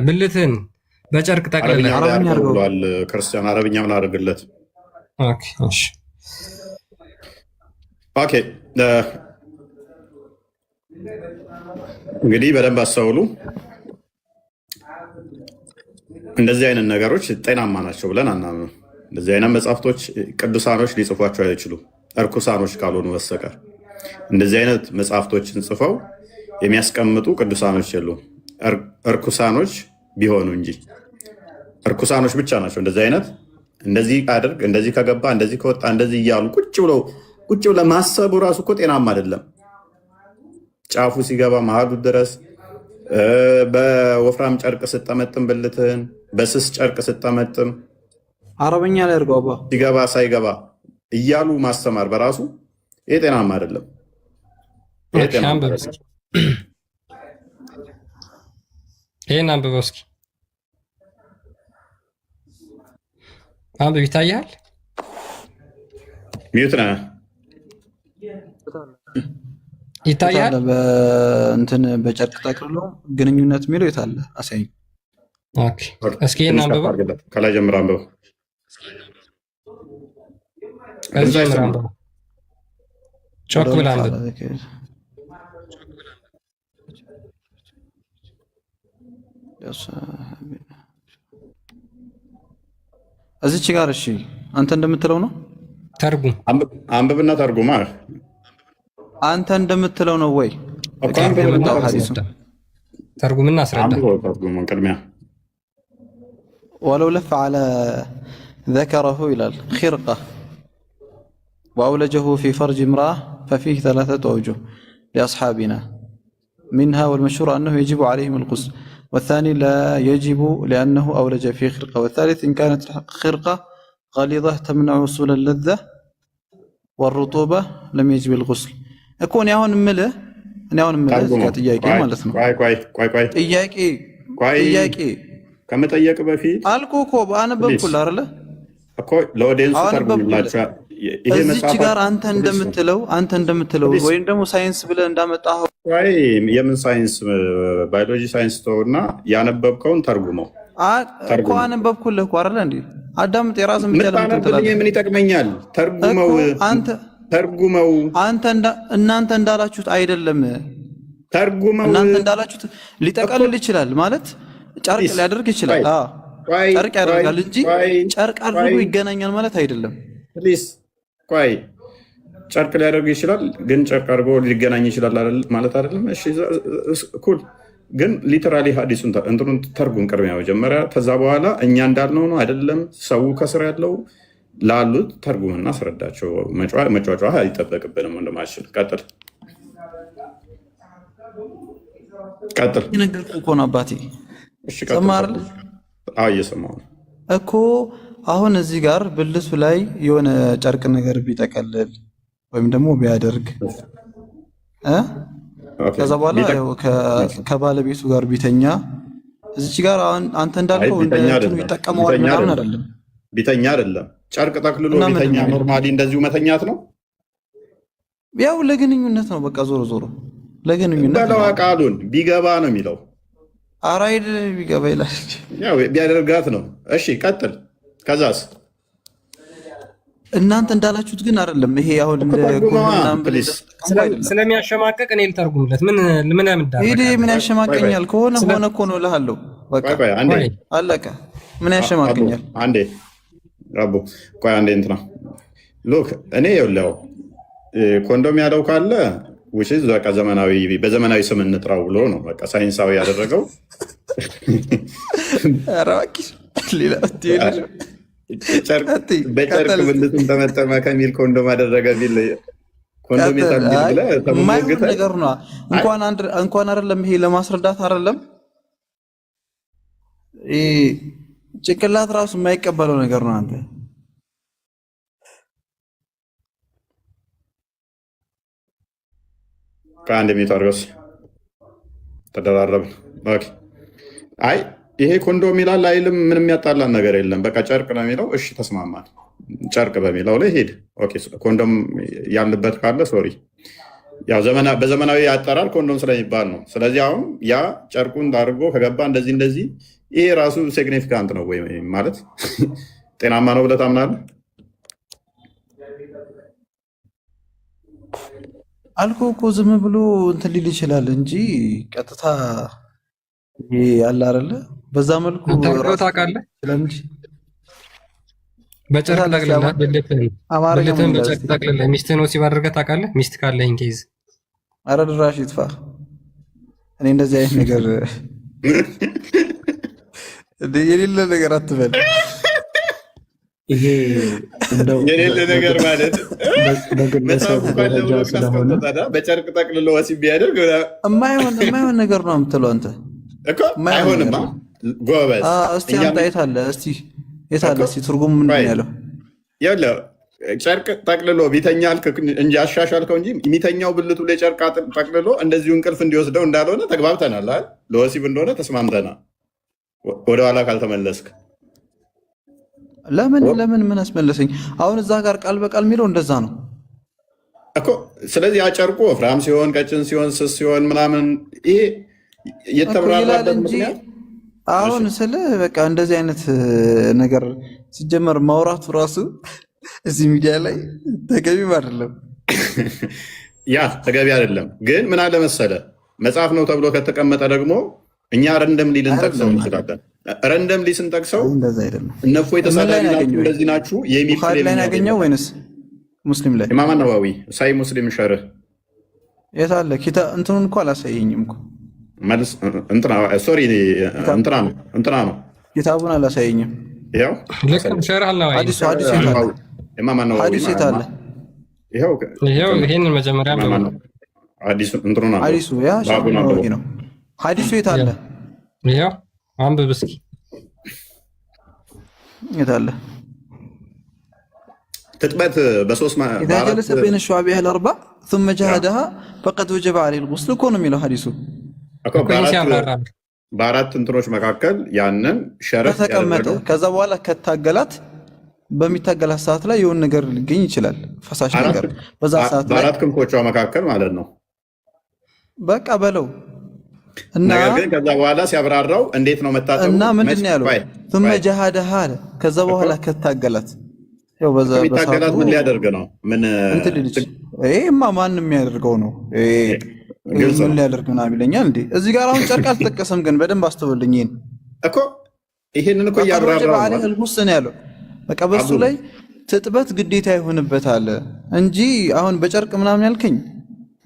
ብልትን በጨርቅ ጠቅልለህ አረብኛ ብሏል ክርስቲያን። አረብኛ ምን አድርግለት? ኦኬ እሺ ኦኬ። እንግዲህ በደንብ አስተውሉ። እንደዚህ አይነት ነገሮች ጤናማ ናቸው ብለን አናምንም። እንደዚህ አይነት መጽሐፍቶች ቅዱሳኖች ሊጽፏቸው አይችሉም፣ እርኩሳኖች ካልሆኑ በስተቀር። እንደዚህ አይነት መጽሐፍቶችን ጽፈው የሚያስቀምጡ ቅዱሳኖች የሉም፣ እርኩሳኖች ቢሆኑ እንጂ። እርኩሳኖች ብቻ ናቸው እንደዚህ አይነት እንደዚህ አድርግ፣ እንደዚህ ከገባ፣ እንደዚህ ከወጣ፣ እንደዚህ እያሉ ቁጭ ብለው ማሰቡ ራሱ እኮ ጤናማ አይደለም። ጫፉ ሲገባ መሀሉ ድረስ በወፍራም ጨርቅ ስጠመጥም ብልትህን በስስ ጨርቅ ስጠመጥም አረበኛ ላይ አድርገው አባ ሲገባ ሳይገባ እያሉ ማስተማር በራሱ ይሄ ጤናማ አይደለም። ይሄን አንብበው እስኪ አንብብ። ይታያል። ሚዩት ነህ? ይታያል። በእንትን በጨርቅ ጠቅልሎ ግንኙነት የሚለው የት አለ? አሳይ። ኦኬ እስኪ ይሄን አንብበው። ከላይ ጀምር አንብበው። ጮክ ብለህ አንብብ። እዚች ጋር እሺ፣ አንተ እንደምትለው ነው። ተርጉም አንብብና ተርጉማ። አንተ እንደምትለው ነው ወይ? ተርጉምና አስረዳ። ቅድሚያ ወለው ለፍ ዐለ ዘከረሁ ይላል ኺርቀ ወአውለጀሁ ፊ ፈርጅ እምረአ ፈፊህ ተላተቱ አውጁህ ሊአስሓቢና ሚንሃ ወልመሽሁር አነሁ የጅቡ ዐለይሂም አልጉስል والثاني لا يجب لأنه أولج في خرقة والثالث إن كانت خرقة غليظة تمنع وصول اللذة والرطوبة لم يجب الغسل أكون يهون مله أنا يهون مله زكاة إياكي مالتنا إياكي كم تيجي بفي ألكوكو أنا بقول أرله أكو لو دينسو ترجم لا እዚች ጋር አንተ እንደምትለው ወይም ደግሞ ሳይንስ ብለህ እንዳመጣኸው የምን ሳይንስ ባዮሎጂ ሳይንስ ተውና ያነበብከውን ተርጉመው እኮ አነበብኩልህ እኮ አይደለ እንዴ? አዳምጥ። የራስን ብቻ ምን ይጠቅመኛል? ተርጉመው እናንተ እንዳላችሁት አይደለም። ተርጉመው እናንተ እንዳላችሁት ሊጠቀልል ይችላል ማለት ጨርቅ ሊያደርግ ይችላል። ጨርቅ ያደርጋል እንጂ ጨርቅ አድርጎ ይገናኛል ማለት አይደለም። ፕሊዝ ቆይ፣ ጨርቅ ሊያደርግ ይችላል ግን ጨርቅ አድርጎ ሊገናኝ ይችላል ማለት አይደለም። እሺ ኩል፣ ግን ሊተራሊ ሀዲሱን እንትኑን ተርጉም ቅድሚያ መጀመሪያ፣ ከዛ በኋላ እኛ እንዳልነው ነው አይደለም። ሰው ከስር ያለው ላሉት ተርጉምና አስረዳቸው። መጫጫ አይጠበቅብንም ወንድማችን። ቀጥል። የነገርኩህ እኮ ነው አባቴ። ሰማህ አይደል? አዎ እየሰማሁ ነው እኮ። አሁን እዚህ ጋር ብልቱ ላይ የሆነ ጨርቅ ነገር ቢጠቀልል ወይም ደግሞ ቢያደርግ ከዛ በኋላ ከባለቤቱ ጋር ቢተኛ እዚች ጋር አንተ እንዳልከው እንደቱ ይጠቀመዋል ምናምን አይደለም። ቢተኛ አይደለም ጨርቅ ጠቅልሎ ቢተኛ ኖርማሊ እንደዚሁ መተኛት ነው። ያው ለግንኙነት ነው በቃ ዞሮ ዞሮ ለግንኙነት በለዋ ቃሉን ቢገባ ነው የሚለው። አራይድ ቢገባ ይላል። ያው ቢያደርጋት ነው። እሺ ቀጥል። ከዛስ እናንተ እንዳላችሁት ግን አይደለም። ይሄ አሁን ስለሚያሸማቀቅ እኔ ልተርጉምለት። ምን ያሸማቀኛል? ከሆነ ሆነ እኮ ነው እልሃለሁ። በቃ አለቀ። ምን ያሸማቀኛል? አንዴ አቡ ቆይ አንዴ እንትና ሉክ እኔ ይኸውልህ ኮንዶም ያለው ካለ ውሽዝ በቃ በዘመናዊ ስም እንጥራው ብሎ ነው በቃ ሳይንሳዊ ያደረገው። በጨርቅ ብልቱን ተመጠመ ከሚል ኮንዶም አደረገ ቢል ኮንዶም የማይሆን ነገር ነው። እንኳን አይደለም ይሄ ለማስረዳት አይደለም ጭንቅላት ራሱ የማይቀበለው ነገር ነው። አንተ ከአንድ ሚኒት አድርገውስ ተደራረብን። አይ ይሄ ኮንዶም ይላል አይልም፣ ምንም ያጣላን ነገር የለም። በቃ ጨርቅ ነው የሚለው። እሺ ተስማማን። ጨርቅ በሚለው ላይ ሄድ። ኦኬ ኮንዶም ያለበት ካለ ሶሪ ያው በዘመናዊ አጠራር ኮንዶም ስለሚባል ነው። ስለዚህ አሁን ያ ጨርቁን አድርጎ ከገባ እንደዚህ ይሄ ራሱ ሲግኒፊካንት ነው ወይ ማለት ጤናማ ነው ብለህ ታምናለህ? አልኩህ እኮ ዝም ብሎ እንትን ሊል ይችላል እንጂ ቀጥታ ይሄ ያለ አይደለ በዛ መልኩ ታውቀው ታውቃለህ? እንጂ በጨርቅ ጠቅልለህ ብልትህን በጨርቅ ጠቅልለህ ሚስትህን ወሲብ አድርገህ ታውቃለህ? ሚስት ካለህ ኬዝ ኧረ ድራሽ ይጥፋ። እኔ እንደዚህ አይነት ነገር የሌለ ነገር አትበል። ይሄ እንደው የሌለ ነገር ማለት በግለሰብ ደረጃ ስለሆነ በጨርቅ ጠቅልሎ ወሲብ ቢያደርግ የማይሆን ነገር ነው የምትለው አንተ እኮ። አይሆንማ ጎበዝ። እስቲ አምጣ። የት አለ? እስቲ ትርጉሙ ምንድን ነው ያለው? ይኸውልህ ጨርቅ ጠቅልሎ ቢተኛ አልክ እንጂ አሻሻልከው እንጂ የሚተኛው ብልቱ ላይ ጨርቅ ጠቅልሎ እንደዚሁ እንቅልፍ እንዲወስደው እንዳልሆነ ተግባብተናል አይደል? ለወሲብ እንደሆነ ተስማምተናል። ወደኋላ ካልተመለስክ ለምን ምን አስመለሰኝ? አሁን እዛ ጋር ቃል በቃል የሚለው እንደዛ ነው እኮ። ስለዚህ ያ ጨርቁ ወፍራም ሲሆን፣ ቀጭን ሲሆን፣ ስስ ሲሆን ምናምን ይሄ የተብራራበት ምክንያት አሁን ስለ በቃ እንደዚህ አይነት ነገር ሲጀመር ማውራቱ ራሱ እዚህ ሚዲያ ላይ ተገቢም አይደለም። ያ ተገቢ አይደለም። ግን ምን አለ መሰለህ መጽሐፍ ነው ተብሎ ከተቀመጠ ደግሞ እኛ ረንደምሊ ልንጠቅሰው እንችላለን። ረንደምሊ ስንጠቅሰው እነፎ የተሳዳቢ ናችሁ እንደዚህ ናችሁ የሚል ላይ ያገኘው ወይንስ ሙስሊም ላይ? ኢማም ነዋዊ ሳይ ሙስሊም ሸርህ የት አለ? እንትኑን እኮ አላሳየኝም እኮ እንትና ነው ኪታቡን አላሳየኝም። ያው ሐዲሱ የት አለ? ይሄንን መጀመሪያ ሐዲሱ ያ ነው። ሐዲሱ የት አለ? ይሄው አንብብ እስኪ። የት አለ? ትጥበት በሶስት إذا جلس بين الشعابها الأربع ثم جهدها فقد وجب عليه الغسل እኮ ነው የሚለው ሐዲሱ። በአራት እንትኖች መካከል ያንን ሸረፍ ተቀመጠ። ከዛ በኋላ ከታገላት በሚታገላት ሰዓት ላይ የሆነ ነገር ሊገኝ ይችላል፣ ፈሳሽ ነገር በዛ ሰዓት ላይ በአራት ክንፎቿ መካከል ማለት ነው። በቃ በለው እና ነገር ግን ከዛ በኋላ ሲያብራራው እንዴት ነው መታጠቡ እና ምንድን ነው ያለው? ثم جهدها አለ። ከዛ በኋላ ከታገላት ያው በዛ በታገላት ምን ሊያደርግ ነው? ምን ይሄማ ማንም የሚያደርገው ነው። ምን ሊያደርግ ምናምን ይለኛል እንዴ? እዚህ ጋር አሁን ጨርቅ አልተጠቀሰም፣ ግን በደንብ አስተውልኝ። ይሄን እኮ ይሄንን እኮ ያብራራው ነው ያለው። በቃ በሱ ላይ ትጥበት ግዴታ ይሆንበታል እንጂ አሁን በጨርቅ ምናምን ያልከኝ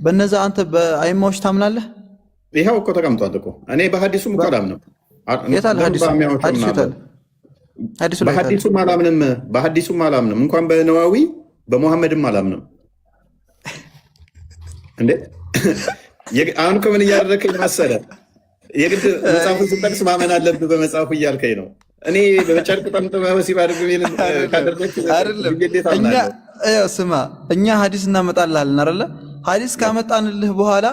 በነዛ አንተ በአይማዎች ታምናለህ? ይሄው እኮ ተቀምጧል እኮ። እኔ በሐዲሱም እኮ አላምንም። የታለ ሐዲሱ? በሐዲሱም አላምንም። እንኳን በነዋዊ በሙሐመድም አላምንም። እንዴ አሁን እኮ ምን እያደረከኝ መሰለህ? የግድ መጽሐፉን ስጠቅስ ማመን አለብህ በመጽሐፉ እያልከኝ ነው። እኔ በጨርቅ ጠምጥመህ ወሲብ አድርግ ካደረግህ ስማ፣ እኛ ሐዲስ እናመጣልሃለን አይደለ? ሐዲስ ካመጣንልህ በኋላ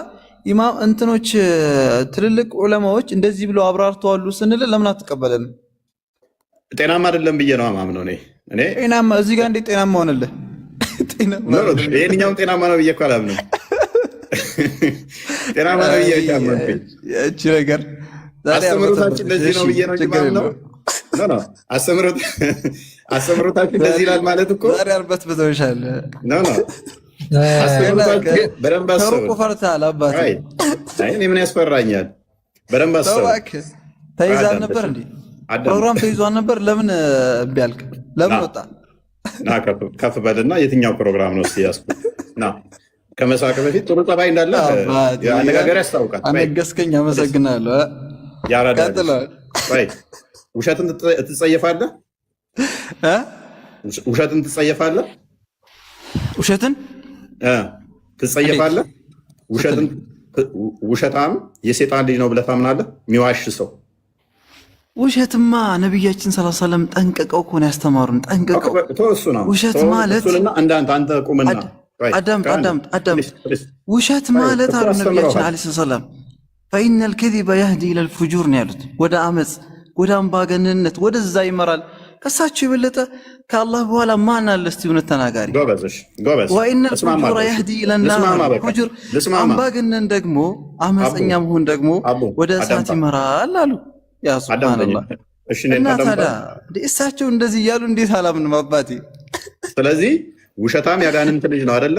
ኢማም እንትኖች ትልልቅ ዑለማዎች እንደዚህ ብለው አብራርተዋሉ ስንል ለምን አትቀበለንም? ጤናማ አይደለም ብዬ ነው ማምነው። እኔ ጤናማ እዚህ ጋር እንዴት ጤናማ ሆነልህ? ይሄንኛውን ጤናማ ነው ብዬ እኮ አላምንም። ጤናማ ነው ብዬ አላምንም። እቺ ነገር አስተምሮታችን እንደዚህ ነው ብዬ ነው የማምነው። አስተምሮታችን እንደዚህ ይላል ማለት እኮ ዛሬ አርበት በተውሻል በደንብ ከሩቁ ፈርተሃል አባቴ። እኔ ምን ያስፈራኛል? በደንብ አስበው። ተይዛል ነበር እንዴ? ፕሮግራም ተይዟል ነበር። ለምን እምቢ አልክ? ለምን ወጣ? ከፍ በልና የትኛው ፕሮግራም ነው ያስኩት? ከመሳቅ በፊት ጥሩ ጸባይ እንዳለ አነጋገር ያስታውቃል። አነገስከኝ። አመሰግናለሁ። ውሸትን ትጸየፋለህ? ውሸትን ትጸየፋለህ? ውሸትን ትጸየፋለህ? ውሸታም የሴጣን ልጅ ነው ብለህ ታምናለህ? የሚዋሽ ሰው ውሸትማ ነቢያችን ሰለላሁ ዐለይሂ ወሰለም ጠንቅቀው እኮ ነው ያስተማሩን። ጠንቅቀው ውሸት ማለት አንተ ቁምና አዳምጥ። ውሸት ማለት አሉ ነቢያችን ዐለይሂ ሰላም ፈኢነል ከዚበ የህዲ ኢለል ፉጁር ነው ያሉት። ወደ አመፅ፣ ወደ አምባገንነት ወደዛ ይመራል። ከሳቸው የበለጠ ከአላህ በኋላ ማን አለ? እስቲ እውነት ተናጋሪ ጎበዝ። ወኢነል ፉጁረ የህዲ ኢለናር ፉጁር አምባገነን ደግሞ አመፀኛ መሆን ደግሞ ወደ እሳት ይመራል አሉ። ያ ሱብሃንአላህ። እና ታዲያ እሳቸው እንደዚህ እያሉ እንዴት አላምንም አባቴ? ስለዚህ ውሸታም ያጋንንት ልጅ ነው አይደለ?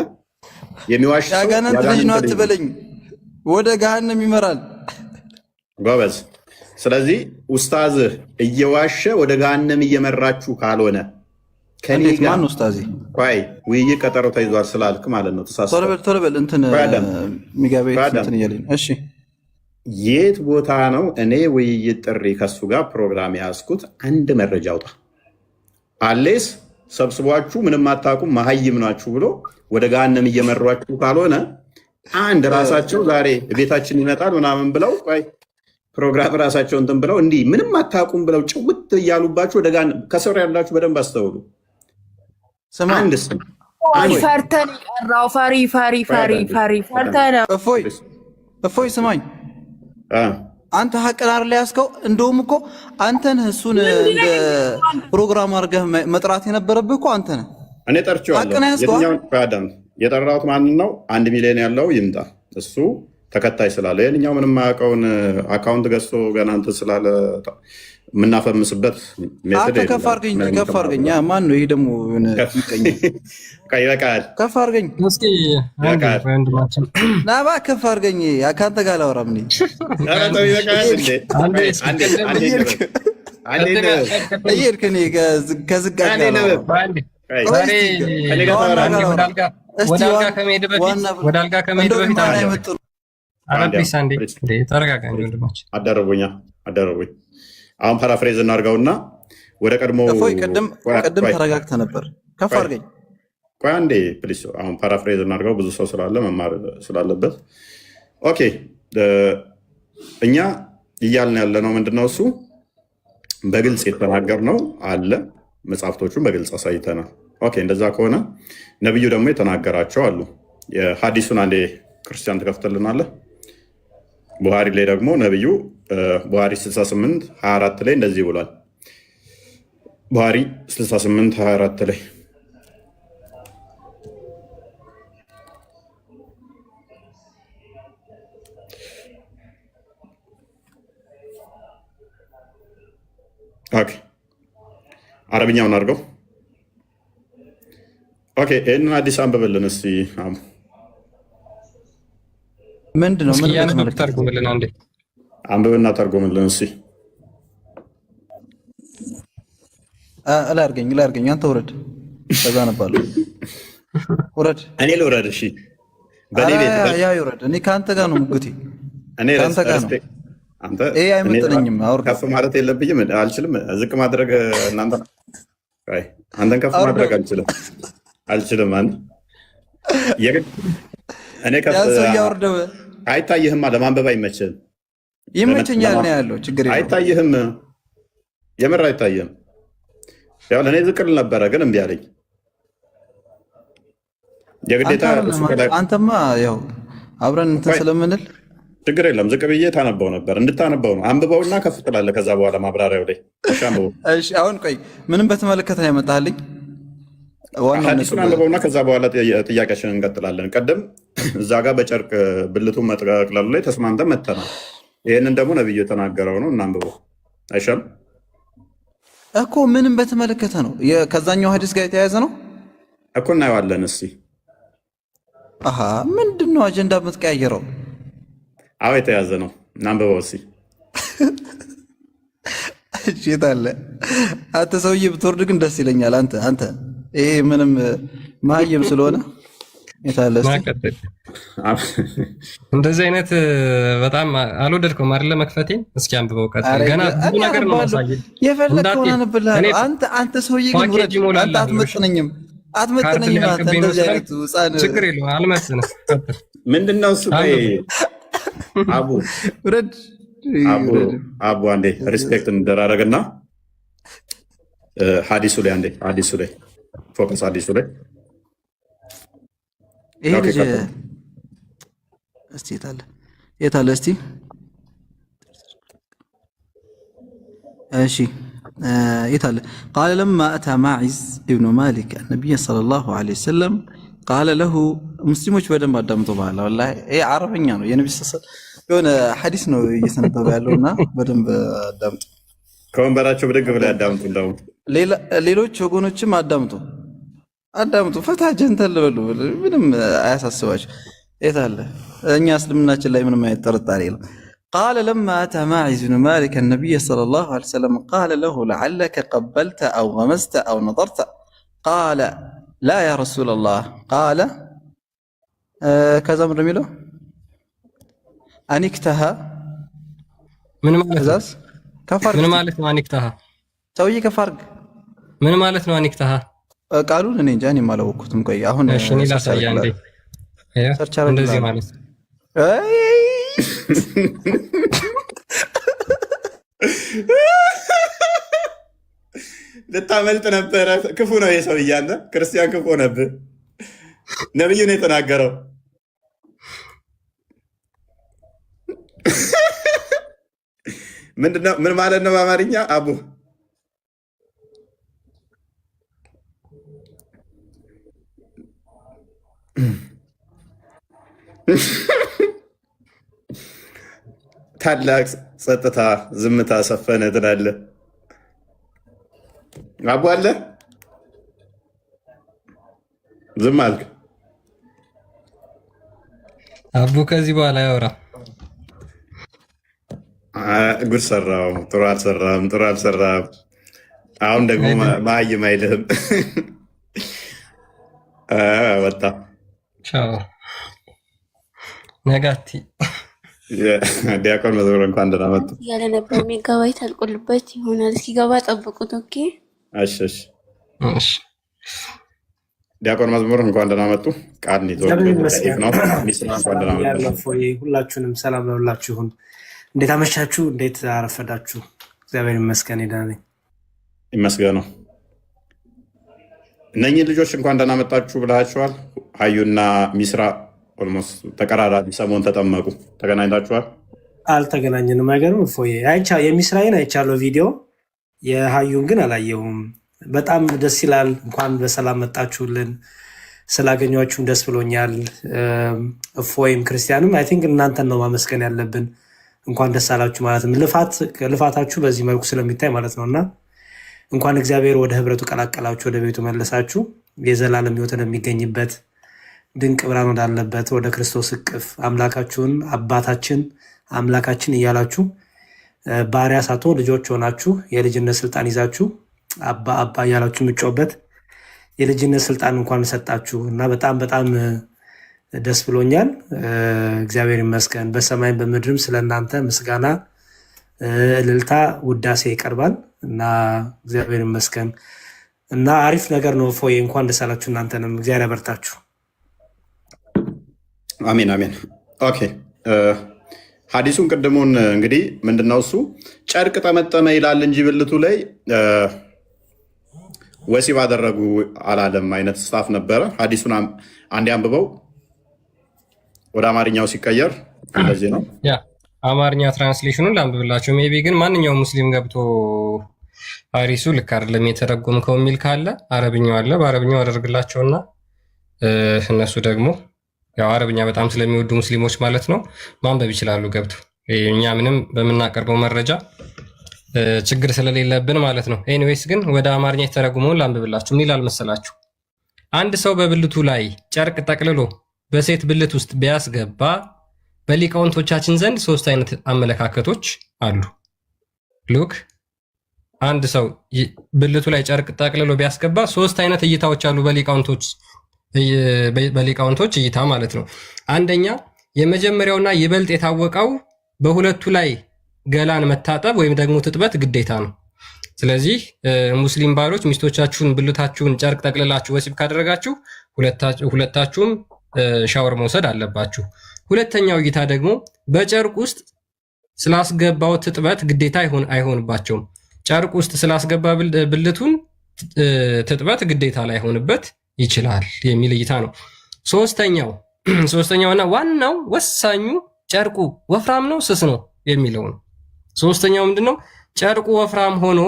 የሚዋሽ ያጋንንት ልጅ ነው አትበለኝ፣ ወደ ገሃነም ይመራል። ጎበዝ። ስለዚህ ኡስታዝህ እየዋሸ ወደ ገሃነም እየመራችሁ ካልሆነ ከኔ ጋር ማን ኡስታዚ? ቆይ ውይይት ቀጠሮ ተይዟል ስላልክ ማለት ነው። ተሳስተህ ቶሎ በል እንትን ሚጋቤት እንትን እያለኝ። እሺ የት ቦታ ነው እኔ ውይይት ጥሪ ከሱ ጋር ፕሮግራም ያዝኩት? አንድ መረጃ አውጣ። አሌስ ሰብስቧችሁ ምንም አታውቁም መሀይም ናችሁ ብሎ ወደ ገሃነም እየመሯችሁ ካልሆነ አንድ ራሳቸው ዛሬ ቤታችን ይመጣል ምናምን ብለው ቆይ ፕሮግራም ራሳቸው እንትን ብለው እንዲህ ምንም አታውቁም ብለው ጭውት እያሉባችሁ ወደ ገሃነም ከሰሩ ያላችሁ በደንብ አስተውሉ። አንድ ስም ፈርተን ቀራው ፈሪ ፈርተን እፎይ ስማኝ፣ አንተ ሀቅን አይደል ያዝከው? እንደውም እኮ አንተ ነህ እሱን እንደ ፕሮግራም አድርገህ መጥራት የነበረብህ እኮ አንተ ነህ። እኔ ጠርቼዋለሁ። የጠራሁት ማንን ነው? 1 ሚሊዮን ያለው ይምጣ፣ እሱ ተከታይ ስላለ የእኛው ምንም የማያውቀውን አካውንት ገዝቶ ገና እንትን ስላለ የምናፈምስበት ከፍ አድርገኝ። ማን ነው ይሄ ደግሞ? ይበቃል። ከፍ አድርገኝ ናባ፣ ከፍ አድርገኝ። ከአንተ ጋር አላወራም። እየሄድክ ከዝጋ ወደ አልጋ ከመሄድ በፊት አደረጉኝ። አሁን ፓራፍሬዝ እናድርገውና ወደ ቀድሞ ቅድም ተረጋግተህ ነበር። ከፍ አድርገኝ። ቆይ አንዴ ፕሊስ። አሁን ፓራፍሬዝ እናድርገው፣ ብዙ ሰው ስላለ መማር ስላለበት። ኦኬ እኛ እያልን ያለነው ምንድነው? እሱ በግልጽ የተናገርነው አለ፣ መጽሐፍቶቹን በግልጽ አሳይተናል። ኦኬ እንደዛ ከሆነ ነቢዩ ደግሞ የተናገራቸው አሉ። የሀዲሱን አንዴ ክርስቲያን ትከፍትልናለህ። ቡሃሪ ላይ ደግሞ ነቢዩ ቡሃሪ 68:24 ላይ እንደዚህ ብሏል። ቡሃሪ 68:24 ላይ ኦኬ፣ አረብኛውን አድርገው። ኦኬ ይህንን አዲስ አንብብልን እስቲ። ምንድነው? አንብብና ተርጉምልን እስቲ። ላይ አድርገኝ። አንተ ውረድ፣ ከዛ ነባለሁ። ውረድ። እኔ ልውረድ? እሺ በእኔ ቤት ያ ይውረድ። እኔ ከአንተ ጋር ነው ሙግቴ። እኔ ከአንተ ጋር ነው። ይሄ አይመጥነኝም። ከፍ ማለት የለብኝም። አልችልም ዝቅ ማድረግ። አንተን ከፍ ማድረግ አልችልም። እኔ አይታይህም፣ ለማንበብ አይመችህም። ይመቸኛል ነው ያለው። ችግር የለውም። አይታይህም፣ የምር አይታይህም። ያው ለእኔ ዝቅል ነበረ ግን እምቢ አለኝ። የግዴታ አንተማ ያው አብረን እንትን ስለምንል ችግር የለም። ዝቅ ብዬ ታነበው ነበር። እንድታነበው ነው። አንብበውና ከፍ ትላለህ። ከዛ በኋላ ማብራሪያው ላይ እሺ። አሁን ቆይ ምንም በተመለከተ ነው ያመጣልኝ። ሐዲሱን አንብበውና ከዛ በኋላ ጥያቄያችንን እንቀጥላለን። ቀደም እዛ ጋር በጨርቅ ብልቱን መጠቅለሉ ላይ ተስማምተን መተናል። ይህንን ደግሞ ነብዩ የተናገረው ነው። እናንብበው አይሻልም እኮ? ምንም በተመለከተ ነው። ከዛኛው ሐዲስ ጋር የተያያዘ ነው እኮ። እናየዋለን እስቲ። ምንድን ነው አጀንዳ የምትቀያየረው? አዎ የተያዘ ነው። እናንብበው እስቲ። እሺ ታለ አንተ ሰውዬ ብትወርድ ግን ደስ ይለኛል። አንተ ይሄ ምንም ማየም ስለሆነ የታለስ እንደዚህ አይነት በጣም አልወደድከውም አይደለ? መክፈቴን እስኪ አንብበው። ቀጥል። ገና ብዙ ነገር ነው ማሳየት። የፈለከውን አንብብልሃለሁ። አንተ ሰውዬ ግን ውረድ። አንተ አትመጥነኝም። አንተ እንደዚህ አይነቱ ህፃን ችግር የለውም። አልመጥንም። ምንድነው እሱ? አቡ ውረድ። አቡ አንዴ ሪስፔክት እንደራረግና ሐዲሱ ላይ ፎከስ። ሐዲሱ ላይ ይሄ ልጅ እስቲ የታለ እስቲ? እሺ يتعلم قال لما أتى ماعز ابن مالك النبي صلى الله عليه وسلم قال له مسلموች በደንብ አዳምጡ ባላ والله ይሄ አረበኛ ነው የነብዩ ሰለላሁ የሆነ ሐዲስ ነው እየሰነበበ ያለውና በደንብ አዳምጡ ከወንበራቸው ብድግ ብለው ያዳምጡ እንደው ሌሎች ወገኖችም አዳምጡ ፈታ ጀንተል በሉ ምንም አያሳስባችሁ የታለ እኛ እስልምናችን ላይ ምንም አይጠርጣሪ የለም قال لما أتى ماعز بن مالك النبي صلى الله عليه وسلم قال له لعلك قبلت أو غمست أو نظرت قال لا يا رسول الله قال كذا من رميله أنكتها من مالك كفرق من مالك أنكتها توي كفرق من مالك أنكتها قالوا لي جاني ما لو كنتم كوي هنا شنو لا سياندي እንደዚህ ማለት ልታመልጥ ነበረ ክፉ ነው የሰው እያለ ክርስቲያን ክፉ ነብህ ነብዩ ነው የተናገረው ምንድነው ምን ማለት ነው በአማርኛ አቡ ታላቅ ጸጥታ ዝምታ ሰፈነ ትላለህ አቡ አለ ዝም አልክ አቡ ከዚህ በኋላ ያወራ ጉድ ሰራው ጥሩ አልሰራም አሁን ደግሞ ማይም አይልህም ወጣ ቻው ነጋቲ ዲያቆን መዝሙር እንኳን ደህና መጡ ያለ ነበር ሜጋባይት አልቆልበት ይሆናል ሲገባ ጠብቁት ኦኬ እሺ ዲያቆን መዝሙር እንኳን ደህና መጡ ቃል ነው ነው ሚስና እንኳን ደህና መጡ ሁላችሁንም ሰላም ለሁላችሁ ይሁን እንዴት አመሻችሁ እንዴት አረፈዳችሁ እግዚአብሔር ይመስገን ይዳኔ ይመስገነው እነኚህ ልጆች እንኳን ደህና መጣችሁ ብላችኋል ሀዩና ሚስራ ኦልሞስት ተቀራራቢ ሰሞን ተጠመቁ ተገናኝታችኋል አልተገናኘንም አይገርም ፎዬ የሚስራይን አይቻለው ቪዲዮ የሀዩን ግን አላየሁም በጣም ደስ ይላል እንኳን በሰላም መጣችሁልን ስላገኛችሁም ደስ ብሎኛል ፎይም ክርስቲያንም አይ ቲንክ እናንተን ነው ማመስገን ያለብን እንኳን ደስ አላችሁ ማለትም ልፋታችሁ በዚህ መልኩ ስለሚታይ ማለት ነውና እንኳን እግዚአብሔር ወደ ህብረቱ ቀላቀላችሁ ወደ ቤቱ መለሳችሁ የዘላለም ህይወትን የሚገኝበት ድንቅ ብርሃን ወዳለበት ወደ ክርስቶስ እቅፍ አምላካችሁን አባታችን አምላካችን እያላችሁ ባሪያ ሳትሆኑ ልጆች ሆናችሁ የልጅነት ስልጣን ይዛችሁ አባ እያላችሁ የምትጮህበት የልጅነት ስልጣን እንኳን ሰጣችሁ እና በጣም ደስ ብሎኛል እግዚአብሔር ይመስገን በሰማይም በምድርም ስለናንተ ምስጋና እልልታ ውዳሴ ይቀርባል እና እግዚአብሔር ይመስገን እና አሪፍ ነገር ነው ፎይ እንኳን ደስ አላችሁ እናንተንም እግዚአብሔር ያበርታችሁ አሜን ኦኬ ሐዲሱን ቅድሙን እንግዲህ ምንድነው እሱ ጨርቅ ጠመጠመ ይላል እንጂ ብልቱ ላይ ወሲብ አደረጉ አላለም አይነት ስታፍ ነበረ ሐዲሱን አንዴ አንብበው ወደ አማርኛው ሲቀየር እንደዚህ ነው ያ አማርኛ ትራንስሌሽኑን ላንብብላችሁ ሜቢ ግን ማንኛውም ሙስሊም ገብቶ ሐዲሱ ልክ አይደለም የተረጎምከው የሚል ካለ አረብኛው አለ በአረብኛው አደርግላቸውና እነሱ ደግሞ ያው አረብኛ በጣም ስለሚወዱ ሙስሊሞች ማለት ነው ማንበብ ይችላሉ ገብቶ እኛ ምንም በመናቀርበው መረጃ ችግር ስለሌለብን ማለት ነው ኤኒዌይስ ግን ወደ አማርኛ የተረጎመውን ላንብብላችሁ ምን ይላል መሰላችሁ አንድ ሰው በብልቱ ላይ ጨርቅ ጠቅልሎ በሴት ብልት ውስጥ ቢያስገባ በሊቃውንቶቻችን ዘንድ ሶስት አይነት አመለካከቶች አሉ ሉክ አንድ ሰው ብልቱ ላይ ጨርቅ ጠቅልሎ ቢያስገባ ሶስት አይነት እይታዎች አሉ በሊቃውንቶች እይታ ማለት ነው አንደኛ የመጀመሪያውና ይበልጥ የታወቀው በሁለቱ ላይ ገላን መታጠብ ወይም ደግሞ ትጥበት ግዴታ ነው ስለዚህ ሙስሊም ባሮች ሚስቶቻችሁን ብልታችሁን ጨርቅ ጠቅልላችሁ ወሲብ ካደረጋችሁ ሁለታችሁም ሻወር መውሰድ አለባችሁ ሁለተኛው እይታ ደግሞ በጨርቅ ውስጥ ስላስገባው ትጥበት ግዴታ አይሆንባቸውም ጨርቅ ውስጥ ስላስገባ ብልቱን ትጥበት ግዴታ ላይሆንበት ይችላል የሚል እይታ ነው ሶስተኛውና ዋናው ወሳኙ ጨርቁ ወፍራም ነው ስስ ነው የሚለው ነው ሶስተኛው ምንድነው ጨርቁ ወፍራም ሆኖ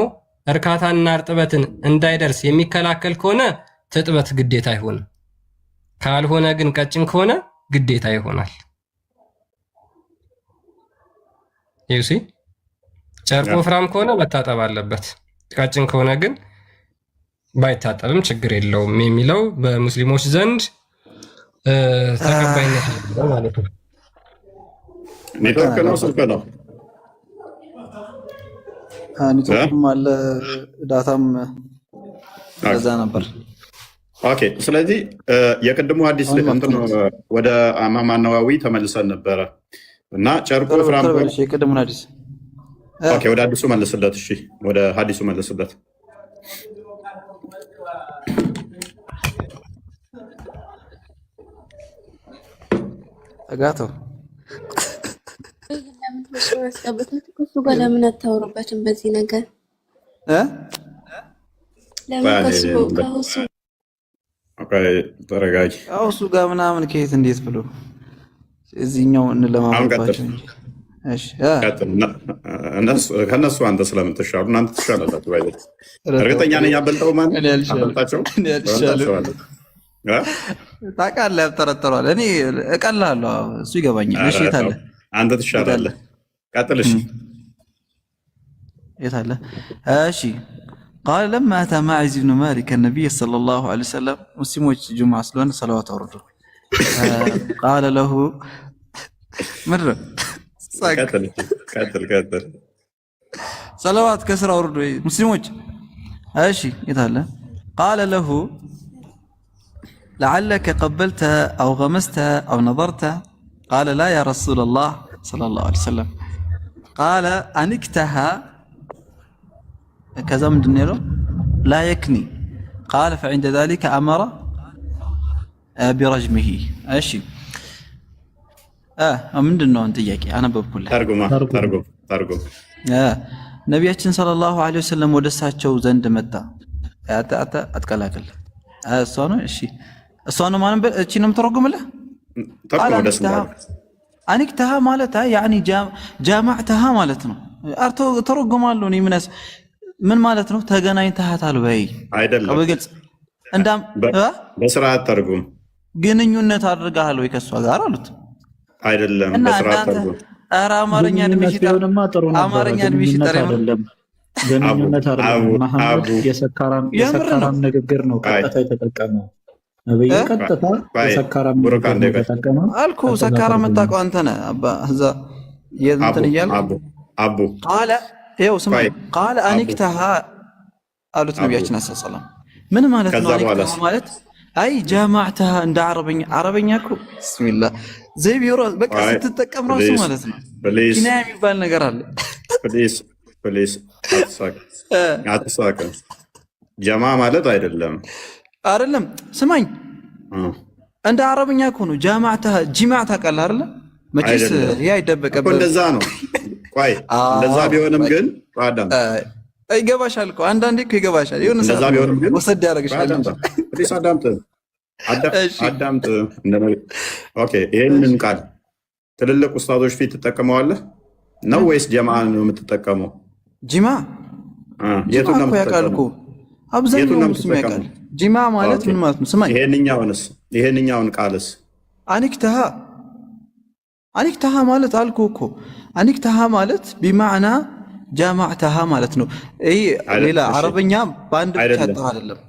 እርካታና እርጥበትን እንዳይደርስ የሚከላከል ከሆነ ትጥበት ግዴታ አይሆንም። ካልሆነ ግን ቀጭን ከሆነ ግዴታ ይሆናል። ይውሲ ጨርቁ ወፍራም ከሆነ መታጠብ አለበት። ቀጭን ከሆነ ግን ባይታጠብም ችግር የለውም የሚለው በሙስሊሞች ዘንድ ተቀባይነት ያለው ማለት ነው። ኔትወርክ ነው ስልክ ነው? ኔትወርክም አለ ዳታም ለዛ ነበር። ኦኬ። ስለዚህ የቅድሙ ሐዲስ እንትን ወደ ኢማም ነዋዊ ተመልሰን ነበረ እና ጨርቁ ወፍራም የቅድሙን ሐዲስ ኦኬ፣ ወደ አዲሱ መልስለት። እሺ፣ ወደ ሐዲሱ መልስለት። አጋቶ ከሱ ጋር ለምን አታወሩበትም? በዚህ ነገር ለምን ተረጋጊ። እሱ ጋር ምናምን ከየት እንዴት ብሎ እዚህኛው እንለማመባቸው እንጂ። እሺ ከእነሱ አንተ ስለምትሻሉ እናንተ ትሻላላችሁ። እርግጠኛ ነኝ አበልጠው ማን አበልጣቸው ታውቃለህ፣ ያጠረጥረዋል። እኔ እቀላለሁ፣ እሱ ይገባኛል። እሺ የት አለ? አንተ ትሻላለህ። ቀጥል። እሺ የት አለ? እሺ قال لما أتى ماعز بن مالك النبي صلى الله عليه وسلم مسلموች ጁምዓ ስለሆነ ሰላዋት አውርዱ قال له ምር ቀጥል ሰላዋት ከስራ አውርዱ ሙስሊሞች። እሺ የት አለ? قال له لعلك قبلت أو غمست أو نظرت قال لا يا رسول الله صلى الله عليه وسلم قال أنكتها كذا من دنيا لا يكني قال فعند ذلك أمر برجمه. أشي من دنيا أنت ياكي أنا بقول ترجم ነቢያችን ሰለላሁ ዐለይሂ ወሰለም ወደ እሳቸው ዘንድ መጣ። አትቀላቅል እሷ ነው። እሺ እሷ ነው ማለት እቺ ነው የምትረጉምልህ። አንክተሃ ማለት ያኒ ጃማዕተሃ ማለት ነው። አርቶ ተረጉማለሁ እኔ ምን ማለት ነው? ተገናኝተሃታል ወይ? አይደለም በግልጽ እንዳም በስርዓት ተርጉም። ግንኙነት አድርገሃል ወይ ከሷ ጋር አሉት። አይደለም በስርዓት ተርጉም። ኧረ አማርኛ ቢሆንማ ጥሩ ነበር። አማርኛ አይደለም ግንኙነት አይደለም። መሐመድ የሰካራም ንግግር ነው ቀጥታ የተጠቀመው። ነብዩ ቀጥታ የሰካራም ንግግር ነው የተጠቀመው አልኩ። ሰካራም መጣቀው አንተ ነህ አባ እዛ የእንትን እያልኩ አቡ ቃለ ይኸው ስማ ቃለ አንክተሃ አሉት ነቢያችን ሰለላሁ ምን ማለት ነው? አንክተሃ ማለት አይ ጃማዕተሃ እንደ አረበኛ እኮ ቢስሚላህ ዘይ ቢሮ በቃ ስትጠቀም ራሱ ማለት ነው። ኪና የሚባል ነገር አለ። ፕሊስ አትሳቅ። ጀማ ማለት አይደለም ስማኝ፣ እንደ አረበኛ እኮ ነው። ጃማዕተሃ ጂማዕ ታውቃለህ አይደለ? መቼስ ይሄ አይደበቀብህ። እንደዛ ነው። ቆይ እንደዛ ቢሆንም ግን ይገባሻል እኮ አንዳንዴ እኮ ይገባሻል። ይሁን እንደዛ ቢሆንም ግን ወሰድ ያደርግሻል። ፕሊስ አዳምጥ። ኦኬ ይሄንን ቃል ትልልቅ ኡስታዞች ፊት ትጠቀመዋለህ ነው ወይስ ጀማዓ ነው የምትጠቀመው? ጂማ የቱን ነው የምትጠቀመው? አብዛኛው ሙስሊም ያውቃል። ጂማ ማለት ምን ማለት ነው? ስማኝ ይሄንኛውን ቃልስ አንክተሃ ማለት አልኩ እኮ አንክተሃ ማለት ቢማዕና ጃማዕተሃ ማለት ነው። ይሄ ሌላ አረበኛ በአንድ ብቻ ጥራ አይደለም።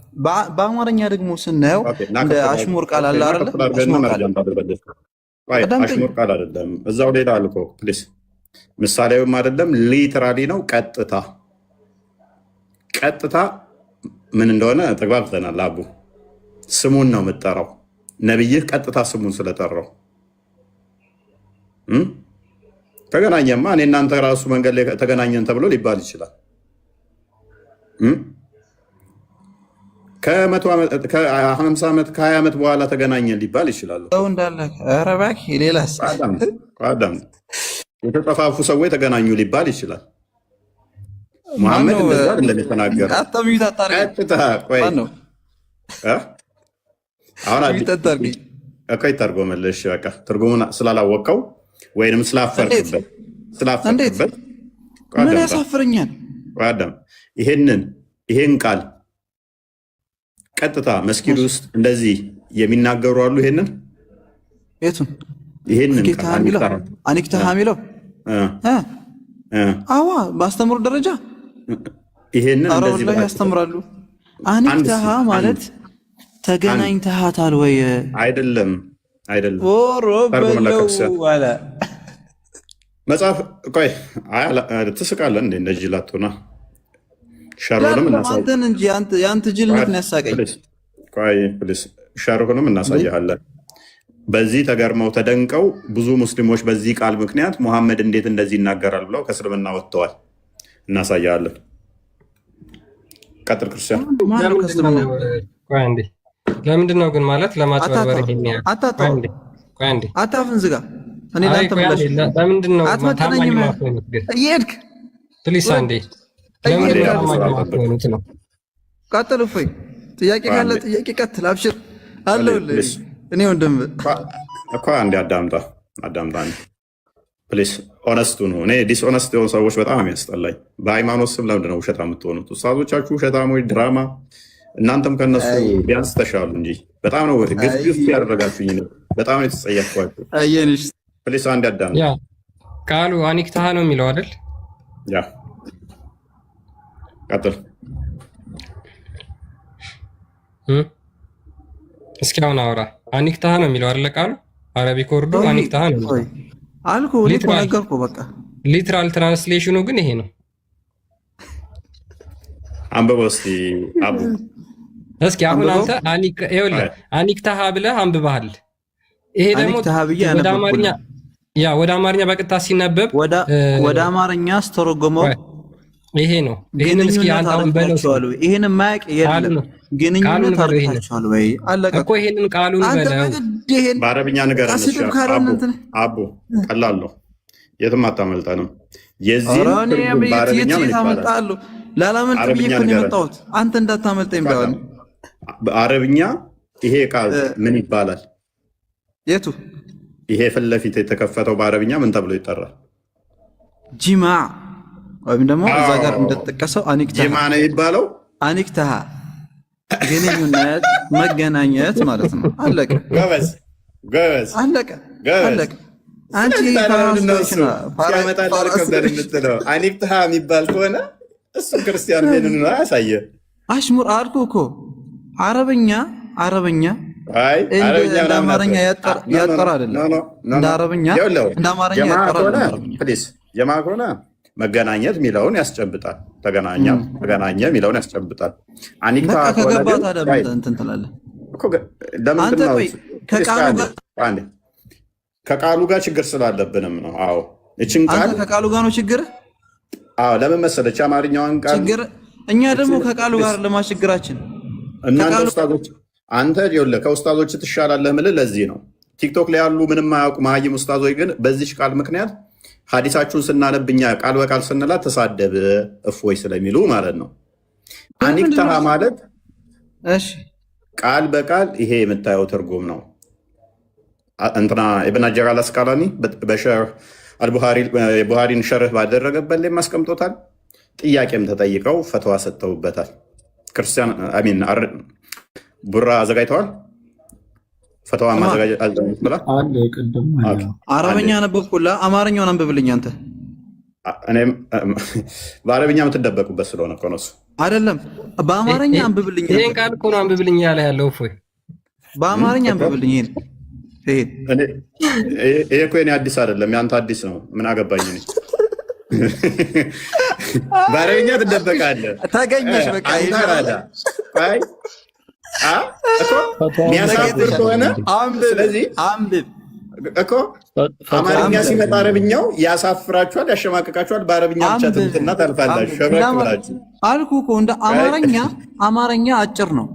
በአማርኛ ደግሞ ስናየው እንደ አሽሙር ቃል አለ አይደል? አሽሙር ቃል አይደለም። እዛው ሌላ አልኮ ፕሊስ ምሳሌውም አይደለም ሊትራሊ ነው። ቀጥታ ምን እንደሆነ ተግባብተናል። አቡ ስሙን ነው የምጠራው። ነብይህ ቀጥታ ስሙን ስለጠራው ተገናኘማ እኔ እናንተ ራሱ መንገድ ላይ ተገናኘን ተብሎ ሊባል ይችላል። ከ50 ዓመት ከ20 ዓመት በኋላ ተገናኘን ሊባል ይችላል። ሰው እንዳለ ኧረ እባክህ ሌላስ አዳም የተጠፋፉ ሰዎች ተገናኙ ሊባል ይችላል። መሐመድ እንደዛ እንደሚተናገር አጣሚታ ቀጥታ ቆይ ነው አሁን እኮ ይተርጎመልሽ። በቃ ትርጉሙን ስላላወቀው ወይንም ስላፈርክበት ምን ያሳፍረኛል? አዳም ይሄን ቃል ቀጥታ መስጊድ ውስጥ እንደዚህ የሚናገሩ አሉ። ይሄንን ቃል አኒክታሃ የሚለው አዋ በአስተምሮ ደረጃ ይሄንን እንደዚህ ላይ ያስተምራሉ። አኒክታሃ ማለት ተገናኝተሃታል ወይ? አይደለም ወሮ በለው ዋላ መጽሐፍ ቆይ ትስቃለህ እንዴ? እንደዚህ ላትሆና ሸርሆንም እናሳየን እንጂ ያንተ ጅልነት ነው ያሳቀኝ። ቆይ ፕሊስ ሸርሆንም እናሳየሃለን። በዚህ ተገርመው ተደንቀው ብዙ ሙስሊሞች በዚህ ቃል ምክንያት ሙሐመድ እንዴት እንደዚህ ይናገራል ብለው ከእስልምና ወጥተዋል። እናሳያለን። ቀጥል ክርስቲያን። ለምንድን ነው ግን ማለት ለማጭበርበር አታፍን ዝጋ። እኔ ላንተ ለምንድን ነው ታማኝ እየሄድክ ፕሊስ አንዴ ለምንድን ነው ታማኝ ነው? ቀጥል። እፎይ ጥያቄ ካለ ጥያቄ ቀጥል። አብሽር አለሁልህ። እኔ ወንድም እኮ አንዴ አዳምጣ ፕሊስ። ኦነስቱ ነው። እኔ ዲስኦነስት የሆኑ ሰዎች በጣም የሚያስጠላኝ። በሃይማኖት ስም ለምንድን ነው ውሸታ የምትሆኑት? ኡስታዞቻችሁ ውሸታሞች፣ ድራማ እናንተም ከነሱ ቢያንስ ተሻሉ እንጂ በጣም ነው ግፍ ያደረጋችሁኝ። በጣም ነው የተጸየፍኳችሁ። ፕሊስ አንድ ያዳም ቃሉ አኒክታሃ ነው የሚለው አይደል? ያ ቀጥል። እስኪ አሁን አውራ። አኒክታሃ ነው የሚለው አይደል? ቃሉ አረቢክ ወርዱ አኒክታሃ ነው አልኩ። ነገርኩህ በቃ። ሊትራል ትራንስሌሽኑ ግን ይሄ ነው። አንብበው እስኪ አቡ። እስኪ አሁን አንተ አኒክታሃ ብለህ አንብበሃል። ይሄ ደግሞ ወደ አማርኛ በቀጥታ ሲነበብ ወደ አማርኛ አስተረጎመው ይሄ ነው። ይሄንን እስኪ አንተውን በለው። ይሄን ማያቅ የለም። ግንኙነት አድርጋችኋል ወይ? አለቀ እኮ። ይሄንን ቃሉን በለው በአረብኛ ነገር አቡ ቀላል ነው። የትም አታመልጠንም። የዚህ በአረብኛ ምን ይባላል? ላላመልጥ ብዬ እኮ ነው የመጣሁት። አንተ እንዳታመልጠኝ ብለዋል። በአረብኛ ይሄ ቃል ምን ይባላል? የቱ? ይሄ ፊት ለፊት የተከፈተው በአረብኛ ምን ተብሎ ይጠራል? ጂማዕ ወይም ደግሞ እዛ ጋር እንደተጠቀሰው አኒክታሃ ጂማዕ ነው የሚባለው። አኒክታሃ ግንኙነት፣ መገናኘት ማለት ነው። አለቀ። ጎበዝ አለቀ። አንቺ አኒክታሃ የሚባል ከሆነ እሱ ክርስቲያን ሄንን ነው ያሳየ። አሽሙር አልኩ እኮ አረበኛ እንደ አማርኛ ያጠራ አይደለም። እንደ አረበኛ እንደ አማርኛ ያጠራ አይደለም። ጀማ ከሆነ መገናኘት የሚለውን ያስጨብጣል። ተገናኘ የሚለውን ያስጨብጣል። አኒክታ ከገባ ታዲያ እንትን ትላለህ። ከቃሉ ጋር ችግር ስላለብንም ነው። አዎ እችን ቃል ከቃሉ ጋር ነው ችግር። አዎ ለምን መሰለች አማርኛውን ቃል ችግር። እኛ ደግሞ ከቃሉ ጋር ለማችግራችን እናንተ ኡስታዞች፣ አንተ ይኸውልህ ከኡስታዞች ትሻላለህ የምልህ ለዚህ ነው። ቲክቶክ ላይ ያሉ ምንም ማያውቁ መሀይም ኡስታዞች ግን በዚህ ቃል ምክንያት ሀዲሳችሁን ስናነብኛ ቃል በቃል ስንላ ተሳደብ እፎይ ስለሚሉ ማለት ነው። አኒክታሃ ማለት ቃል በቃል ይሄ የምታየው ትርጉም ነው። እንትና ኢብን ሀጀር አልአስቀላኒ በሸርህ የቡሃሪን ሸርህ ባደረገበት ላይ ማስቀምጦታል። ጥያቄም ተጠይቀው ፈተዋ ሰጥተውበታል። ክርስቲያን አሚን ቡራ አዘጋጅተዋል። ፈተዋ ማዘጋጀት አረበኛ ነበብኩላ። አማርኛውን አንብብልኝ አንተ። እኔም በአረብኛ የምትደበቁበት ስለሆነ እኮ ነው እሱ። አይደለም በአማርኛ አንብብልኝ። ይሄን ቃል እኮ ነው አንብብልኝ ያለ ያለው እፎይ። በአማርኛ አንብብልኝ ይሄን። ይሄ እኮ የኔ አዲስ አይደለም፣ ያንተ አዲስ ነው። ምን አገባኝ እኔ። በአረብኛ ትደበቃለህ። ታገኘሽ በቃ ሚያሳፍር ከሆነ ስለዚህ አንብብ እኮ አማርኛ ሲመጣ አረብኛው ያሳፍራችኋል፣ ያሸማቀቃችኋል። በአረብኛ ብቻ ትምትና ታልፋላችሁ። ሸብረክላችሁ አልኩህ እኮ እንደ አማርኛ አጭር ነው፣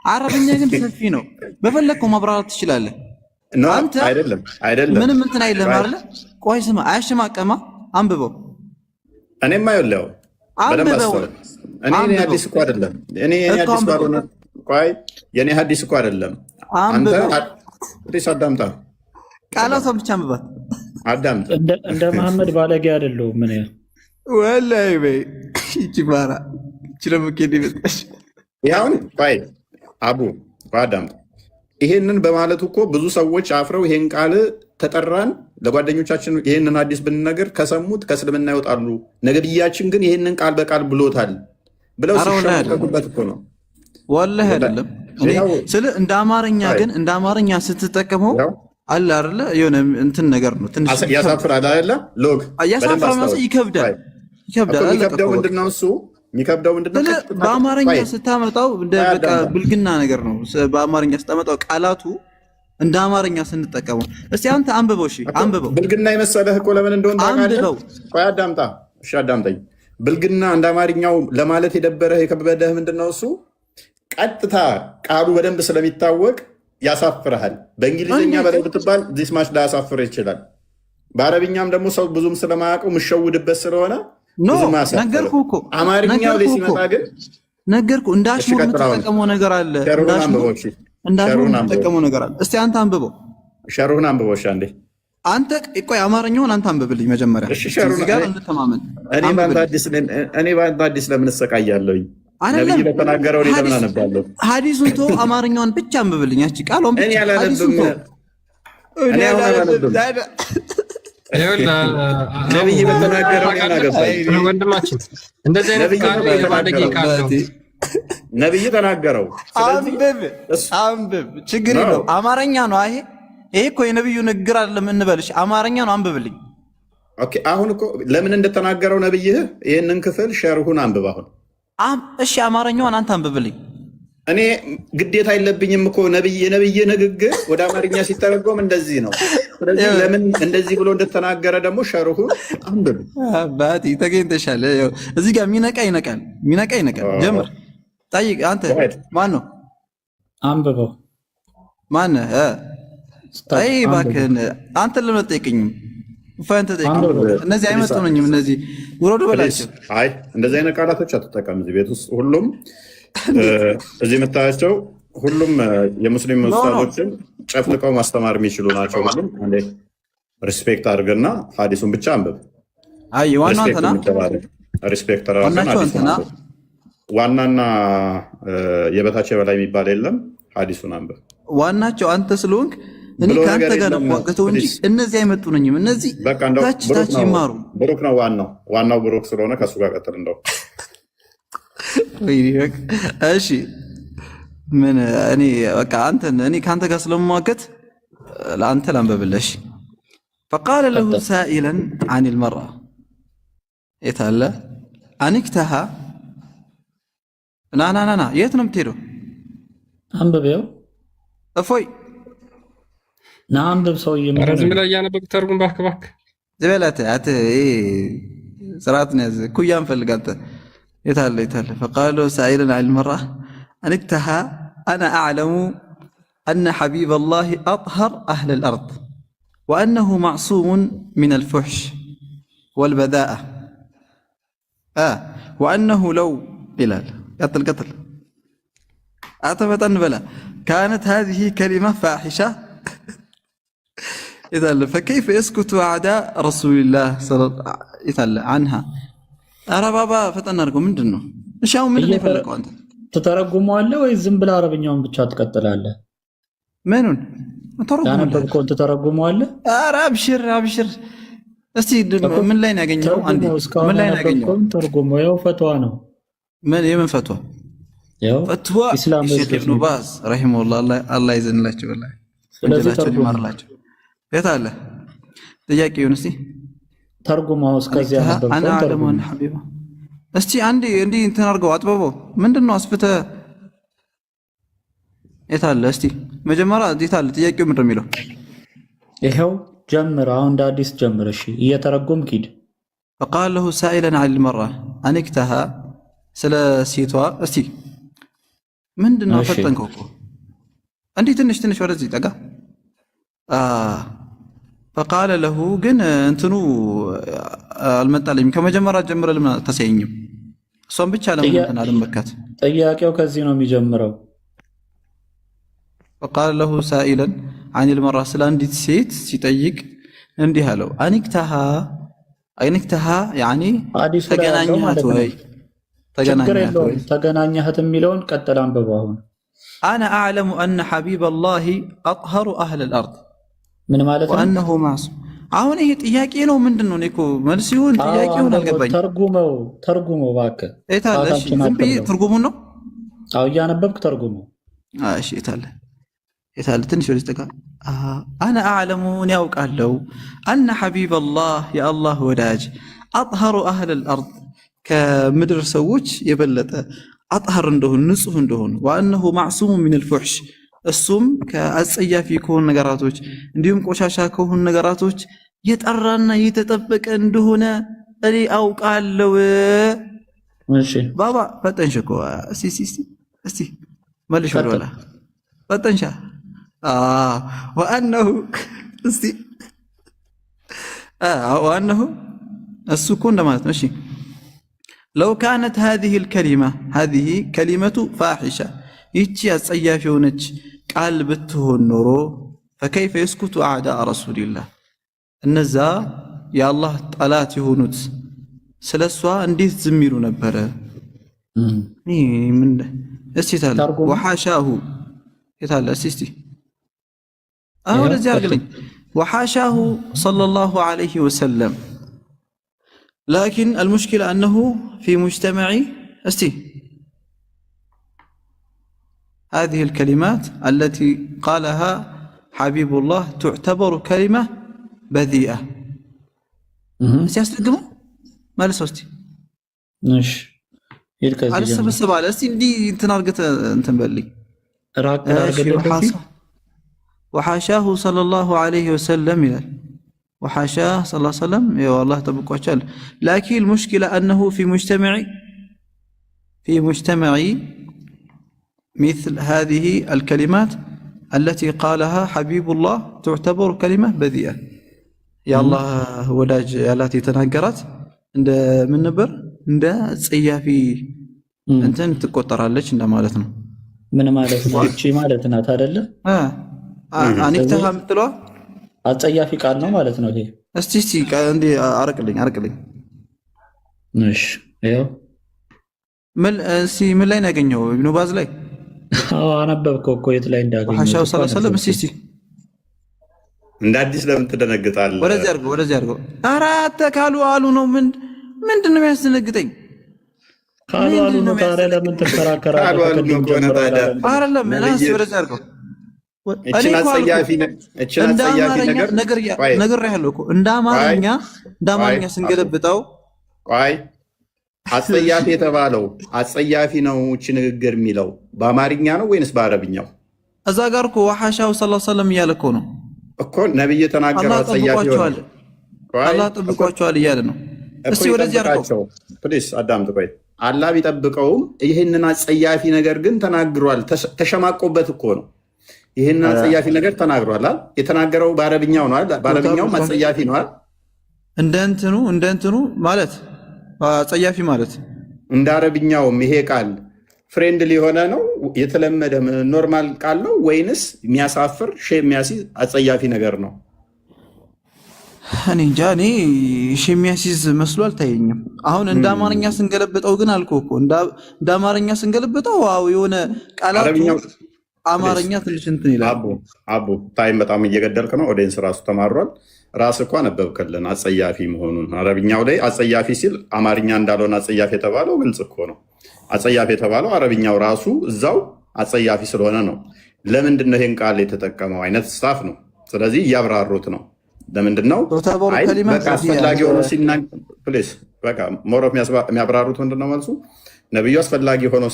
አረብኛ ግን ሰፊ ነው። በፈለግከው ማብራራት ትችላለህ። አንተ አይደለም ምንም እንትን አይልም አይደለ? ቆይ ስማ፣ አያሸማቀማ። አንብበው። እኔማ ይኸውልህ በደንብ አስተውል። እኔ አዲስ እኮ አይደለም። እኔ አዲስ ባልሆነ ቆይ የኔ ሀዲስ እኮ አይደለም። አንተ ሪስ አዳምጣ፣ ቃላቷን ብቻ አንብባት፣ አዳምጥ። እንደ መሐመድ ባለጌ አይደለሁም ምን ወላሂ በይ ይችባራ ይችላል ይበጣሽ ይሁን ባይ አቡ ባዳም ይሄንን በማለት እኮ ብዙ ሰዎች አፍረው ይሄን ቃል ተጠራን ለጓደኞቻችን ይሄንን አዲስ ብንነገር ከሰሙት ከእስልምና ይወጣሉ። ነብያችን ግን ይሄንን ቃል በቃል ብሎታል ብለው ሲሸፈቱበት እኮ ነው። ወላሂ አይደለም እኔ ስለ እንደ አማርኛ ግን እንደ አማርኛ ስትጠቀመው አለ አይደለ የሆነ እንትን ነገር ነው። ትንሽ ያሳፍራል አይደለ? ሎግ ያሳፍራል ማለት ይከብዳል። የሚከብደው ምንድነው? እሱ የሚከብደው ምንድነው? በአማርኛ ስታመጣው እንደ በቃ ብልግና ነገር ነው። በአማርኛ ስታመጣው ቃላቱ እንደ አማርኛ ስንጠቀመው እስቲ አንተ አንብበው። እሺ አንብበው። ብልግና የመሰለህ እኮ ለምን እንደሆነ ታውቃለህ? ቆይ አዳምጣ። እሺ አዳምጠኝ። ብልግና እንደ አማርኛው ለማለት የደበረህ የከበደህ ምንድነው? እሱ ቀጥታ ቃሉ በደንብ ስለሚታወቅ ያሳፍርሃል። በእንግሊዝኛ በደንብ ብትባል ዚስ ማች ላያሳፍርህ ይችላል። በአረብኛም ደግሞ ሰው ብዙም ስለማያውቀው የምሸውድበት ስለሆነ ነገርኩህ እኮ አማርኛው ላይ ሲመጣ ግን ነገርኩህ። እንዳሽሙር የምትጠቀመው ነገር አለ። እንዳሽሙር የምትጠቀመው ነገር አለ። እስቲ አንተ አንብበው። ሸሩህን አንብበው። እሺ አንዴ አንተ ቆይ አማርኛውን አንተ አንብብልኝ መጀመሪያ። እዚህ ጋር እንተማመን። እኔ በአንተ አዲስ ለምን እሰቃያለሁኝ? ነብይ በተናገረው ላይ ለምን አነባለሁ? ሐዲሱን ተው፣ አማርኛውን ብቻ አንብብልኝ። እቺ ቃሏን ብቻ ሐዲሱን ተው። እኔ አላነብም። ነብይ በተናገረው ላይ አናገባኝ። ወንድማችን እንደዚህ አይነት ቃል የባለጌ ቃል ነው። ነብይ ተናገረው። አንብብ፣ ችግር የለው። አማርኛ ነው ይሄ እኮ የነብዩ ንግግር አይደለም እንበልሽ። አማርኛ ነው አንብብልኝ። ኦኬ አሁን እኮ ለምን እንደተናገረው ነብይህ ይሄንን ክፍል ሸርሁን አንብብ አሁን። እሺ አማርኛውን አንተ አንብብልኝ። እኔ ግዴታ የለብኝም እኮ የነብይ ንግግር ወደ አማርኛ ሲተረጎም እንደዚህ ነው። ስለዚህ ለምን እንደዚህ ብሎ እንደተናገረ ደግሞ ሸርሁን አንብብ። አባቲ ተገኝተሻል። እዚህ ጋር ሚነቃ ይነቃል፣ ሚነቃ ይነቃል። ጀምር ጠይቅ። አንተ ማን ነው? አንብበው። ማን አይ እባክህን አንተ ለምን አትጠይቀኝም? ፋንተ ጠይቀኝ። እነዚህ አይመጡኝም። እነዚህ ውረዱ በላቸው። አይ እንደዚህ አይነት ቃላቶች አትጠቀም። እዚህ ቤት ውስጥ ሁሉም እዚህ የምታያቸው ሁሉም የሙስሊም ኡስታዞችን ጨፍልቀው ማስተማር የሚችሉ ናቸው። ማለት አንዴ ሪስፔክት አድርገና ሐዲሱን ብቻ አንብብ። አይ ዋናው አንተና ሪስፔክት አድርገና ዋናና የበታች በላይ የሚባል የለም። ሐዲሱን አንብብ። ዋናቸው አንተ ስለሆንክ እኔ ካንተ ጋር ነው ወቀተው እንጂ እነዚህ አይመጡኝም። እነዚህ ታች ይማሩ። ብሩክ ነው ዋናው ብሩክ ስለሆነ ከሱ ጋር ቀጥል። እንደው እሺ ምን እኔ በቃ እኔ ካንተ ጋር ስለማወቀት ለአንተ ላንበብልሽ። فقال له سائلا عن المرأة يتعالى أنكتها ና የት ነው የምትሄደው? አንብቤው እፎይ ና አንብብ። ሰውዬ ዝም ብለህ እያነበብክ ተርጉም እባክህ ዝበላት ስርዓት ነው ያዘ ኩያን ፈልግ አንተ የታለ فقال له سائلا عن المرأة أنكتها أنا أعلم أن حبيب الله أطهر أهل الأرض وأنه معصوم من الفحش والبذاءة وأنه لو بلال قتل أعتمد بلا كانت هذه كلمة فاحشة إذا فكيف يسكت أعداء رسول الله صلى الله عليه وسلم عنها؟ أرى بابا فتنركم من دونه شاو من اللي يفلقوا أنت تترجموا ولا ويزم بالعربي يوم بتشات قتل على منون أنا بقول تترجموا ولا أرى أبشر استي من لا يناقنيه عندي من لا يناقنيه ترجموا يا فتوانا من يمن فتوى فتوى الشيخ ابن باز رحمه الله يزن الله والله ስለዚህ ይማርላችሁ የታለ ጥያቄውን እስቲ ተርጉማው እስከዚያ ነበር انا اعلم ان حبيبه እስቲ አንዴ እንዲህ እንትን አድርገው አጥበበው ምንድነው አስፍተ የታለ እስቲ መጀመሪያ የታለ ጥያቄው ምንድነው የሚለው ይሄው ጀምር አሁን እንደ አዲስ ጀምር እሺ እየተረጎምክ ሂድ فقال له سائلا عن المرأة أنكتها ስለ ሴቷ እስቲ ምንድነው ፈጠንከው እኮ እንዴ ትንሽ ወደዚህ ጠጋ فقال له ግን እንትኑ አልመጣልኝም ከመጀመሪያ ጀምረ ለምን ተሰየኝም እሷን ብቻ ለምን እንትን አለመካት ጥያቄው ከዚህ ነው የሚጀምረው فقال له سائلا عن المرأة ስለ አንዲት ሴት ሲጠይቅ እንዲህ አለው أنكتها يعني ተገናኘሃት ወይ ችግር የለውም። ተገናኘህት የሚለውን ቀጥል አንብበው። አሁን አነ አዕለሙ አነ ሐቢበላሂ አጥሀሩ አህለል አርድ ምን ማለት ነው? ወአነሁ ማዕሱም። አሁን ይሄ ጥያቄ ነው ምንድን ነው? እኔ እኮ መልስ ይሁን ጥያቄ ይሁን አልገባኝ። ተርጉመው እባክህ። የት አለ? እሺ ዝም ብዬ ትርጉሙን ነው እያነበብክ ተርጉመው። እሺ የት አለ? ትንሽ ወደ ጠጋ። አነ አዕለሙ እኔ ያውቃለሁ አነ ሐቢበላህ የአላህ ወዳጅ አጥሀሩ አህለል አርድ ከምድር ሰዎች የበለጠ አጥሀር እንደሆኑ ንጹህ እንደሆኑ ወአነሁ ማዕሱሙ ሚነል ፉሕሽ እሱም ከአጸያፊ ከሆኑ ነገራቶች እንዲሁም ቆሻሻ ከሆኑ ነገራቶች የጠራና የተጠበቀ እንደሆነ እኔ አውቃለሁ። እሺ ባባ ፈጠንሽ እኮ እስቲ መልሽ ወደኋላ ፈጠንሻ። ወአነሁ እስቲ ወአነሁ እሱ እኮ እንደማለት ነው። እሺ ለው ካነት ሃዚህ ከሊመቱ ፋሒሻ ይቺ አጸያፊ የሆነች ቃል ብትሆን ኖሮ ፈከይፈ የስኩቱ አዕዳእ ረሱሊላህ እነዛ የአላህ ጠላት የሆኑት ስለ እሷ እንዴት ዝም ይሉ ነበረ? እስቲ ታለ ወሓሻሁ የታለ? እስቲ ወደዚህ አርግልኝ። ወሓሻሁ ሰለላሁ ዐለይሂ ወሰለም ላኪን አልሙሽኪላ አነሁ ፊ ሙጅተመዒ እስቲ هذه الكلمات التي قالها حبيب الله تعتبر كلمة بذيئة. سيستقموا ما لسوستي نش على السبب على استي دي تنارقت انتبلي وحاشاه صلى الله عليه وسلم وحاشاه صلى الله عليه وسلم يا والله تبقى وشال. لكن المشكلة أنه في مجتمعي مثل هذه الكلمات التي قالها حبيب الله تعتبر كلمة بذيئة. يا الله وداج التي تناقرت عند من نبر عند صيافي انتن تቆጠራለች እንደማለት ነው። ምን ማለት ነው? እቺ ማለት ናት አይደለ? አንክተህ ምትለው አጸያፊ ቃል ነው ማለት ነው ይሄ። እስቲ እንዴ አርቅልኝ። እሺ ይኸው ምን ላይ ነው ያገኘው? ኢብኑ ባዝ ላይ አነበብከው እኮ የት ላይ እንዳገኘው? ሐሻው ሰለላሁ ዐለይሂ ወሰለም እስቲ እንደ አዲስ ለምን ትደነግጣለህ? ወደዚህ አድርገው። ኧረ አንተ ካሉ አሉ ነው። ምንድን ነው የሚያስደነግጠኝ? ካሉ አሉ ነው። ታዲያ ለምን ትከራከራለህ? ካሉ አሉ ነው ከሆነ ታዲያ አይደለም። እናስ ወደዚህ አድርገው። እቺን አጸያፊ ነገር ያለው እኮ እንደ አማርኛ ስንገለብጠው ቆይ አጸያፊ የተባለው አጸያፊ ነው እቺ ንግግር የሚለው በአማርኛ ነው ወይንስ በአረብኛው? እዛ ጋር እኮ ወሐሻው ሰለላሁ ዐለይሂ ወሰለም እያለ እኮ ነው እኮ ነብይ የተናገረው አጸያፊ ነው። አላህ ጠብቋቸዋል እያለ ነው። እስቲ ወደዚህ አድርገው ፕሊስ አዳምጥ። ቆይ አላህ ቢጠብቀውም ይህንን አጸያፊ ነገር ግን ተናግሯል። ተሸማቆበት እኮ ነው። ይህንን አጸያፊ ነገር ተናግሯል። የተናገረው በአረብኛው ነው አይደል? በአረብኛውም አጸያፊ ነው አይደል? እንደ እንትኑ ማለት አጸያፊ ማለት እንደ አረብኛውም ይሄ ቃል ፍሬንድሊ የሆነ ነው የተለመደ ኖርማል ቃል ነው ወይንስ የሚያሳፍር ሼም የሚያሲዝ አጸያፊ ነገር ነው? እኔ እንጃ። እኔ ሼም የሚያሲዝ መስሎ አልታየኝም። አሁን እንደ አማርኛ ስንገለብጠው ግን አልኩህ እኮ እንደ አማርኛ ስንገለብጠው ዋው የሆነ ቃላቱ አማርኛ ትንሽ እንትን ይላል። አቡ ታይም በጣም እየገደልክ ነው። ኦዲየንስ ራሱ ተማሯል። ራስ እኮ አነበብክልን አጸያፊ መሆኑን። አረብኛው ላይ አጸያፊ ሲል አማርኛ እንዳልሆነ አጸያፊ የተባለው ግልጽ እኮ ነው። አጸያፊ የተባለው አረብኛው ራሱ እዛው አጸያፊ ስለሆነ ነው። ለምንድን ነው ይህን ቃል የተጠቀመው አይነት ስታፍ ነው። ስለዚህ እያብራሩት ነው። ለምንድን ነው አስፈላጊ ሆኖ ፕሊስ በቃ ሞሮፍ የሚያብራሩት ምንድን ነው መልሱ? ነቢዩ አስፈላጊ ሆኖ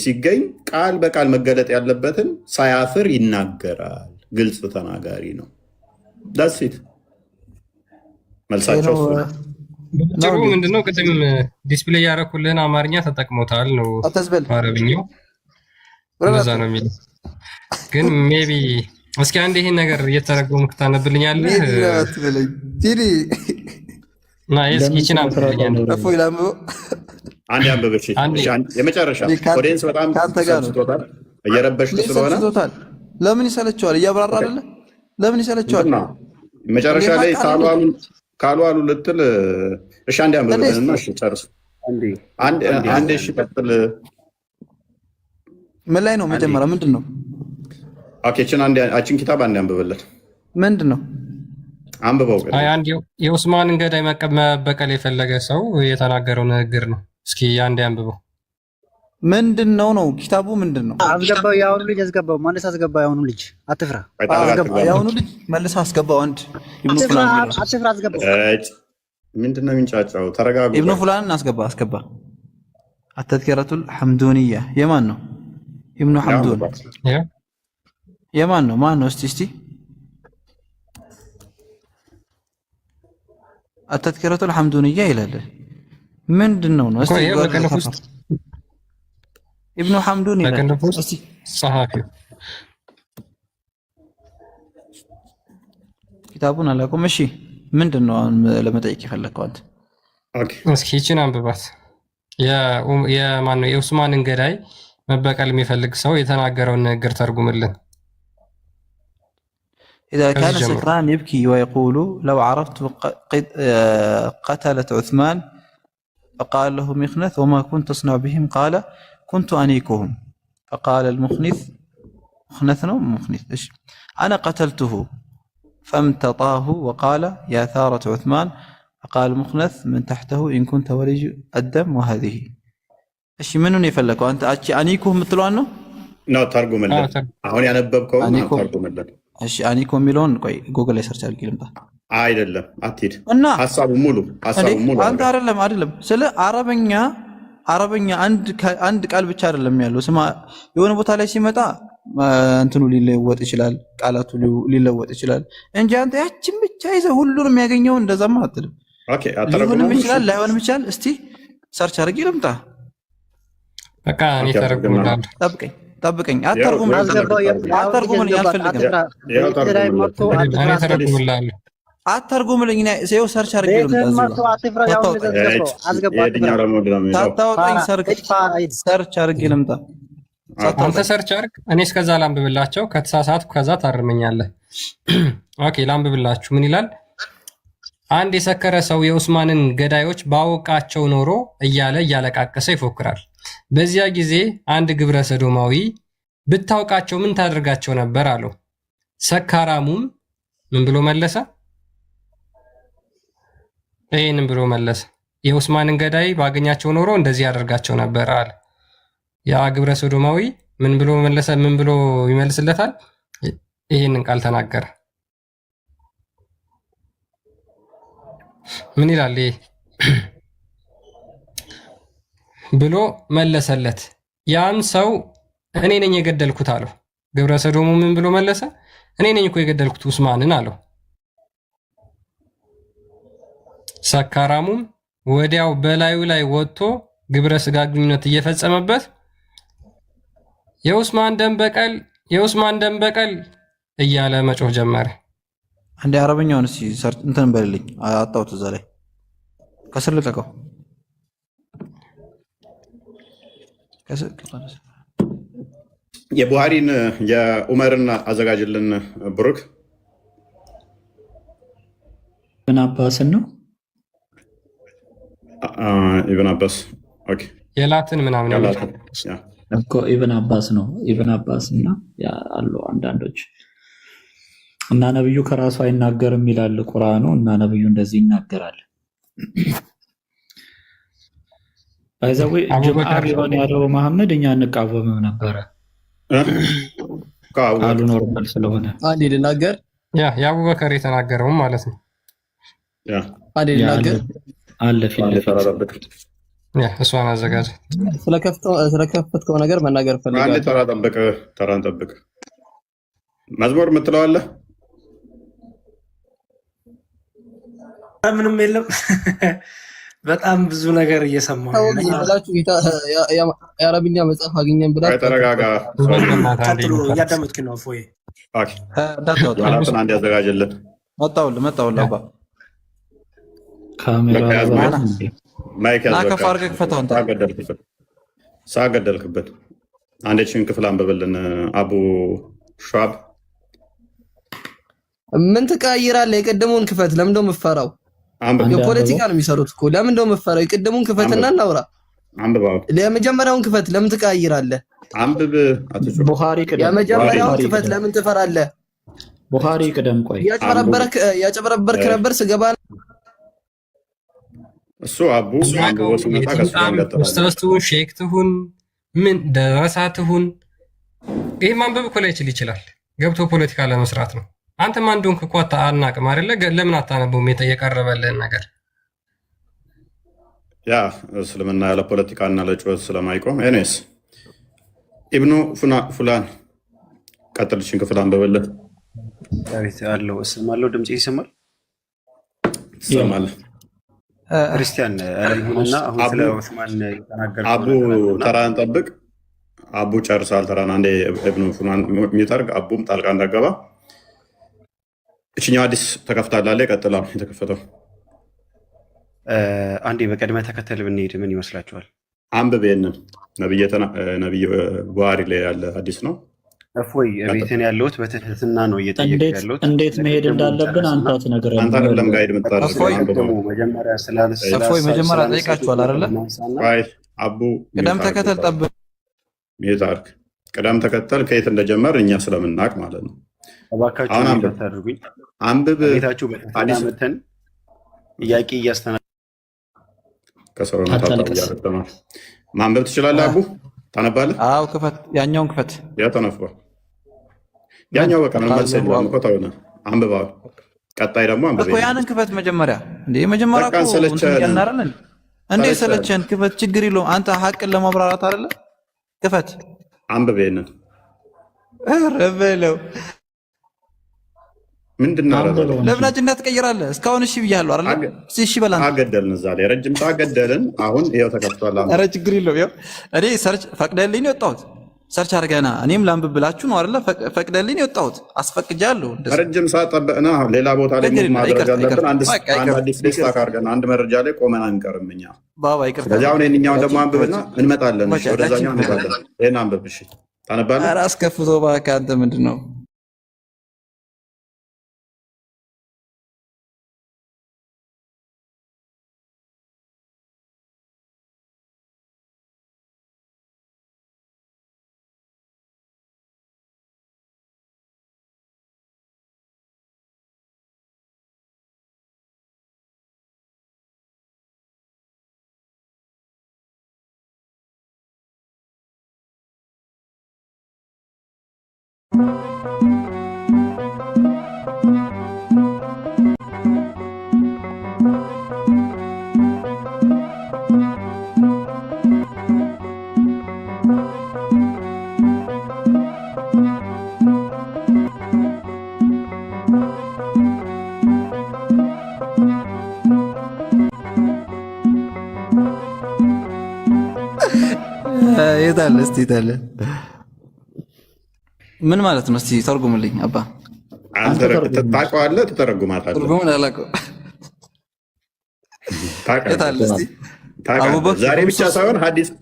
ሲገኝ ቃል በቃል መገለጥ ያለበትን ሳያፍር ይናገራል። ግልጽ ተናጋሪ ነው። ዳሲት መልሳቸው ጥሩ ምንድነው? ቅድም ዲስፕሌይ ያደረኩልህን አማርኛ ተጠቅሞታል ነው አረብኛው እንደዛ ነው የሚለው። ግን ሜቢ እስኪ አንድ ይሄን ነገር እየተረጎምክ ታነብልኛለህ? እና ይቺን አንብብልኛለህ። አንድ አንብብሽ የመጨረሻ ኦዲየንስ በጣም ሰልችቶታል፣ እየረበሽኩ ስለሆነ ለምን ይሰለቸዋል? እያብራራ አይደለ? ለምን ይሰለቸዋል? መጨረሻ ላይ ካሉ አሉ ልትል እሺ፣ አንድ አንብብልንና እሺ ጨርሱ። አንድ እሺ ቀጥል። ምን ላይ ነው መጀመሪያ? ምንድን ነው? ኦኬ አችን ኪታብ አንድ አንብበለን። ምንድን ነው አንብበው? አንድ የኡስማንን ገዳይ መበቀል የፈለገ ሰው የተናገረው ንግግር ነው። እስኪ አንድ አንብበው። ምንድን ነው ነው ኪታቡ ምንድን ነው? አስገባው። የአሁኑ ልጅ አስገባው። መልስ አስገባው። የአሁኑ ልጅ አትፍራ። የአሁኑ ልጅ መልስ አስገባው። አንድ ኢብኑ ፉላን አትፍራ፣ አስገባው። ምንድን ነው የሚንጫጫው? ተረጋጉ። ኢብኑ ፉላን አስገባ። አተዝኪረቱል ሐምዱንያ የማን ነው? ኢብኑ ሐምዱን የማን ነው? ማን ነው? እስቲ አተዝኪረቱል ሐምዱንያ ይላል። ምንድን ነው? እስቲ ኢብኑ ሐምዱን ይላል። እስቲ ጸሐፊው ኪታቡን አላውቅም። እሺ ምንድን ነው አሁን ለመጠየቅ የፈለከው አንተ? እስኪ ይችን አንብባት። የማን ነው? የኡስማንን ገዳይ መበቀል የሚፈልግ ሰው የተናገረውን ንግግር ተርጉምልን። إذا كان سكران يبكي ويقول لو عرفت قتلة عثمان فقال له مخنث وما كنت تصنع بهم قال كنت أنيكهم فقال المخنث إيش أنا قتلته فامتطاه وقال يا ثارة عثمان فقال المخنث من تحته إن كنت ولي الدم وهذه إيش منو يفلكوا أنت أنيكهم مثلوا عنه؟ لا ترجم الله هون ያነበብከው ተርጉም الله እሺ አኒኮ የሚለውን ቆይ ጉግል ላይ ሰርች አድርጊ ልምጣ። አይደለም አትሂድ። ሐሳቡ ሙሉ አንተ አይደለም ስለ አረበኛ አንድ ቃል ብቻ አይደለም ያለው። ስማ የሆነ ቦታ ላይ ሲመጣ እንትኑ ሊለወጥ ይችላል፣ ቃላቱ ሊለወጥ ይችላል እንጂ አንተ ያችን ብቻ ይዘህ ሁሉንም ያገኘው እንደዛማ አትልም። ኦኬ ሊሆንም ይችላል ላይሆንም ይችላል። እስቲ ሰርች አድርጊ ልምጣ። በቃ እኔ ተረጉምላለሁ። ጠብቀኝ። አተርጉምልኝ አልፈልግም። አተርጉምልኝ ሰው ሰርች አድርጌ ሰርች አድርጌ ልምጣ። አንተ ሰርች አድርግ፣ እኔ እስከዛ ላንብብላቸው። ከተሳሳትኩ ከዛ ታርመኛለህ። ኦኬ ላንብብላችሁ። ምን ይላል? አንድ የሰከረ ሰው የኡስማንን ገዳዮች ባወቃቸው ኖሮ እያለ እያለቃቀሰ ይፎክራል። በዚያ ጊዜ አንድ ግብረ ሰዶማዊ ብታውቃቸው ምን ታደርጋቸው ነበር አለው። ሰካራሙም ምን ብሎ መለሰ? ይህንን ብሎ መለሰ፣ የኡስማንን ገዳይ ባገኛቸው ኖሮ እንደዚህ ያደርጋቸው ነበር አለ። ያ ግብረ ሰዶማዊ ምን ብሎ መለሰ? ምን ብሎ ይመልስለታል? ይህንን ቃል ተናገረ። ምን ይላል ብሎ መለሰለት። ያም ሰው እኔ ነኝ የገደልኩት አለው። ግብረ ሰዶሙ ምን ብሎ መለሰ? እኔ ነኝ እኮ የገደልኩት ኡስማንን አለው። ሰካራሙም ወዲያው በላዩ ላይ ወጥቶ ግብረ ስጋ ግንኙነት እየፈጸመበት የኡስማን ደም በቀል እያለ መጮህ ጀመረ። አንዴ አረበኛውን እስቲ እንትን በልልኝ፣ አጣሁት እዛ ላይ ከስር ልቀቀው። የቡሃሪን የዑመርን አዘጋጅልን ብሩክ። ኢብን አባስን ነው ኢብን አባስ። ኦኬ የላትን ምናምን እኮ ኢብን አባስ ነው። ኢብን አባስ እና አሉ አንዳንዶች እና ነብዩ ከራሱ አይናገርም ይላል ቁርአኑ እና ነብዩ እንደዚህ ይናገራል። አይዛው ጁምዓ ቢሆን ያለው መሐመድ እኛ እንቃወምም ነበረ ቃሉ ኖርማል ስለሆነ አንዴ ልናገር። የአቡበከር የተናገረውም ማለት ነው። አንዴ ልናገር አለ ፊት ለፊት እሷን አዘጋጅ። ስለከፈትከው ነገር መናገር ፈልጋለሁ። አንዴ ተራን ጠብቅ። መዝሙር የምትለው አለ? ምንም የለም። በጣም ብዙ ነገር እየሰማሁ ነው። የአረብኛ መጽሐፍ አገኘን ብላ ተረጋጋ። እያዳመጥክ ነው ፎይ? ኦኬ ዳታውን አንዴ ያዘጋጅልን። መጣሁልህ አባ ካሜራ ማይክ ከፍ አድርገህ ክፈተው። አንተ ሳገደልክበት አንዴችን ክፍል አንብብልን አቡ ሸዋብ። ምን ትቀይራለህ? የቀደመውን ክፈት። ለምን ደው የምትፈራው? የፖለቲካ ነው የሚሰሩት እኮ። ለምን እንደው መፈረው? ቅድሙን ክፈትና እናውራ። አንብባው። የመጀመሪያውን ክፈት። ለምን ትቀያይራለህ? አንብብ። ቡኻሪ ቅደም። የመጀመሪያውን ክፈት። ለምን ትፈራለህ? ቡኻሪ ቅደም። ቆይ ያጨበረበርክ ነበር ስገባ እሱ አቡ አንብቦ ሲመጣ ከሱ ጋር ኡስታዝቱን ሼክ ትሁን ምን ደረሳ ትሁን ይሄ ማንበብ እኮ ላይችል ይችላል። ገብቶ ፖለቲካ ለመስራት ነው። አንተም አንዱን እኮ አናቅም አይደለ? ለምን አታነበውም? የቀረበልህን ነገር ያ እስልምና ያለ ፖለቲካና ለጩኸት ስለማይቆም ኤኔስ ኢብኑ ፉላን ቀጥልሽን ክፍል አንብበለት። ዳዊት አለው እስማለው። ድምጽ ይሰማል? ትሰማለህ? ክርስቲያን አለይሁንና አሁን ስለ ዑስማን የተናገረው አቡ ተራን ጠብቅ። አቡ ጨርሳል ተራን። አንዴ ኢብኑ ፉላን የሚጠርግ አቡም ጣልቃ እንዳገባ። እችኛው አዲስ ተከፍታላለች። ቀጥላ የተከፈተው አንዴ በቅደም ተከተል ብንሄድ ምን ይመስላችኋል? አንብብ። ይሄንን ነብይ ቡኻሪ ላይ ያለ አዲስ ነው። እፎይ ቤትን ያለሁት በትህትና ነው እየጠየቅ ያለሁት። እንዴት መሄድ እንዳለብን አንተ ትነግረን። አንተ አይደለም ጋይድ የምታደርገው። መጀመሪያ እፎይ መጀመሪያ ጠይቃችኋል አይደለ? አቡ ቅደም ተከተል ጠብቅ። ሚታርክ ቅደም ተከተል ከየት እንደጀመር እኛ ስለምናውቅ ማለት ነው። እባካችሁ ታደርጉኝ። አንብብ። ቤታችሁ በትህትና መተን ጥያቄ እያስተናገድን ከሰሮናታ እያረጠማ ማንበብ ትችላለህ። አቡ ታነባለህ? አዎ ክፈት። ያኛውን ክፈት። ያ ተነፍሯል። ያኛው በቃ ምን መልስ የለውም እኮ ተውና አንብባው። ቀጣይ ደግሞ አንብበ እኮ ያንን ክፈት መጀመሪያ። እንዴ መጀመሪያ እኮ እንዴ ሰለቸን። ክፈት፣ ችግር የለውም። አንተ ሐቅን ለማብራራት አይደለ? ክፈት፣ አንብበ። ይሄንን ረበለው ምንድነው? ለምን አጀንዳ ትቀይራለህ? እስካሁን እሺ ብያለሁ አይደል? እሺ በላን። አገደልን እዛ ላይ ረጅም ሰዓት ገደልን። አሁን ይኸው ተከፍቷል። ኧረ ችግር የለውም። ይኸው እኔ ሰርች ፈቅደልኝ ነው የወጣሁት። ሰርች አድርገና እኔም ላንብብ ብላችሁ ነው አይደለ? ፈቅደልኝ ነው የወጣሁት። አስፈቅጃለሁ። ረጅም ሰዓት ጠበቅና ሌላ ቦታ ላይ ማድረግ አለብን። አንድ አዲስ ሊስት አድርገን አንድ መረጃ ላይ ቆመን አንቀርም እኛ ባባ። ይቅርታ። ስለዚህ አሁን ይሄንኛውን ደግሞ አንብብና እንመጣለን። ወደዛኛው እንመጣለን። ይሄን አንብብ። እሺ ታነባለህ? ኧረ አስከፍቶ እባክህ አንተ ምንድን ነው? የታለ እስቲ የታለ? ምን ማለት ነው? እስቲ ተርጉምልኝ አባ። አንተ ታውቀዋለህ? ትተረጉማታለህ? ትርጉሙን አላውቀውም። የታለ እስቲ? ዛሬ ብቻ ሳይሆን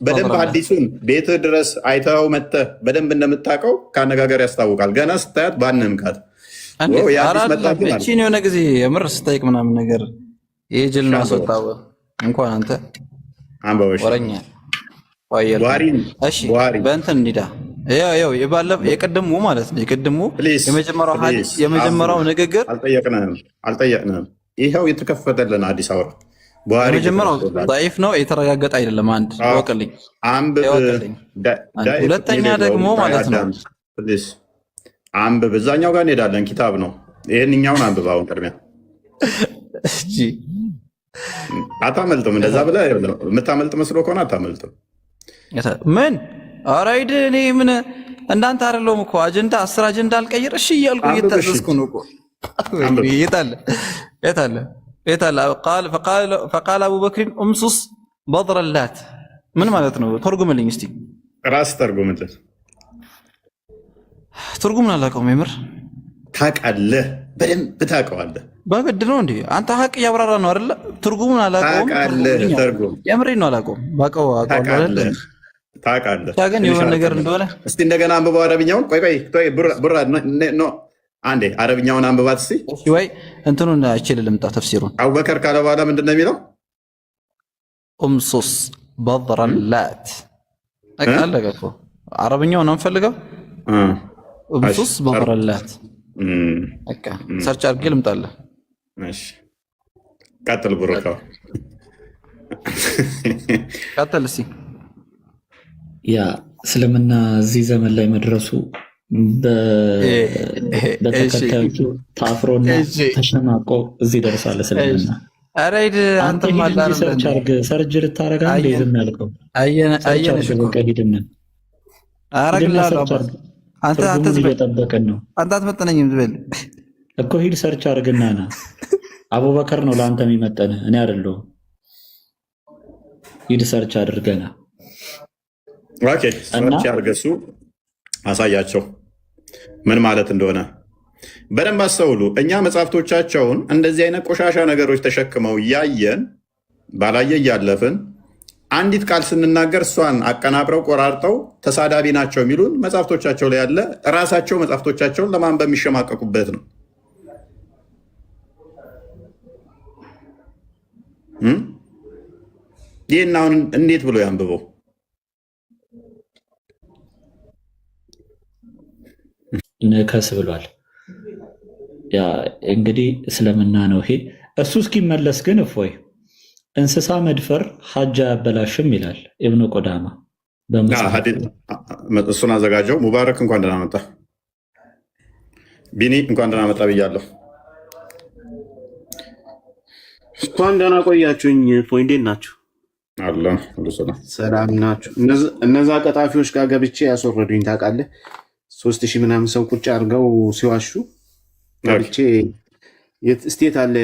በደንብ ሐዲሱን ቤትህ ድረስ አይተኸው መተህ በደንብ እንደምታውቀው ከአነጋገር ያስታውቃል። ገና ስታያት ባንምካት የሆነ ጊዜ የምር ስታይቅ ምናምን ነገር ይህ ጅል ነው አስወጣው። እንኳን አንተ ወረኛ በእንትን እንሂዳ። ያው የቀድሙ ማለት ነው። የቀድሙ የመጀመሪያው ንግግር አልጠየቅንም። ይኸው የተከፈተልን አዲስ አበባ የመጀመሪያው ضعيف ነው፣ የተረጋገጠ አይደለም። አንድ ወቅልኝ። ሁለተኛ ደግሞ ማለት ነው አንብብ። እዛኛው ጋር እንሄዳለን። ኪታብ ነው። ይህንኛውን አንብብ። አሁን ቅድሚያ አታመልጥም። እንደዛ ብለህ የምታመልጥ መስሎ ከሆነ አታመልጥም። ምን አራይድ እኔ ምን እንዳንተ አይደለሁም እኮ አጀንዳ 10 አጀንዳ አልቀይር። እሺ እያልኩ እየታዘዝኩ ነው እኮ። የታለ ፈቃል አቡበክርን እምሱስ በድረላት ምን ማለት ነው? ተርጉምልኝ እስቲ። ራስ ተርጉምልን። ትርጉምን አላውቀውም። የምር ታውቃለህ፣ በደንብ ታውቀዋለህ። በግድ ነው እንዴ? አንተ ሀቅ እያብራራ ነው አይደለ? ትርጉሙን አላውቀውም። የምሬን ነው አላውቀውም። ባውቀው አይደለም ታውቃለህ። ግን የሆነ ነገር እንደሆነ እስቲ እንደገና አንብበው አረብኛውን። ቆይ ቡራ አንዴ አረብኛውን አንብባት እስኪ። እሺ ወይ እንትኑን አይችል ልምጣ ተፍሲሩን። አቡበከር ካለ በኋላ ምንድን ነው የሚለው? ኡምሱስ በድረላት አለቀ እኮ። አረብኛውን ነው የምፈልገው። ኡምሱስ በድረላት በቃ ሰርች አድርጌ ልምጣለህ። እሺ ቀጥል ብሩክ፣ ቀጥል እስኪ። ያ እስልምና እዚህ ዘመን ላይ መድረሱ በተከታዮቹ ታፍሮና ተሸማቆ እዚህ ደርሷል። እስልምና አንተ ሰርጅ ልታረጋ እንደ ዝም ያልከው እየጠበቀን ነው። አንተ አትመጠነኝም ዝበል እኮ ሂድ ሰርች አድርግና ና። አቡበከር ነው ለአንተ የሚመጠን እኔ አይደለሁም። ሂድ ሰርች አድርገና ሰርች አድርገሱ አሳያቸው ምን ማለት እንደሆነ በደንብ አስተውሉ። እኛ መጽሐፍቶቻቸውን እንደዚህ አይነት ቆሻሻ ነገሮች ተሸክመው እያየን ባላየ እያለፍን አንዲት ቃል ስንናገር እሷን አቀናብረው ቆራርጠው ተሳዳቢ ናቸው የሚሉን መጽሐፍቶቻቸው ላይ ያለ ራሳቸው መጽሐፍቶቻቸውን ለማንበብ የሚሸማቀቁበት ነው። ይህን አሁን እንዴት ብሎ ያንብበው? ንከስ ብሏል። ያ እንግዲህ እስልምና ነው ይሄ። እሱ እስኪመለስ ግን እፎይ እንስሳ መድፈር ሐጅ አያበላሽም ይላል ኢብኑ ቆዳማ። እሱን አዘጋጀው። ሙባረክ እንኳን ደህና መጣ። ቢኒ እንኳን ደህና መጣ ብያለሁ። እንኳን ደህና ቆያችሁኝ። እፎይ እንዴት ናችሁ? አለ ሰላም ናችሁ? እነዛ ቀጣፊዎች ጋር ገብቼ ያስወረዱኝ ታውቃለህ። 3000 ምናምን ሰው ቁጭ አድርገው ሲዋሹ ገብቼ ስቴት አለ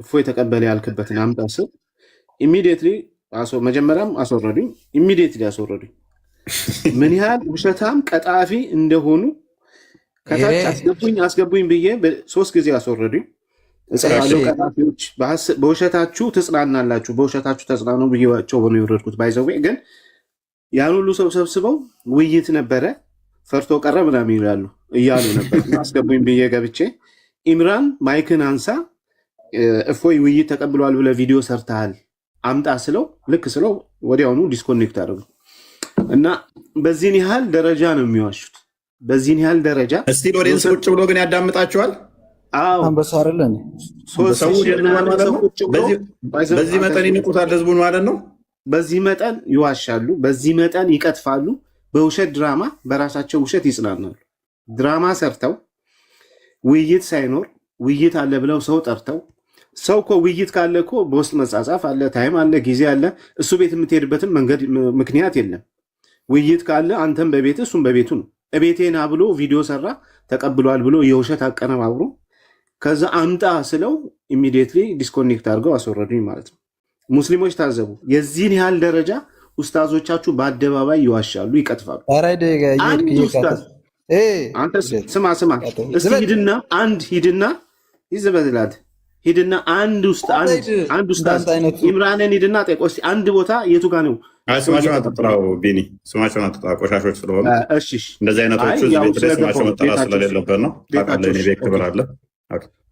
እፎይ የተቀበለ ያልክበትን አምጣ ስል ኢሚዲየትሊ መጀመሪያም አስወረዱኝ። ኢሚዲየትሊ አስወረዱኝ። ምን ያህል ውሸታም ቀጣፊ እንደሆኑ ከታች አስገቡኝ ብዬ 3 ጊዜ አስወረዱኝ። እጽፋለሁ ቀጣፊዎች በውሸታችሁ ትጽናናላችሁ፣ በውሸታችሁ ተጽናኑ ብዬዋቸው ሆኖ የወረድኩት። ባይዘዌ ግን ያን ሁሉ ሰው ሰብስበው ውይይት ነበረ ፈርቶ ቀረ ምናምን ይላሉ እያሉ ነበር። አስገቡኝ ብዬ ገብቼ ኢምራን ማይክን አንሳ እፎይ ውይይት ተቀብሏል ብለህ ቪዲዮ ሰርተሃል አምጣ ስለው ልክ ስለው ወዲያውኑ ዲስኮኔክት አደረጉ እና በዚህን ያህል ደረጃ ነው የሚዋሹት። በዚህን ያህል ደረጃ እስቲል ኦዲየንስ ቁጭ ብሎ ግን ያዳምጣቸዋል። በዚህ መጠን ይንቁታል ህዝቡን ማለት ነው። በዚህ መጠን ይዋሻሉ፣ በዚህ መጠን ይቀጥፋሉ። በውሸት ድራማ በራሳቸው ውሸት ይጽናናሉ። ድራማ ሰርተው ውይይት ሳይኖር ውይይት አለ ብለው ሰው ጠርተው ሰው እኮ ውይይት ካለ እኮ በውስጥ መጻጻፍ አለ፣ ታይም አለ፣ ጊዜ አለ። እሱ ቤት የምትሄድበትም መንገድ ምክንያት የለም። ውይይት ካለ አንተም በቤት እሱም በቤቱ ነው። እቤቴና ብሎ ቪዲዮ ሰራ ተቀብሏል ብሎ የውሸት አቀነባብሮ ከዛ አምጣ ስለው ኢሚዲየትሊ ዲስኮኔክት አድርገው አስወረዱኝ ማለት ነው። ሙስሊሞች ታዘቡ። የዚህን ያህል ደረጃ ኡስታዞቻችሁ በአደባባይ ይዋሻሉ፣ ይቀጥፋሉ። አንድ ኡስታዝ ስማ እስኪ ሂድና ይዘበዝላት ሂድና አንድ ኡስታዝ ኢምራንን ሂድና ጠይቆ እስኪ አንድ ቦታ የቱ ጋ ነው? ስማቸውን አትጥራው ቢኒ፣ ስማቸውን አትጥራ፣ ቆሻሾች ስለሆኑ እንደዚህ አይነቶቹ ቤት ላይ ስማቸው መጠራት ስለሌለበት ነው። ታውቃለህ፣ እኔ ቤት ክብር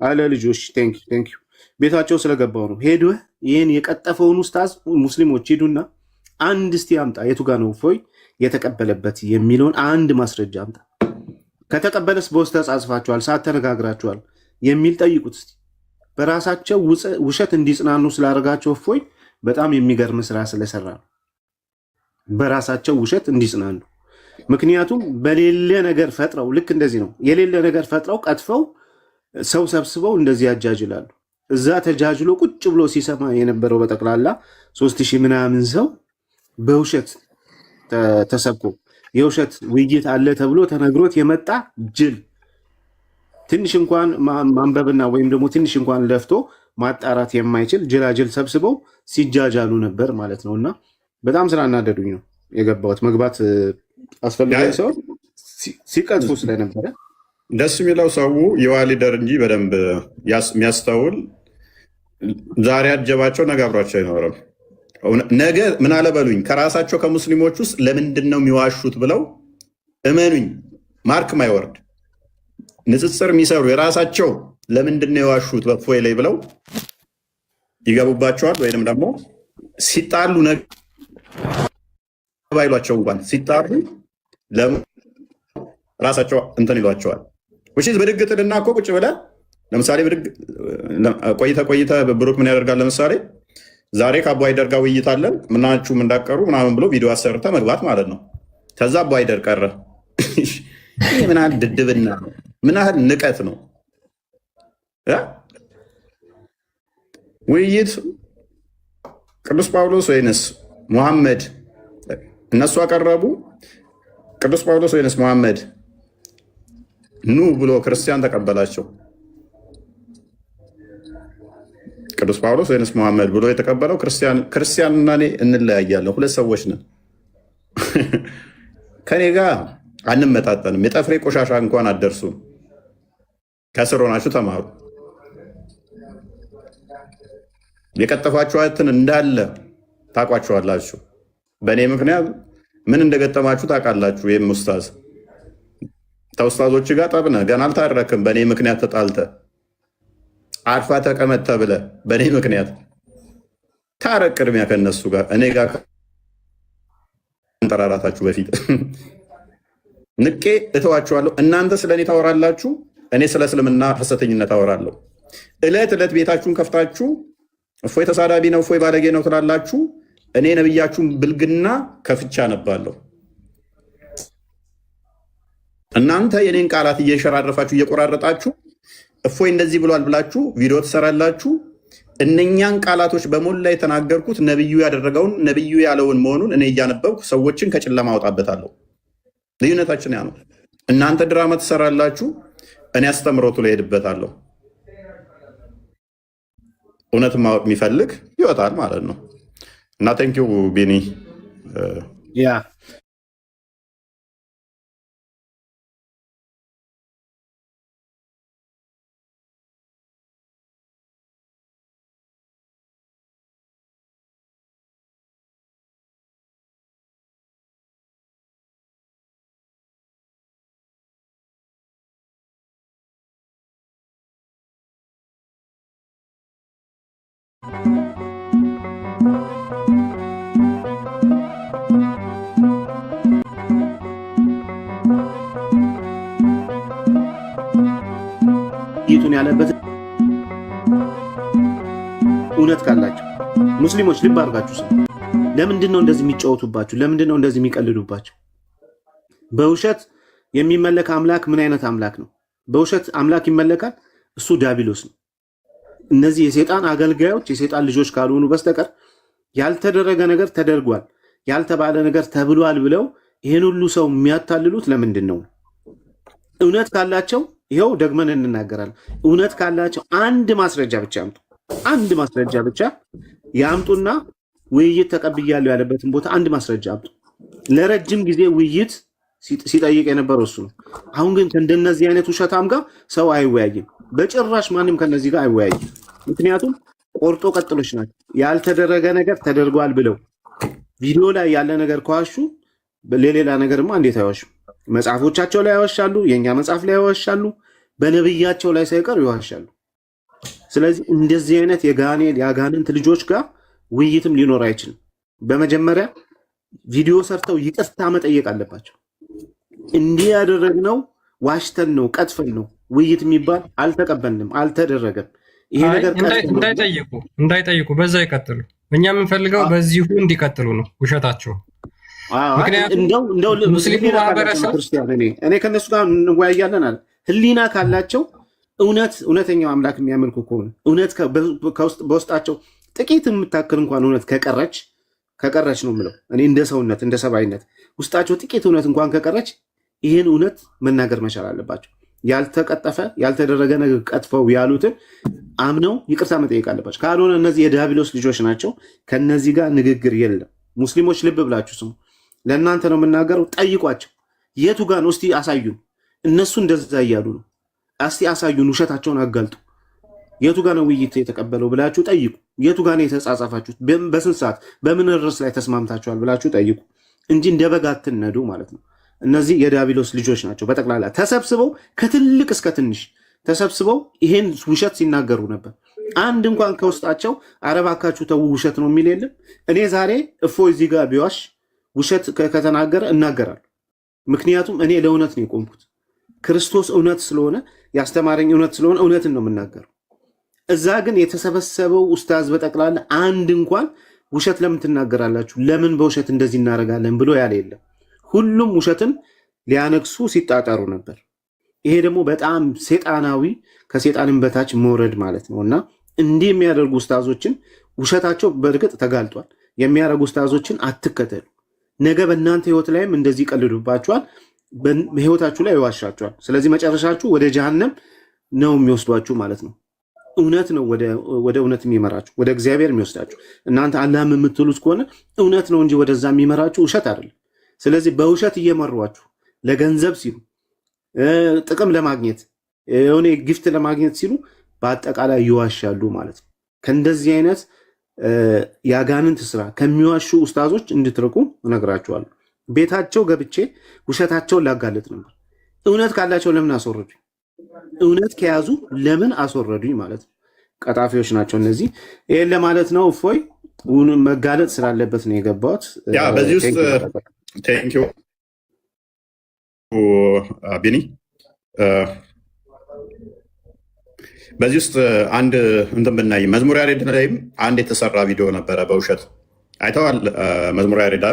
አለ ልጆች። ቴንክ ዩ ቤታቸው ስለገባው ነው። ሄዱ ይህን የቀጠፈውን ኡስታዝ ሙስሊሞች ሂዱና አንድ እስቲ አምጣ፣ የቱ ጋ ነው እፎይ የተቀበለበት የሚለውን አንድ ማስረጃ አምጣ። ከተቀበለስ በውስጥ ተጻጽፋችኋል፣ ሰዓት ተነጋግራችኋል የሚል ጠይቁት እስቲ። በራሳቸው ውሸት እንዲጽናኑ ስላደረጋቸው እፎይ በጣም የሚገርም ስራ ስለሰራ ነው። በራሳቸው ውሸት እንዲጽናኑ። ምክንያቱም በሌለ ነገር ፈጥረው ልክ እንደዚህ ነው። የሌለ ነገር ፈጥረው ቀጥፈው ሰው ሰብስበው እንደዚህ ያጃጅላሉ። እዛ ተጃጅሎ ቁጭ ብሎ ሲሰማ የነበረው በጠቅላላ 3000 ምናምን ሰው በውሸት ተሰብኮ የውሸት ውይይት አለ ተብሎ ተነግሮት የመጣ ጅል ትንሽ እንኳን ማንበብና ወይም ደግሞ ትንሽ እንኳን ለፍቶ ማጣራት የማይችል ጅላጅል ሰብስበው ሲጃጃሉ ነበር ማለት ነው። እና በጣም ስላናደዱኝ ነው የገባሁት። መግባት አስፈልጋዊ ሰው ሲቀጥፉ ስለነበረ ደስ የሚለው ሰው የዋ ሊደር እንጂ በደንብ የሚያስተውል ዛሬ አጀባቸው ነገ አብሯቸው አይኖርም። ነገ ምን አለበሉኝ ከራሳቸው ከሙስሊሞች ውስጥ ለምንድን ነው የሚዋሹት ብለው እመኑኝ ማርክ ማይወርድ ንጽጽር የሚሰሩ የራሳቸው ለምንድን ነው የዋሹት በእፎይ ላይ ብለው ይገቡባቸዋል። ወይንም ደግሞ ሲጣሉ ባይሏቸው እንኳን ሲጣሉ ራሳቸው እንትን ይሏቸዋል። ወይስ በድግጥልና እኮ ቁጭ ብለህ ለምሳሌ ቆይተ ብሩክ ምን ያደርጋል? ለምሳሌ ዛሬ ከአቦይ ደር ጋር ውይይት አለን ምናችሁም እንዳቀሩ ምናምን ብሎ ቪዲዮ አሰርተ መግባት ማለት ነው። ከዛ አቦይ ደር ቀረ። ይህ ምን ያህል ድድብና ነው? ምን ያህል ንቀት ነው? ውይይት ቅዱስ ጳውሎስ ወይንስ ሙሐመድ? እነሱ አቀረቡ። ቅዱስ ጳውሎስ ወይንስ ሙሐመድ? ኑ ብሎ ክርስቲያን ተቀበላቸው። ቅዱስ ጳውሎስ ወይንስ ሙሐመድ ብሎ የተቀበለው ክርስቲያንና እኔ እንለያያለን። ሁለት ሰዎች ነን። ከኔ ጋር አንመጣጠንም። የጠፍሬ ቆሻሻ እንኳን አትደርሱም። ከስር ሆናችሁ ተማሩ። የቀጠፏችኋትን እንዳለ ታውቋችኋላችሁ። በእኔ ምክንያት ምን እንደገጠማችሁ ታውቃላችሁ። ይህም ኡስታዝ ተውስታዞች ጋር ጠብነ ገና አልታረክም። በእኔ ምክንያት ተጣልተ አርፋ ተቀመጥ ተብለ በእኔ ምክንያት ታረቅ። ቅድሚያ ከነሱ ጋር እኔ ጋር እንጠራራታችሁ በፊት ንቄ እተዋችኋለሁ። እናንተ ስለ እኔ ታወራላችሁ፣ እኔ ስለ እስልምና ሐሰተኝነት አወራለሁ። ዕለት ዕለት ቤታችሁን ከፍታችሁ እፎይ ተሳዳቢ ነው እፎይ ባለጌ ነው ትላላችሁ። እኔ ነብያችሁን ብልግና ከፍቻ ነባለሁ። እናንተ የኔን ቃላት እየሸራረፋችሁ እየቆራረጣችሁ እፎይ እንደዚህ ብሏል ብላችሁ ቪዲዮ ትሰራላችሁ። እነኛን ቃላቶች በሞላ የተናገርኩት ነብዩ ያደረገውን ነብዩ ያለውን መሆኑን እኔ እያነበብኩ ሰዎችን ከጨለማ አወጣበታለሁ። ልዩነታችን ያ ነው። እናንተ ድራማ ትሰራላችሁ፣ እኔ አስተምሮቱ ላይ ሄድበታለሁ። እውነት ማወቅ የሚፈልግ ይወጣል ማለት ነው። እና ቴንኪው ቤኒ ያ ይቱን ያለበት እውነት ካላችሁ ሙስሊሞች ልብ አድርጋችሁ ስሙ። ለምንድን ነው እንደዚህ የሚጫወቱባችሁ? ለምንድን ነው እንደዚህ የሚቀልዱባችሁ? በውሸት የሚመለክ አምላክ ምን አይነት አምላክ ነው? በውሸት አምላክ ይመለካል። እሱ ዲያብሎስ ነው። እነዚህ የሰይጣን አገልጋዮች የሰይጣን ልጆች ካልሆኑ በስተቀር ያልተደረገ ነገር ተደርጓል፣ ያልተባለ ነገር ተብሏል ብለው ይሄን ሁሉ ሰው የሚያታልሉት ለምንድን ነው? እውነት ካላቸው ይኸው ደግመን እንናገራለን። እውነት ካላቸው አንድ ማስረጃ ብቻ ያምጡ። አንድ ማስረጃ ብቻ ያምጡና ውይይት ተቀብያለሁ ያለበትን ቦታ አንድ ማስረጃ አምጡ። ለረጅም ጊዜ ውይይት ሲጠይቅ የነበረው እሱ ነው። አሁን ግን ከእንደነዚህ አይነት ውሸታም ጋር ሰው አይወያይም። በጭራሽ ማንም ከነዚህ ጋር አይወያይም። ምክንያቱም ቆርጦ ቀጥሎች ናቸው። ያልተደረገ ነገር ተደርጓል ብለው ቪዲዮ ላይ ያለ ነገር ከዋሹ ለሌላ ነገርማ እንዴት አይዋሹም? መጽሐፎቻቸው ላይ ያዋሻሉ፣ የእኛ መጽሐፍ ላይ ያዋሻሉ፣ በነብያቸው ላይ ሳይቀር ይዋሻሉ። ስለዚህ እንደዚህ አይነት የአጋንንት ልጆች ጋር ውይይትም ሊኖር አይችልም። በመጀመሪያ ቪዲዮ ሰርተው ይቅርታ መጠየቅ አለባቸው። እንዲህ ያደረግነው ዋሽተን ነው ቀጥፈን ነው ውይይት የሚባል አልተቀበልንም፣ አልተደረገም። ይሄ ነገር እንዳይጠይቁ በዛ ይቀጥሉ። እኛ የምንፈልገው በዚሁ እንዲቀጥሉ ነው ውሸታቸው። እንደው ሙስሊሙ ማህበረሰብ ክርስቲያን እኔ ከነሱ ጋር እንወያያለን አለ። ህሊና ካላቸው እውነተኛው አምላክ የሚያመልኩ ከሆነ እውነት በውስጣቸው ጥቂት የምታክል እንኳን እውነት ከቀረች ነው የምለው እኔ እንደ ሰውነት እንደ ሰብአዊነት ውስጣቸው ጥቂት እውነት እንኳን ከቀረች ይህን እውነት መናገር መቻል አለባቸው። ያልተቀጠፈ ያልተደረገ ነገር ቀጥፈው ያሉትን አምነው ይቅርታ መጠየቅ አለባቸው። ካልሆነ እነዚህ የዲያብሎስ ልጆች ናቸው። ከነዚህ ጋር ንግግር የለም። ሙስሊሞች ልብ ብላችሁ ስሙ። ለእናንተ ነው የምናገረው። ጠይቋቸው። የቱ ጋር ነው እስቲ አሳዩን። እነሱ እንደዛ እያሉ ነው። እስቲ አሳዩን፣ ውሸታቸውን አጋልጡ። የቱ ጋር ነው ውይይት የተቀበለው ብላችሁ ጠይቁ። የቱ ጋር ነው የተጻጻፋችሁት፣ በስንት ሰዓት በምን ርዕስ ላይ ተስማምታችኋል ብላችሁ ጠይቁ እንጂ እንደ በግ አትነዱ ማለት ነው። እነዚህ የዲያብሎስ ልጆች ናቸው። በጠቅላላ ተሰብስበው ከትልቅ እስከ ትንሽ ተሰብስበው ይሄን ውሸት ሲናገሩ ነበር። አንድ እንኳን ከውስጣቸው አረባካችሁ ተው ውሸት ነው የሚል የለም። እኔ ዛሬ እፎይ እዚህ ጋር ቢዋሽ ውሸት ከተናገረ እናገራለሁ። ምክንያቱም እኔ ለእውነት ነው የቆምኩት። ክርስቶስ እውነት ስለሆነ ያስተማረኝ እውነት ስለሆነ እውነትን ነው የምናገረው። እዛ ግን የተሰበሰበው ኡስታዝ በጠቅላላ አንድ እንኳን ውሸት ለምን ትናገራላችሁ፣ ለምን በውሸት እንደዚህ እናደርጋለን ብሎ ያለ የለም። ሁሉም ውሸትን ሊያነግሱ ሲጣጣሩ ነበር። ይሄ ደግሞ በጣም ሴጣናዊ ከሴጣንም በታች መውረድ ማለት ነው እና እንዲህ የሚያደርጉ ኡስታዞችን ውሸታቸው በእርግጥ ተጋልጧል። የሚያደርጉ ኡስታዞችን አትከተሉ። ነገ በእናንተ ህይወት ላይም እንደዚህ ይቀልዱባችኋል፣ በህይወታችሁ ላይ ይዋሻችኋል። ስለዚህ መጨረሻችሁ ወደ ጀሃነም ነው የሚወስዷችሁ ማለት ነው። እውነት ነው ወደ እውነት የሚመራችሁ፣ ወደ እግዚአብሔር የሚወስዳችሁ። እናንተ አላህም የምትሉት ከሆነ እውነት ነው እንጂ ወደዛ የሚመራችሁ ውሸት አይደለም። ስለዚህ በውሸት እየመሯችሁ ለገንዘብ ሲሉ ጥቅም ለማግኘት የሆነ ጊፍት ለማግኘት ሲሉ በአጠቃላይ ይዋሻሉ ማለት ነው። ከእንደዚህ አይነት የአጋንንት ስራ ከሚዋሹ ኡስታዞች እንድትርቁ እነግራችኋለሁ። ቤታቸው ገብቼ ውሸታቸውን ላጋለጥ ነበር። እውነት ካላቸው ለምን አስወረዱኝ? እውነት ከያዙ ለምን አስወረዱኝ ማለት ነው። ቀጣፊዎች ናቸው እነዚህ። ይህን ለማለት ነው። እፎይ መጋለጥ ስላለበት ነው የገባሁት። በዚህ ውስጥ ቴንኪው ቢኒ። በዚህ ውስጥ አንድ እንትን ብናይ መዝሙር ያሬድ ላይም አንድ የተሰራ ቪዲዮ ነበረ በውሸት አይተዋል። መዝሙር ያሬድ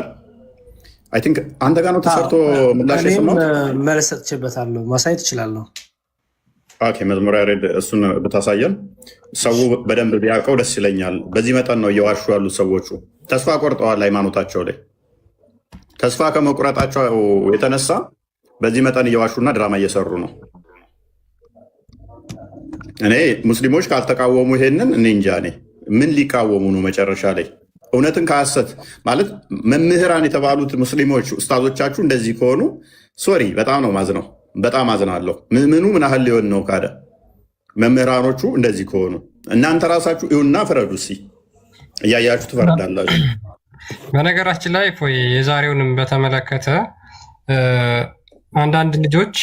አይ ቲንክ አንተ ጋር ነው ተሰርቶ ምላሽ የሰማሁት። መልስ ሰጥቼበታለሁ፣ ማሳየት እችላለሁ። ኦኬ መዝሙር ያሬድ እሱን ብታሳየን ሰው በደንብ ቢያውቀው ደስ ይለኛል። በዚህ መጠን ነው እየዋሹ ያሉት ሰዎቹ። ተስፋ ቆርጠዋል ሃይማኖታቸው ላይ። ተስፋ ከመቁረጣቸው የተነሳ በዚህ መጠን እየዋሹና ድራማ እየሰሩ ነው። እኔ ሙስሊሞች ካልተቃወሙ ይሄንን እኔ እንጃ እኔ ምን ሊቃወሙ ነው መጨረሻ ላይ? እውነትን ከሐሰት ማለት መምህራን የተባሉት ሙስሊሞች ኡስታዞቻችሁ እንደዚህ ከሆኑ ሶሪ በጣም ነው ማዝነው። በጣም አዝናለሁ። ምኑ ምን ያህል ሊሆን ነው ካደ መምህራኖቹ እንደዚህ ከሆኑ እናንተ ራሳችሁ ይሁንና ፍረዱ። እስኪ እያያችሁ ትፈርዳላችሁ። በነገራችን ላይ የዛሬውንም በተመለከተ አንዳንድ ልጆች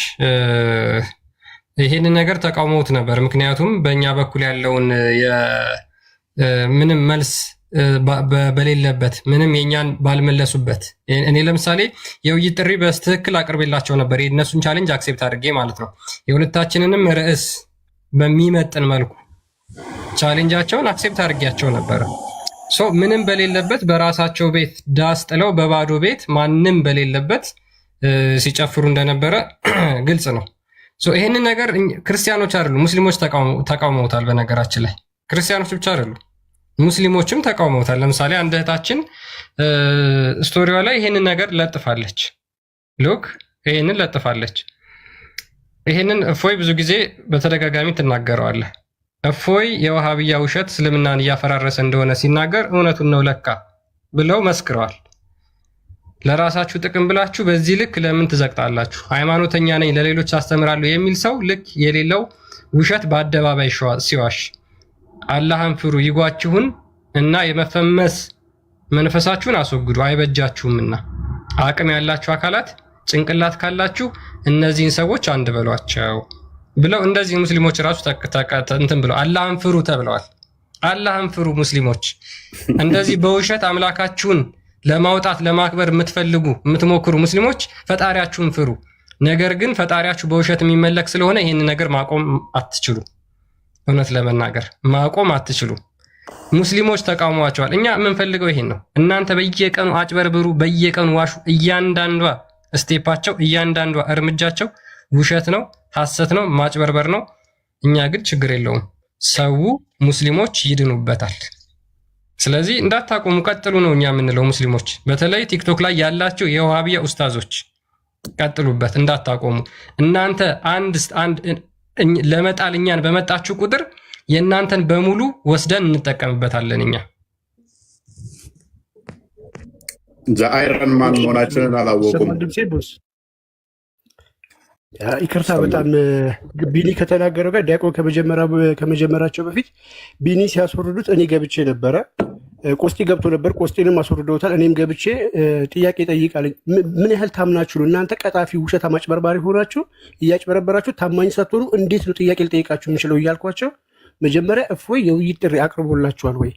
ይህንን ነገር ተቃውመውት ነበር። ምክንያቱም በእኛ በኩል ያለውን ምንም መልስ በሌለበት ምንም የኛን ባልመለሱበት እኔ ለምሳሌ የውይይት ጥሪ በስትክክል አቅርቤላቸው ነበር። የእነሱን ቻሌንጅ አክሴፕት አድርጌ ማለት ነው። የሁለታችንንም ርዕስ በሚመጥን መልኩ ቻሌንጃቸውን አክሴፕት አድርጌያቸው ነበረ። ምንም በሌለበት በራሳቸው ቤት ዳስ ጥለው በባዶ ቤት ማንም በሌለበት ሲጨፍሩ እንደነበረ ግልጽ ነው። ይህንን ነገር ክርስቲያኖች አይደሉም ሙስሊሞች ተቃውመውታል። በነገራችን ላይ ክርስቲያኖች ብቻ አይደሉም ሙስሊሞችም ተቃውመውታል። ለምሳሌ አንድ እህታችን ስቶሪዋ ላይ ይህንን ነገር ለጥፋለች። ሉክ ይህንን ለጥፋለች። ይህንን እፎይ ብዙ ጊዜ በተደጋጋሚ ትናገረዋለህ። እፎይ የዋሃብያ ውሸት እስልምናን እያፈራረሰ እንደሆነ ሲናገር እውነቱን ነው ለካ ብለው መስክረዋል። ለራሳችሁ ጥቅም ብላችሁ በዚህ ልክ ለምን ትዘቅጣላችሁ? ሃይማኖተኛ ነኝ ለሌሎች አስተምራለሁ የሚል ሰው ልክ የሌለው ውሸት በአደባባይ ሲዋሽ አላህን ፍሩ ይጓችሁን እና የመፈመስ መንፈሳችሁን አስወግዱ አይበጃችሁምና። አቅም ያላችሁ አካላት ጭንቅላት ካላችሁ እነዚህን ሰዎች አንድ በሏቸው ብለው እንደዚህ ሙስሊሞች ራሱ እንትን ብለው አላህን ፍሩ ተብለዋል። አላህን ፍሩ ሙስሊሞች። እንደዚህ በውሸት አምላካችሁን ለማውጣት ለማክበር የምትፈልጉ የምትሞክሩ ሙስሊሞች ፈጣሪያችሁን ፍሩ። ነገር ግን ፈጣሪያችሁ በውሸት የሚመለክ ስለሆነ ይህን ነገር ማቆም አትችሉ። እውነት ለመናገር ማቆም አትችሉ። ሙስሊሞች ተቃውሟቸዋል። እኛ የምንፈልገው ይሄን ነው። እናንተ በየቀኑ አጭበርብሩ፣ በየቀኑ ዋሹ። እያንዳንዷ ስቴፓቸው እያንዳንዷ እርምጃቸው ውሸት ነው፣ ሐሰት ነው፣ ማጭበርበር ነው። እኛ ግን ችግር የለውም። ሰው ሙስሊሞች ይድኑበታል። ስለዚህ እንዳታቆሙ ቀጥሉ ነው እኛ የምንለው። ሙስሊሞች በተለይ ቲክቶክ ላይ ያላችሁ የዋሃብያ ኡስታዞች ቀጥሉበት፣ እንዳታቆሙ። እናንተ አንድ ለመጣል እኛን በመጣችሁ ቁጥር የእናንተን በሙሉ ወስደን እንጠቀምበታለን። እኛ ዘአይረን ማን መሆናችንን አላወቁም። ይቅርታ በጣም ቢኒ ከተናገረው ጋር ዲያቆን ከመጀመራቸው በፊት ቢኒ ሲያስወርዱት እኔ ገብቼ ነበረ። ቆስጤ ገብቶ ነበር። ቆስጤንም አስወርደውታል። እኔም ገብቼ ጥያቄ ጠይቃለኝ። ምን ያህል ታምናችሁ ነው እናንተ ቀጣፊ ውሸት አጭበርባሪ ሆናችሁ እያጭበረበራችሁ ታማኝ ሳትሆኑ እንዴት ነው ጥያቄ ልጠይቃችሁ የምችለው እያልኳቸው መጀመሪያ እፎይ የውይይት ጥሪ አቅርቦላችኋል ወይ?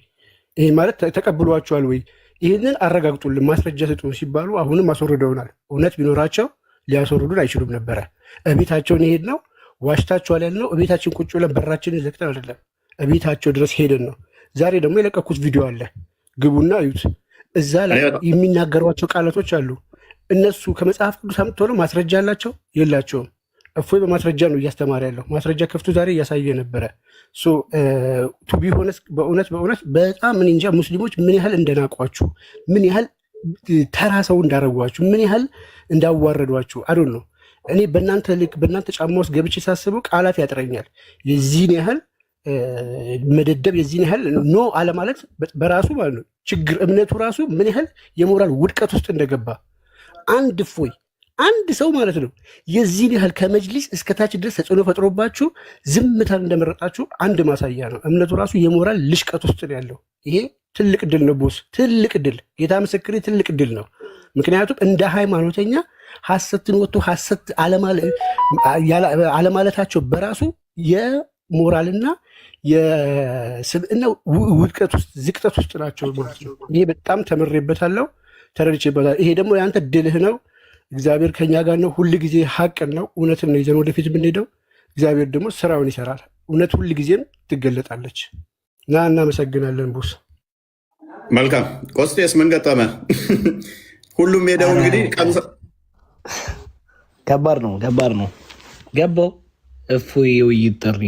ይሄ ማለት ተቀብሏችኋል ወይ? ይህንን አረጋግጡልን፣ ማስረጃ ስጡን ሲባሉ አሁንም አስወርደውናል። እውነት ቢኖራቸው ሊያስወርዱን አይችሉም ነበረ። እቤታቸውን የሄድ ነው ዋሽታችኋል ያልነው እቤታችን ቁጭ ብለን በራችንን ዘግተን አይደለም፣ እቤታቸው ድረስ ሄደን ነው። ዛሬ ደግሞ የለቀኩት ቪዲዮ አለ፣ ግቡና እዩት። እዛ ላይ የሚናገሯቸው ቃላቶች አሉ። እነሱ ከመጽሐፍ ቅዱስ አምጥተው ነው ማስረጃ አላቸው የላቸውም? እፎይ በማስረጃ ነው እያስተማረ ያለው። ማስረጃ ከፍቶ ዛሬ እያሳየ ነበረ። ቱቢ ሆነስ በእውነት በጣም ምን እንጃ ሙስሊሞች ምን ያህል እንደናቋችሁ፣ ምን ያህል ተራ ሰው እንዳረጓችሁ፣ ምን ያህል እንዳዋረዷችሁ አዶ ነው። እኔ በእናንተ ጫማ ውስጥ ገብቼ ሳስበው ቃላት ያጥረኛል። የዚህን ያህል መደደብ፣ የዚህን ያህል ኖ አለማለት በራሱ ማለት ነው ችግር። እምነቱ ራሱ ምን ያህል የሞራል ውድቀት ውስጥ እንደገባ አንድ እፎይ አንድ ሰው ማለት ነው የዚህን ያህል ከመጅሊስ እስከታች ድረስ ተጽዕኖ ፈጥሮባችሁ ዝምታን እንደመረጣችሁ አንድ ማሳያ ነው። እምነቱ ራሱ የሞራል ልሽቀት ውስጥ ነው ያለው። ይሄ ትልቅ ድል ነው ቦስ፣ ትልቅ ድል፣ ጌታ ምስክሬ፣ ትልቅ ድል ነው። ምክንያቱም እንደ ሃይማኖተኛ ሐሰትን ወጥቶ ሐሰት አለማለታቸው በራሱ የሞራልና የስብዕና ውድቀት ውስጥ ዝቅጠት ውስጥ ናቸው ማለት ነው። ይሄ በጣም ተምሬበታለሁ፣ ተረድቼበታል። ይሄ ደግሞ የአንተ ድልህ ነው። እግዚአብሔር ከኛ ጋር ነው። ሁል ጊዜ ሀቅን ነው እውነትን ነው ይዘን ወደፊት የምንሄደው። እግዚአብሔር ደግሞ ስራውን ይሰራል። እውነት ሁል ጊዜም ትገለጣለች እና እናመሰግናለን ቦስ። መልካም ቆስጤስ ምን ገጠመ? ሁሉም ሄደው እንግዲህ ከባድ ነው ገባው። እፎይ የውይይት ጥሪ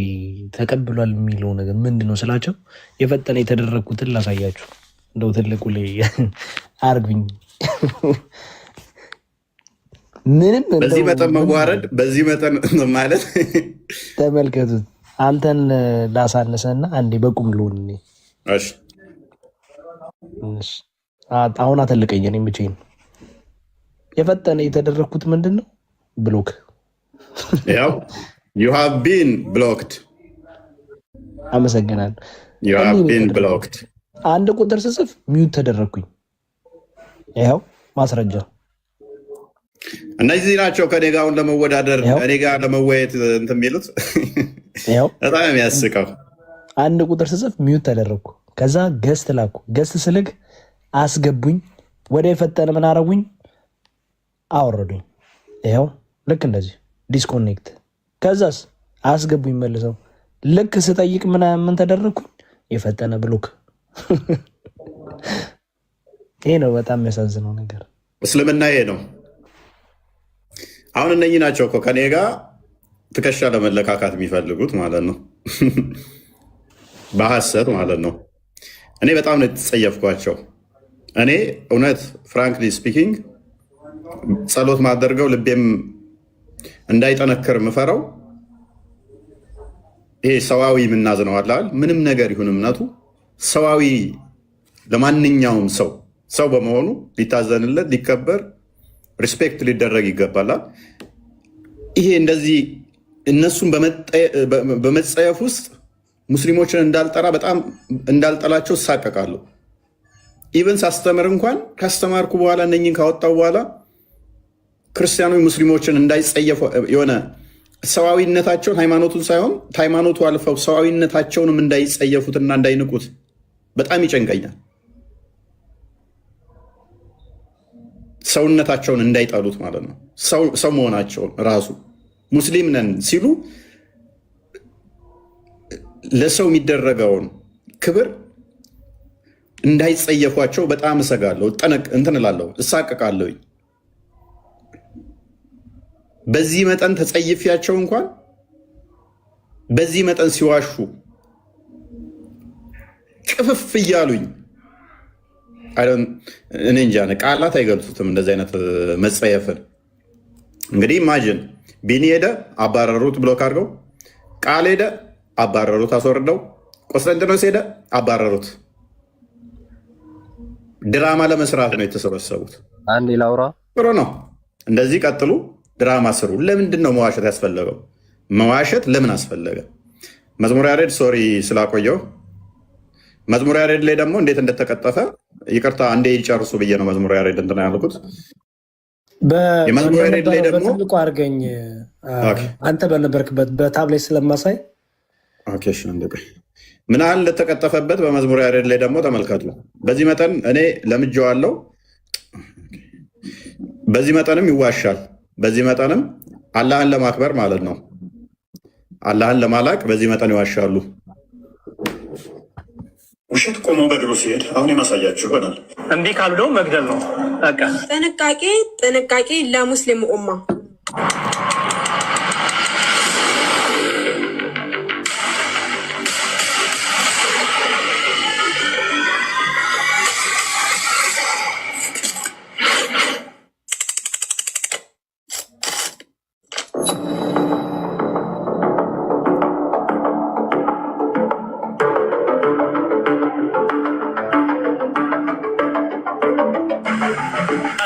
ተቀብሏል የሚለው ነገር ምንድን ነው ስላቸው የፈጠነ የተደረግኩትን ላሳያችሁ። እንደው ትልቁ ላይ አርግኝ ምንም በዚህ መጠን መዋረድ፣ በዚህ መጠን ማለት ተመልከቱት። አንተን ላሳነሰና አንዴ በቁም ልሁን። አሁን አተልቀኝ። እኔ ብቻዬን የፈጠነ የተደረግኩት ምንድን ነው? ብሎክ ያው you have been blocked። አመሰግናለሁ። you have been blocked። አንድ ቁጥር ስጽፍ ሚዩት ተደረግኩኝ። ይኸው ማስረጃ። እነዚህ ናቸው ከኔ ጋር አሁን ለመወዳደር እኔ ጋር ለመወያየት እንትን የሚሉት። በጣም የሚያስቀው አንድ ቁጥር ስጽፍ ሚዩት ተደረግኩ። ከዛ ገስት ላኩ። ገስት ስልክ አስገቡኝ። ወደ የፈጠነ ምን አረጉኝ? አወረዱኝ። ይኸው ልክ እንደዚህ ዲስኮኔክት። ከዛስ አስገቡኝ መልሰው። ልክ ስጠይቅ ምን ተደረግኩኝ? የፈጠነ ብሎክ። ይሄ ነው በጣም የሚያሳዝነው ነገር። እስልምና ይሄ ነው። አሁን እነኚህ ናቸው እኮ ከኔ ጋር ትከሻ ለመለካካት የሚፈልጉት ማለት ነው፣ በሐሰት ማለት ነው። እኔ በጣም ነው የተጸየፍኳቸው። እኔ እውነት ፍራንክሊ ስፒኪንግ ጸሎት ማደርገው ልቤም እንዳይጠነክር ምፈረው ይሄ ሰዋዊ የምናዝነዋል። ምንም ነገር ይሁን እምነቱ ሰዋዊ ለማንኛውም ሰው በመሆኑ ሊታዘንለት፣ ሊከበር፣ ሪስፔክት ሊደረግ ይገባላል። ይሄ እንደዚህ እነሱን በመጸየፍ ውስጥ ሙስሊሞችን እንዳልጠራ በጣም እንዳልጠላቸው እሳቀቃለሁ። ኢቨን ሳስተምር እንኳን ካስተማርኩ በኋላ እነኝን ካወጣው በኋላ ክርስቲያኖች ሙስሊሞችን እንዳይጸየፉ የሆነ ሰዋዊነታቸውን ሃይማኖቱን ሳይሆን ሃይማኖቱ አልፈው ሰዋዊነታቸውንም እንዳይጸየፉትና እንዳይንቁት በጣም ይጨንቀኛል። ሰውነታቸውን እንዳይጠሉት ማለት ነው። ሰው መሆናቸውን ራሱ ሙስሊም ነን ሲሉ ለሰው የሚደረገውን ክብር እንዳይጸየፏቸው በጣም እሰጋለሁ። እንትን እላለሁ፣ እሳቀቃለሁ። በዚህ መጠን ተጸይፊያቸው እንኳን በዚህ መጠን ሲዋሹ ቅፍፍ እያሉኝ እኔ እንጃ ቃላት አይገልጹትም እንደዚህ አይነት መጸየፍን። እንግዲህ ኢማጅን ቢኒ ሄደ አባረሩት፣ ብሎክ አድርገው። ቃል ሄደ አባረሩት፣ አስወርደው። ቆስጠንጢኖስ ሄደ አባረሩት። ድራማ ለመስራት ነው የተሰበሰቡት። አንድ ላውራ ጥሩ ነው። እንደዚህ ቀጥሉ፣ ድራማ ስሩ። ለምንድን ነው መዋሸት ያስፈለገው? መዋሸት ለምን አስፈለገ? መዝሙር ያሬድ ሶሪ ስላቆየው መዝሙረ ያሬድ ላይ ደግሞ እንዴት እንደተቀጠፈ ይቅርታ አንዴ ይጨርሱ ብዬ ነው መዝሙረ ያሬድ እንትን ያልኩት። የመዝሙረ ያሬድ ላይ ደግሞ በትልቁ አድርገኝ አንተ በነበርክበት በታብሌት ስለማሳይ ምን ያህል እንደተቀጠፈበት በመዝሙረ ያሬድ ላይ ደግሞ ተመልከቱ። በዚህ መጠን እኔ ለምጄዋለሁ። በዚህ መጠንም ይዋሻል። በዚህ መጠንም አላህን ለማክበር ማለት ነው። አላህን ለማላቅ በዚህ መጠን ይዋሻሉ። ውሸት ቆሞ በእግሩ ሲሄድ አሁን የማሳያችሁ ይሆናል። እምቢ ካሉ ደግሞ መግደል ነው በቃ። ጥንቃቄ ጥንቃቄ ለሙስሊሙ ኡማ።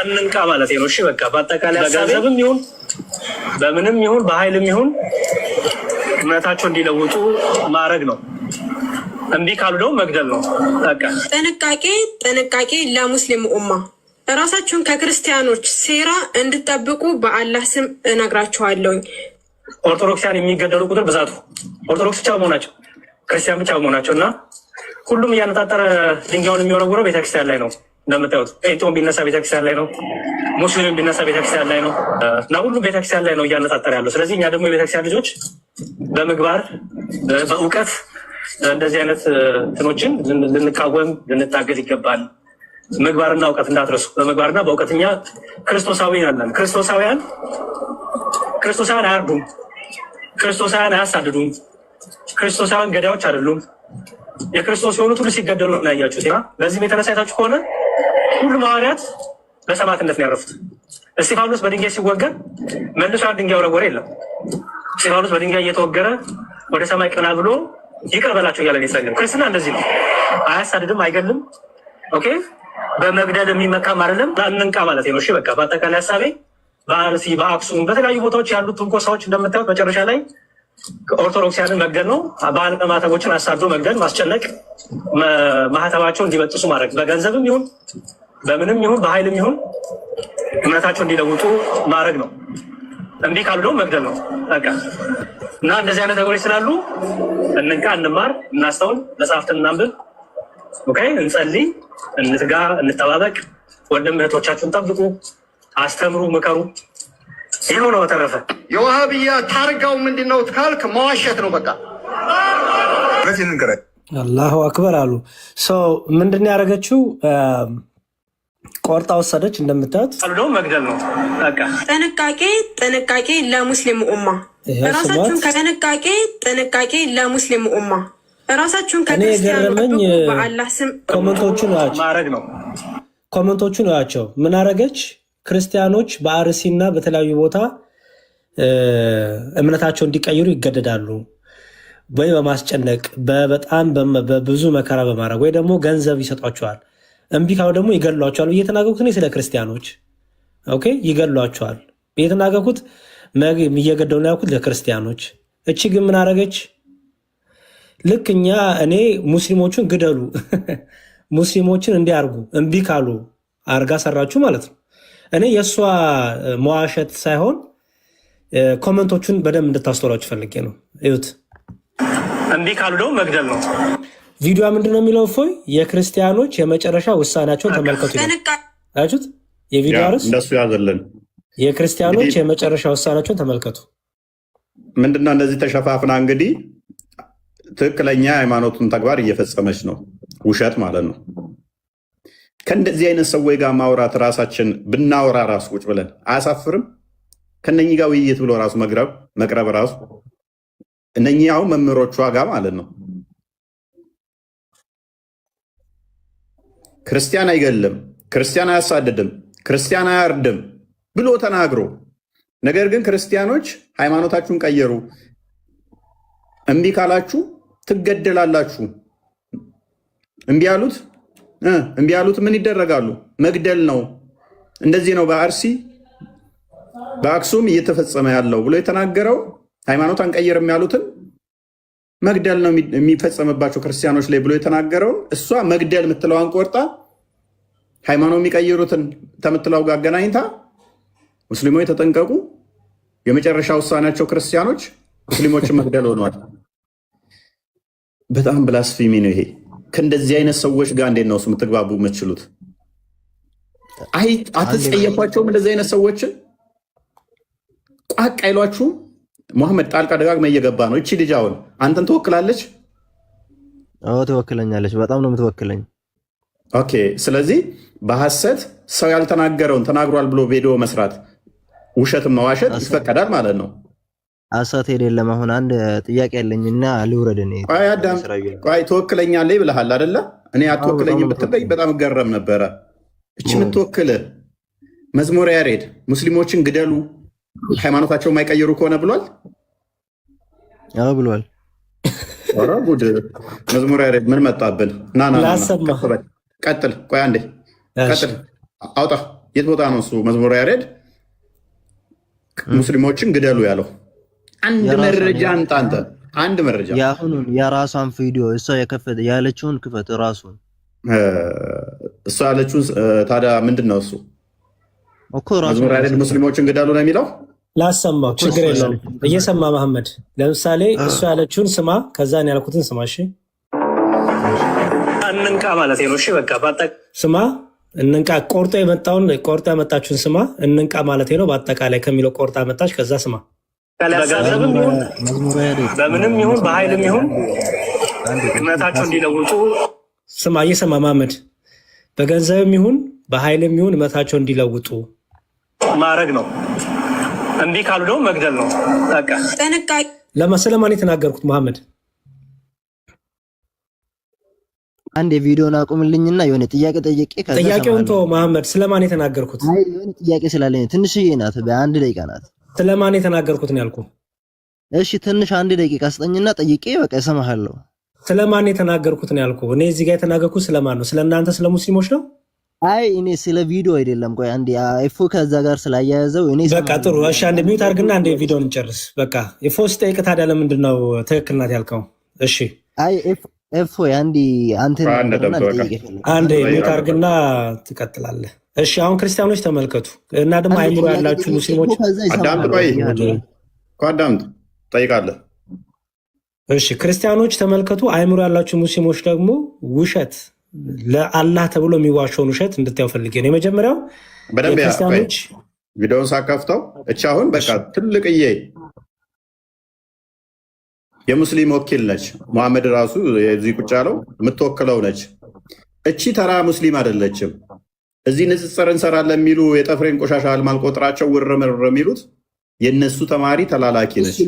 እንንቃ ማለት ነው። እሺ በቃ በአጠቃላይ በገንዘብም ይሁን በምንም ይሁን በኃይልም ይሁን እምነታቸው እንዲለውጡ ማድረግ ነው። እምቢ ካሉ ደግሞ መግደል ነው በቃ። ጥንቃቄ ጥንቃቄ ለሙስሊሙ ኡማ። ራሳችሁን ከክርስቲያኖች ሴራ እንድትጠብቁ በአላህ ስም እነግራችኋለሁኝ። ኦርቶዶክሲያን የሚገደሉ ቁጥር ብዛቱ ኦርቶዶክስ ብቻ በመሆናቸው ክርስቲያን ብቻ በመሆናቸው እና ሁሉም እያነጣጠረ ድንጋዩን የሚወረውረው ቤተክርስቲያን ላይ ነው። እንደምታዩት ጴንጤውን ቢነሳ ቤተክርስቲያን ላይ ነው፣ ሙስሊም ቢነሳ ቤተክርስቲያን ላይ ነው እና ሁሉም ቤተክርስቲያን ላይ ነው እያነጣጠረ ያለው። ስለዚህ እኛ ደግሞ የቤተክርስቲያን ልጆች በምግባር በእውቀት እንደዚህ አይነት እንትኖችን ልንቃወም ልንታገዝ ይገባል። ምግባርና እውቀት እንዳትረሱ። በምግባርና በእውቀት እኛ ክርስቶሳዊያን ነን። ክርስቶሳውያን አያርዱም፣ ክርስቶሳውያን አያሳድዱም፣ ክርስቶሳውያን ገዳዮች አይደሉም። የክርስቶስ የሆኑት ሁሉ ሲገደሉ ነው ያያችሁት። በዚህም የተነሳ አይታችሁ ከሆነ ሁሉም ሐዋርያት በሰማዕትነት ነው ያረፉት። እስጢፋኖስ በድንጋይ ሲወገር መልሶ አንድ ድንጋይ ወረወረ የለም። እስጢፋኖስ በድንጋይ እየተወገረ ወደ ሰማይ ቀና ብሎ ይቅር በላቸው እያለ ነው የተሰኘው። ክርስትና እንደዚህ ነው። አያሳድድም፣ አይገልም። ኦኬ በመግደል የሚመካም አይደለም። እንንቃ ማለት ነው። እሺ በቃ በአጠቃላይ ሀሳቤ በአርሲ በአክሱም በተለያዩ ቦታዎች ያሉት ትንኮሳዎች እንደምታዩት መጨረሻ ላይ ኦርቶዶክሲያንን መግደል ነው። በዓለ ማህተቦችን አሳዶ መግደል፣ ማስጨነቅ፣ ማህተባቸው እንዲበጥሱ ማድረግ በገንዘብም ይሁን በምንም ይሁን በኃይልም ይሁን እምነታቸው እንዲለውጡ ማድረግ ነው። እምቢ ካሉ ደግሞ መግደል ነው በቃ። እና እንደዚህ አይነት ነገሮች ስላሉ እንንቃ፣ እንማር፣ እናስተውል፣ መጽሐፍትን እናንብብ፣ ኦኬ፣ እንጸልይ፣ እንትጋ፣ እንጠባበቅ፣ ወንድም እህቶቻችሁን ጠብቁ፣ አስተምሩ፣ ምከሩ። ይኸው ነው። በተረፈ የዋሃብያ ታርጋው ምንድነው ካልክ መዋሸት ነው በቃ። አላሁ አክበር አሉ። ሰው ምንድን ያደረገችው ቆርጣ ወሰደች። እንደምታዩት አሉ መግደል ነው በቃ። ጥንቃቄ ጥንቃቄ ለሙስሊሙ ኡማ። ራሳችሁን ከጥንቃቄ ጥንቃቄ ለሙስሊሙ ኡማ። ራሳችሁን ከክርስቲያኖች በአላህ ስም ኮመንቶቹን ማድረግ ነው። ኮመንቶቹን ያቸው ምን አረገች? ክርስቲያኖች በአርሲና በተለያዩ ቦታ እምነታቸው እንዲቀይሩ ይገደዳሉ ወይ በማስጨነቅ በጣም በብዙ መከራ በማድረግ ወይ ደግሞ ገንዘብ ይሰጧቸዋል። እምቢ ካሉ ደግሞ ይገድሏቸዋል። እየተናገርኩት እኔ ስለ ክርስቲያኖች ኦኬ፣ ይገድሏቸዋል እየተናገርኩት እየገደሉ ነው ያልኩት ለክርስቲያኖች። እቺ ግን ምን አረገች? ልክ እኔ ሙስሊሞቹን ግደሉ ሙስሊሞችን እንዲያርጉ እምቢ ካሉ አርጋ ሰራችሁ ማለት ነው። እኔ የእሷ መዋሸት ሳይሆን ኮመንቶቹን በደንብ እንድታስተውላችሁ ፈልጌ ነው። እዩት። እምቢ ካሉ ደግሞ መግደል ነው። ቪዲዮ ምንድን ነው የሚለው? እፎይ የክርስቲያኖች የመጨረሻ ውሳኔያቸውን ተመልከቱ። አያችሁት? የቪዲዮ ርዕስ እንደሱ ያዘልን። የክርስቲያኖች የመጨረሻ ውሳኔያቸውን ተመልከቱ። ምንድነው እንደዚህ ተሸፋፍና እንግዲህ ትክክለኛ ሃይማኖቱን ተግባር እየፈጸመች ነው። ውሸት ማለት ነው። ከእንደዚህ አይነት ሰዎች ጋር ማውራት ራሳችን ብናወራ ራሱ ቁጭ ብለን አያሳፍርም? ከነኚህ ጋር ውይይት ብሎ ራሱ መቅረብ ራሱ እነኚህ አሁን መምህሮቿ ጋር ማለት ነው። ክርስቲያን አይገልም፣ ክርስቲያን አያሳድድም፣ ክርስቲያን አያርድም ብሎ ተናግሮ፣ ነገር ግን ክርስቲያኖች ሃይማኖታችሁን ቀየሩ፣ እምቢ ካላችሁ ትገደላላችሁ። እምቢ ያሉት ምን ይደረጋሉ? መግደል ነው። እንደዚህ ነው በአርሲ በአክሱም እየተፈጸመ ያለው ብሎ የተናገረው ሃይማኖት አንቀይርም ያሉትን መግደል ነው የሚፈጸምባቸው ክርስቲያኖች ላይ ብሎ የተናገረውን እሷ መግደል የምትለዋን ቆርጣ ሃይማኖት የሚቀይሩትን ከምትለው ጋር አገናኝታ ሙስሊሞች ተጠንቀቁ፣ የመጨረሻ ውሳኔያቸው ክርስቲያኖች ሙስሊሞችን መግደል ሆኗል። በጣም ብላስፊሚ ነው ይሄ። ከእንደዚህ አይነት ሰዎች ጋር እንዴት ነው የምትግባቡ የምትችሉት? አትጸየፏቸውም? እንደዚህ አይነት ሰዎችን ቋቅ አይሏችሁም? ሙሐመድ ጣልቃ ደጋግማ እየገባ ነው። እቺ ልጅ አሁን አንተን ትወክላለች? አዎ ትወክለኛለች። በጣም ነው የምትወክለኝ። ኦኬ። ስለዚህ በሐሰት ሰው ያልተናገረውን ተናግሯል ብሎ ቪዲዮ መስራት፣ ውሸትም መዋሸት ይፈቀዳል ማለት ነው። ሐሰት የለም። አሁን አንድ ጥያቄ ያለኝና ልውረድ። እኔ ቆይ ትወክለኛለህ ብለሃል አይደለ? እኔ አትወክለኝም ብትለኝ በጣም እገረም ነበረ። እቺ የምትወክል መዝሙረ ያሬድ ሙስሊሞችን ግደሉ ሃይማኖታቸው የማይቀይሩ ከሆነ ብሏል። አዎ ብሏል። ኧረ ጉድ! መዝሙረ ያሬድ ምን መጣብን? ቀጥል። ቆይ አንዴ ቀጥል። አውጣ። የት ቦታ ነው እሱ መዝሙረ ያሬድ ሙስሊሞችን ግደሉ ያለው? አንድ መረጃ አንተ አንድ መረጃ ያሁኑን የራሷን ቪዲዮ እሷ ያለችውን ክፈት። ራሱን እሷ ያለችውን ታዲያ ምንድን ነው እሱ እኮ ራሱ መዝሙረ ያሬድ ሙስሊሞችን ግደሉ ነው የሚለው? ላሰማው፣ ችግር የለውም እየሰማ መሐመድ። ለምሳሌ እሱ ያለችውን ስማ፣ ከዛ እኔ ያልኩትን ስማ። እሺ እንንቃ ማለት ነው። እሺ በቃ ስማ፣ እንንቃ። ቆርጦ ያመጣችሁን ስማ፣ እንንቃ ማለት ነው። በአጠቃላይ ከሚለው ቆርጣ መጣች፣ ከዛ ስማ። በገንዘብም ይሁን በምንም ይሁን በኃይልም ይሁን እምነታቸው እንዲለውጡ ስማ፣ እየሰማ መሐመድ። በገንዘብም ይሁን በኃይልም ይሁን እምነታቸው እንዲለውጡ ማድረግ ነው። እምቢ ካሉ ደግሞ መግደል ነው። በቃ ስለማን የተናገርኩት መሐመድ? አንድ የቪዲዮን አቁምልኝና የሆነ ጥያቄ ጠይቄ ከዛ ጥያቄውን ተው መሐመድ። ስለማን የተናገርኩት? አይ የሆነ ጥያቄ ስላለኝ ትንሽዬ ናት፣ በአንድ ደቂቃ ናት። ስለማን የተናገርኩት ነው ያልኩህ? እሺ ትንሽ አንድ ደቂቃ ስጠኝና ጠይቄ በቃ እሰማሃለሁ። ስለማን የተናገርኩት ነው ያልኩህ? እኔ እዚህ ጋር የተናገርኩት ስለማን ነው? ስለእናንተ ስለ ሙስሊሞች ነው? አይ እኔ ስለ ቪዲዮ አይደለም። ቆይ አንዴ አይፎ ከዛ ጋር ስላያያዘው እኔ በቃ ጥሩ። እሺ አንድ ሚዩት አድርግና አንዴ ቪዲዮን እንጨርስ። በቃ ኤፎስ ጠይቅ። ታዲያ ለምንድን ነው ትክክል ናት ያልከው? እሺ አይ ኤፎ አንዴ አንተ አንዴ ሚዩት አድርግና ትቀጥላለህ። እሺ አሁን ክርስቲያኖች ተመልከቱ እና ደግሞ አይምሮ ያላችሁ ሙስሊሞች አዳምጥ፣ ጠይቃለህ። እሺ ክርስቲያኖች ተመልከቱ። አይምሮ ያላችሁ ሙስሊሞች ደግሞ ውሸት ለአላህ ተብሎ የሚዋሸውን ውሸት እንድታዩ ፈልጌ ነው። የመጀመሪያው ክርስቲያኖች ቪዲዮውን ሳከፍተው እቺ አሁን በቃ ትልቅዬ የሙስሊም ወኪል ነች። መሐመድ ራሱ የዚህ ቁጭ ያለው የምትወክለው ነች። እቺ ተራ ሙስሊም አይደለችም። እዚህ ንጽጽር እንሰራለን የሚሉ የጠፍሬን ቆሻሻ አልማልቆጥራቸው ውርምር የሚሉት የነሱ ተማሪ ተላላኪ ነች።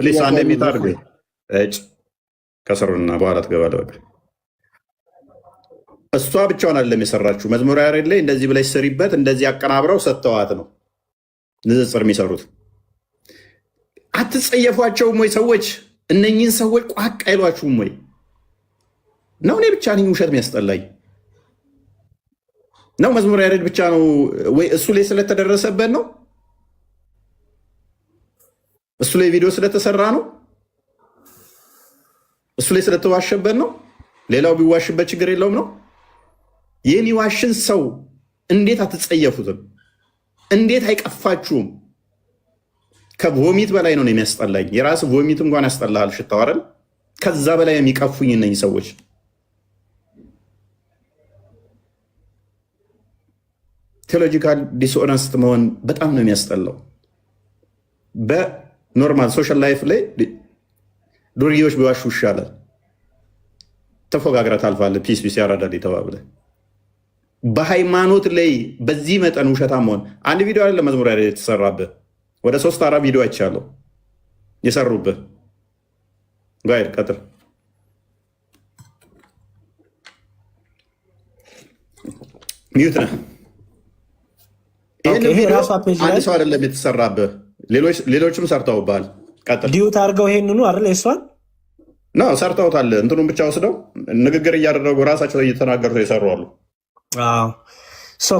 ፕሊስ አንድ የሚታርግ ከስሩና በኋላ ትገባለህ። በቃ እሷ ብቻዋን አይደለም የሰራችሁ። መዝሙረ ያሬድ ላይ እንደዚህ ብለሽ ስሪበት እንደዚህ አቀናብረው ሰጥተዋት ነው ንጽጽር የሚሰሩት። አትጸየፏቸውም ወይ ሰዎች? እነኚህን ሰዎች ቋቅ አይሏችሁም ወይ? ነው እኔ ብቻ ነኝ ውሸት የሚያስጠላኝ? ነው መዝሙረ ያሬድ ብቻ ነው ወይ? እሱ ላይ ስለተደረሰበት ነው? እሱ ላይ ቪዲዮ ስለተሰራ ነው? እሱ ላይ ስለተዋሸበት ነው? ሌላው ቢዋሽበት ችግር የለውም ነው? የሚዋሽን ሰው እንዴት አትጸየፉትም? እንዴት አይቀፋችሁም? ከቮሚት በላይ ነው የሚያስጠላኝ። የራስ ቮሚት እንኳን ያስጠላል ሽታው አይደል? ከዛ በላይ የሚቀፉኝ እነኝ ሰዎች። ቴዎሎጂካል ዲስኦነስት መሆን በጣም ነው የሚያስጠላው። በኖርማል ሶሻል ላይፍ ላይ ዱርዬዎች ቢዋሹ ይሻላል። ተፎጋግረ ታልፋለህ። ፒስ ፒስ ያራዳል ተባብለ። በሃይማኖት ላይ በዚህ መጠን ውሸታም መሆን። አንድ ቪዲዮ አይደለም መዝሙር ያሬድ የተሰራብህ፣ ወደ 3-4 ቪዲዮ አይቻለሁ የሰሩብህ። ጋይድ ቀጥል። ሚዩት ነህ። አንድ ሰው አይደለም የተሰራብህ፣ ሌሎችም ሰርተውብሃል። ቀጥል። ዲዩት አድርገው ይሄንኑ አይደል የሷን ነው ሰርተውታል። እንትኑን ብቻ ወስደው ንግግር እያደረጉ ራሳቸው እየተናገሩ የሰሩ አሉ።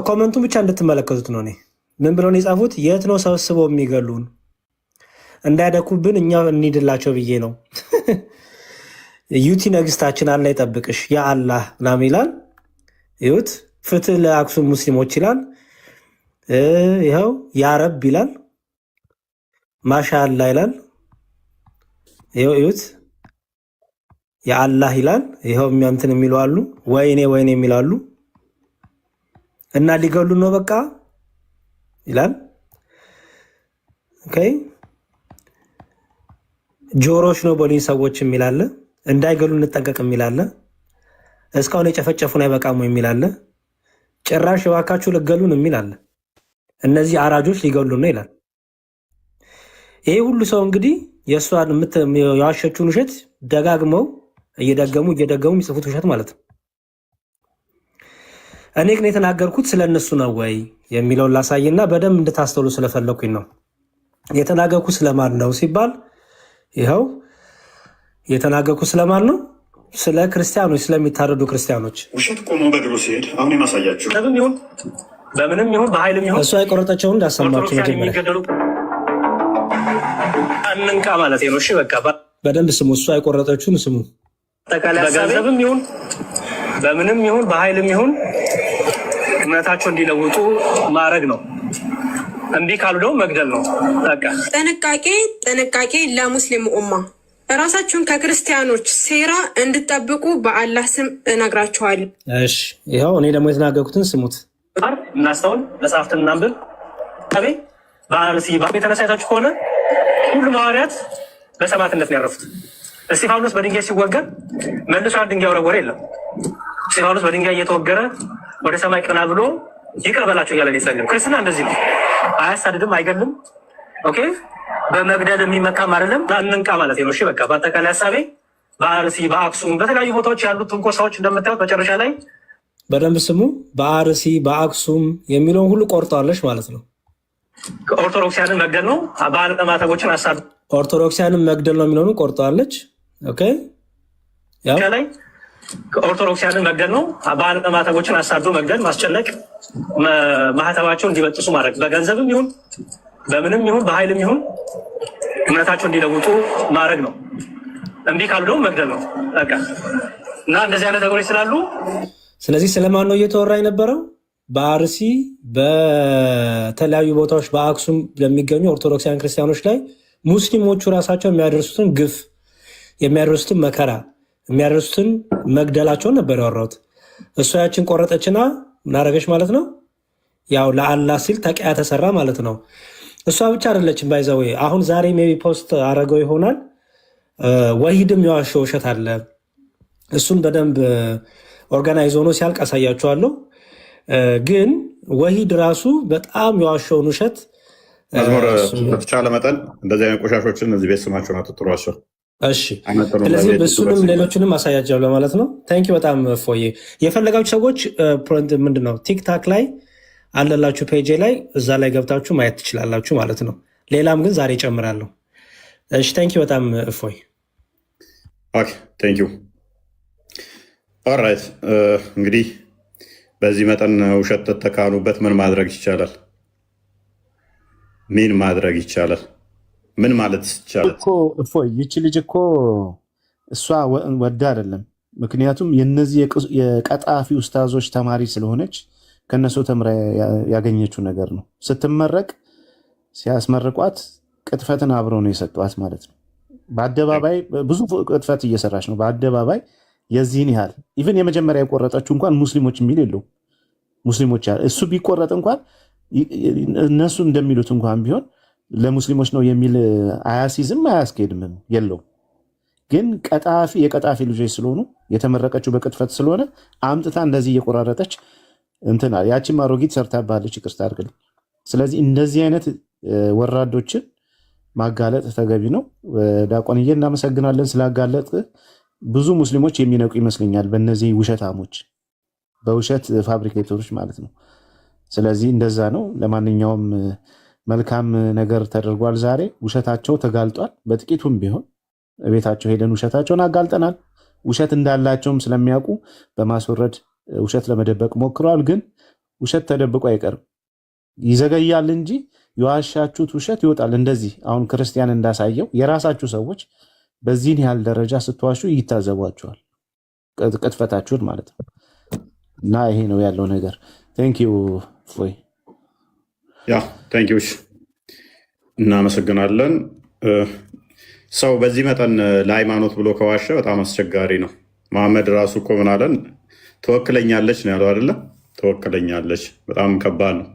ኮመንቱን ብቻ እንድትመለከቱት ነው። እኔ ምን ብለው የጻፉት? የት ነው ሰብስበው የሚገሉን? እንዳይደኩብን እኛ እንሂድላቸው ብዬ ነው። ዩቲ ነግስታችን አላህ ይጠብቅሽ ያ አላህ ምናምን ይላል። ይሁት ፍትህ ለአክሱም ሙስሊሞች ይላል። ይኸው ያ ረብ ይላል። ማሻአላህ ይላል። ይኸው ይሁት ያ አላህ ይላል። ይኸው እንትን የሚሉ አሉ። ወይኔ ወይኔ የሚሉ አሉ። እና ሊገሉ ነው በቃ ይላል። ኦኬ ጆሮሽ ነው ቦሊን ሰዎች የሚላለ እንዳይገሉ እንጠንቀቅ የሚላለ እስካሁን የጨፈጨፉን አይበቃሙ የሚላለ ጭራሽ እባካችሁ ልገሉን የሚላለ እነዚህ አራጆች ሊገሉ ነው ይላል። ይሄ ሁሉ ሰው እንግዲህ የእሷን የዋሸችውን ውሸት ደጋግመው እየደገሙ የሚጽፉት ውሸት ማለት ነው። እኔ ግን የተናገርኩት ስለነሱ ነው ወይ የሚለውን ላሳይና በደንብ እንድታስተውሉ ስለፈለኩኝ ነው። የተናገርኩት ስለማን ነው ሲባል ይኸው የተናገርኩት ስለማን ነው? ስለ ክርስቲያኖች፣ ስለሚታረዱ ክርስቲያኖች። ውሸት ቆሞ በእግሩ ሲሄድ አሁን የማሳያችሁ በምንም ይሁን በኃይልም ይሁን እሷ የቆረጠችውን እንዳሰማችሁ መጀመሪያ አንንቃ ማለት ነው። እሺ በቃ በደንብ ስሙ። እሷ የቆረጠችውን ስሙ። በገንዘብም ይሁን በምንም ይሁን በኃይልም ይሁን እምነታቸው እንዲለውጡ ማድረግ ነው። እምቢ ካሉ ደግሞ መግደል ነው። በቃ ጥንቃቄ ለሙስሊሙ ኡማ ራሳችሁን ከክርስቲያኖች ሴራ እንድጠብቁ በአላህ ስም እነግራችኋለሁ። እሺ ይኸው እኔ ደግሞ የተናገርኩትን ስሙት። እናስተውል፣ መጽሐፍትን እናንብብ። በአርሲ የተነሳይታችሁ ከሆነ ሁሉም ሐዋርያት በሰማዕትነት ነው ያረፉት። እስጢፋኖስ በድንጋይ ሲወገር መልሶ አንድ ድንጋይ ወረወረ የለም። እስጢፋኖስ በድንጋይ እየተወገረ ወደ ሰማይ ቀና ብሎ ይቅር በላቸው እያለ ሊጸልም። ክርስትና እንደዚህ ነው። አያሳድድም፣ አይገልም። ኦኬ በመግደል የሚመካም አይደለም። እንንቃ ማለት ነው። እሺ በቃ በአጠቃላይ ሀሳቤ በአርሲ በአክሱም በተለያዩ ቦታዎች ያሉት ትንኮሳዎች እንደምታዩት መጨረሻ ላይ በደንብ ስሙ። በአርሲ በአክሱም የሚለውን ሁሉ ቆርጠዋለች ማለት ነው። ኦርቶዶክሲያንን መግደል ነው። ባለማተቦችን ሀሳብ ኦርቶዶክሲያንን መግደል ነው የሚለውን ቆርጠዋለች። ኦኬ ያው ላይ ኦርቶዶክሲያንን መግደል ነው። ባለማተቦችን አሳዶ መግደል፣ ማስጨነቅ፣ ማህተባቸውን እንዲበጥሱ ማድረግ በገንዘብም ይሁን በምንም ይሁን በኃይልም ይሁን እምነታቸው እንዲለውጡ ማድረግ ነው። እምቢ ካሉ ደግሞ መግደል ነው በቃ። እና እንደዚህ አይነት ነገሮች ስላሉ ስለዚህ ስለማን ነው እየተወራ የነበረው? በአርሲ በተለያዩ ቦታዎች በአክሱም ለሚገኙ ኦርቶዶክሳውያን ክርስቲያኖች ላይ ሙስሊሞቹ ራሳቸው የሚያደርሱትን ግፍ፣ የሚያደርሱትን መከራ፣ የሚያደርሱትን መግደላቸውን ነበር ያወራሁት። እሷ ያችን ቆረጠችና ምናረገች ማለት ነው? ያው ለአላህ ሲል ተቂያ ተሰራ ማለት ነው። እሷ ብቻ አይደለችም ባይዘው። አሁን ዛሬ ሜቢ ፖስት አረገው ይሆናል። ወሂድም የዋሸው ውሸት አለ። እሱን በደንብ ኦርጋናይዝ ሆኖ ሲያልቅ አሳያችኋለሁ። ግን ወሂድ ራሱ በጣም የዋሸውን ውሸት መዝሙር በተቻለ መጠን እንደዚህ አይነት ቆሻሾችን እዚህ ቤት ስማቸውን አትጥሯቸው። እሺ፣ ስለዚህ እሱንም ሌሎችንም አሳያቸዋለሁ ማለት ነው። ታንኪ በጣም ፎዬ። የፈለጋችሁ ሰዎች ምንድነው ቲክታክ ላይ አለላችሁ ፔጄ ላይ እዛ ላይ ገብታችሁ ማየት ትችላላችሁ ማለት ነው። ሌላም ግን ዛሬ ጨምራለሁ። እሺ፣ ታንኪ በጣም ፎይ። ኦኬ ታንኪ ኦልራይት። እንግዲህ በዚህ መጠን ውሸት ተተካኑበት ምን ማድረግ ይቻላል? ምን ማድረግ ይቻላል? ምን ማለት ይቻላል? እፎይ ይቺ ልጅ እኮ እሷ ወዳ አይደለም። ምክንያቱም የነዚህ የቀጣፊ ኡስታዞች ተማሪ ስለሆነች ከነሱ ተምራ ያገኘችው ነገር ነው። ስትመረቅ ሲያስመርቋት ቅጥፈትን አብረው ነው የሰጧት ማለት ነው። በአደባባይ ብዙ ቅጥፈት እየሰራች ነው። በአደባባይ የዚህን ያህል ኢቭን የመጀመሪያ የቆረጠችው እንኳን ሙስሊሞች የሚል የለው። ሙስሊሞች እሱ ቢቆረጥ እንኳን እነሱ እንደሚሉት እንኳን ቢሆን ለሙስሊሞች ነው የሚል አያሲዝም አያስኬድምም የለው። ግን የቀጣፊ ልጆች ስለሆኑ የተመረቀችው በቅጥፈት ስለሆነ አምጥታ እንደዚህ እየቆራረጠች እንትና ያቺም አሮጊት ሰርታባለች፣ ይቅርታ አድርግልኝ። ስለዚህ እንደዚህ አይነት ወራዶችን ማጋለጥ ተገቢ ነው። ዲያቆንዬ እናመሰግናለን ስላጋለጥ። ብዙ ሙስሊሞች የሚነቁ ይመስለኛል በእነዚህ ውሸታሞች፣ በውሸት ፋብሪኬተሮች ማለት ነው። ስለዚህ እንደዛ ነው። ለማንኛውም መልካም ነገር ተደርጓል። ዛሬ ውሸታቸው ተጋልጧል። በጥቂቱም ቢሆን ቤታቸው ሄደን ውሸታቸውን አጋልጠናል። ውሸት እንዳላቸውም ስለሚያውቁ በማስወረድ ውሸት ለመደበቅ ሞክረዋል። ግን ውሸት ተደብቆ አይቀርም፣ ይዘገያል እንጂ የዋሻችሁት ውሸት ይወጣል። እንደዚህ አሁን ክርስቲያን እንዳሳየው የራሳችሁ ሰዎች በዚህን ያህል ደረጃ ስትዋሹ ይታዘቧቸዋል፣ ቅጥፈታችሁን ማለት ነው። እና ይሄ ነው ያለው ነገር። ቴንኪዩ ፎይ። ያ ቴንኪዩ፣ እናመሰግናለን። ሰው በዚህ መጠን ለሃይማኖት ብሎ ከዋሸ በጣም አስቸጋሪ ነው። መሐመድ ራሱ እኮ ምን አለን? ትወክለኛለች ነው ያለው አይደለ? ትወክለኛለች። በጣም ከባድ ነው።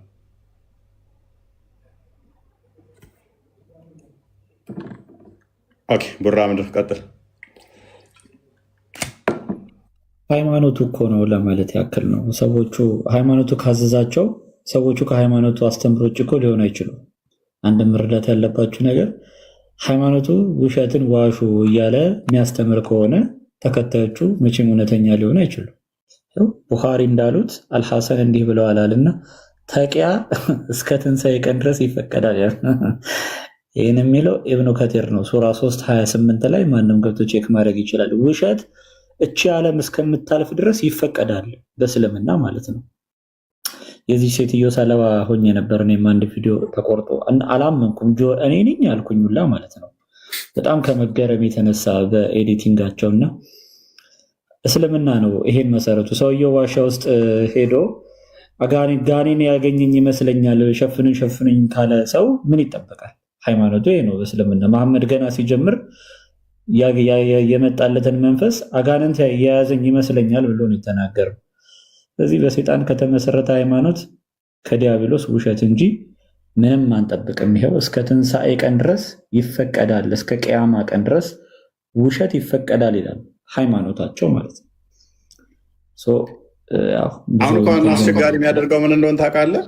ኦኬ ቡራ ምንድን ቀጥል። ሃይማኖቱ እኮ ነው ለማለት ያክል ነው። ሰዎቹ ሃይማኖቱ ካዘዛቸው ሰዎቹ ከሃይማኖቱ አስተምሮ ውጭ እኮ ሊሆን አይችሉም። አንድ መረዳት ያለባችሁ ነገር ሃይማኖቱ ውሸትን ዋሹ እያለ የሚያስተምር ከሆነ ተከታዮቹ መቼም እውነተኛ ሊሆን አይችሉም። ቡኻሪ እንዳሉት አልሐሰን እንዲህ ብለዋል አልና ተቂያ እስከ ትንሣኤ ቀን ድረስ ይፈቀዳል። ይህን የሚለው ኢብኑ ከቲር ነው። ሱራ 3:28 ላይ ማንም ገብቶ ቼክ ማድረግ ይችላል። ውሸት እቺ ዓለም እስከምታልፍ ድረስ ይፈቀዳል በእስልምና ማለት ነው። የዚህ ሴትዮ ሰለባ ሆኜ ነበር። እኔም አንድ ቪዲዮ ተቆርጦ አላመንኩም። እኔ ነኝ ያልኩኝ ሁላ ማለት ነው። በጣም ከመገረም የተነሳ በኤዲቲንጋቸውና እስልምና ነው ይሄን መሰረቱ። ሰውየው ዋሻ ውስጥ ሄዶ ጋኔን ያገኘኝ ይመስለኛል ሸፍኑኝ ካለ ሰው ምን ይጠበቃል? ሃይማኖቱ ይሄ ነው በእስልምና። መሐመድ ገና ሲጀምር የመጣለትን መንፈስ አጋንንት የያዘኝ ይመስለኛል ብሎ ነው የተናገረው። ስለዚህ በሰይጣን ከተመሰረተ ሃይማኖት ከዲያብሎስ ውሸት እንጂ ምንም አንጠብቅም። ይሄው እስከ ትንሣኤ ቀን ድረስ ይፈቀዳል፣ እስከ ቅያማ ቀን ድረስ ውሸት ይፈቀዳል ይላል ሃይማኖታቸው ማለት ነው። አሁን እንኳን አስቸጋሪ የሚያደርገው ምን እንደሆነ ታውቃለህ?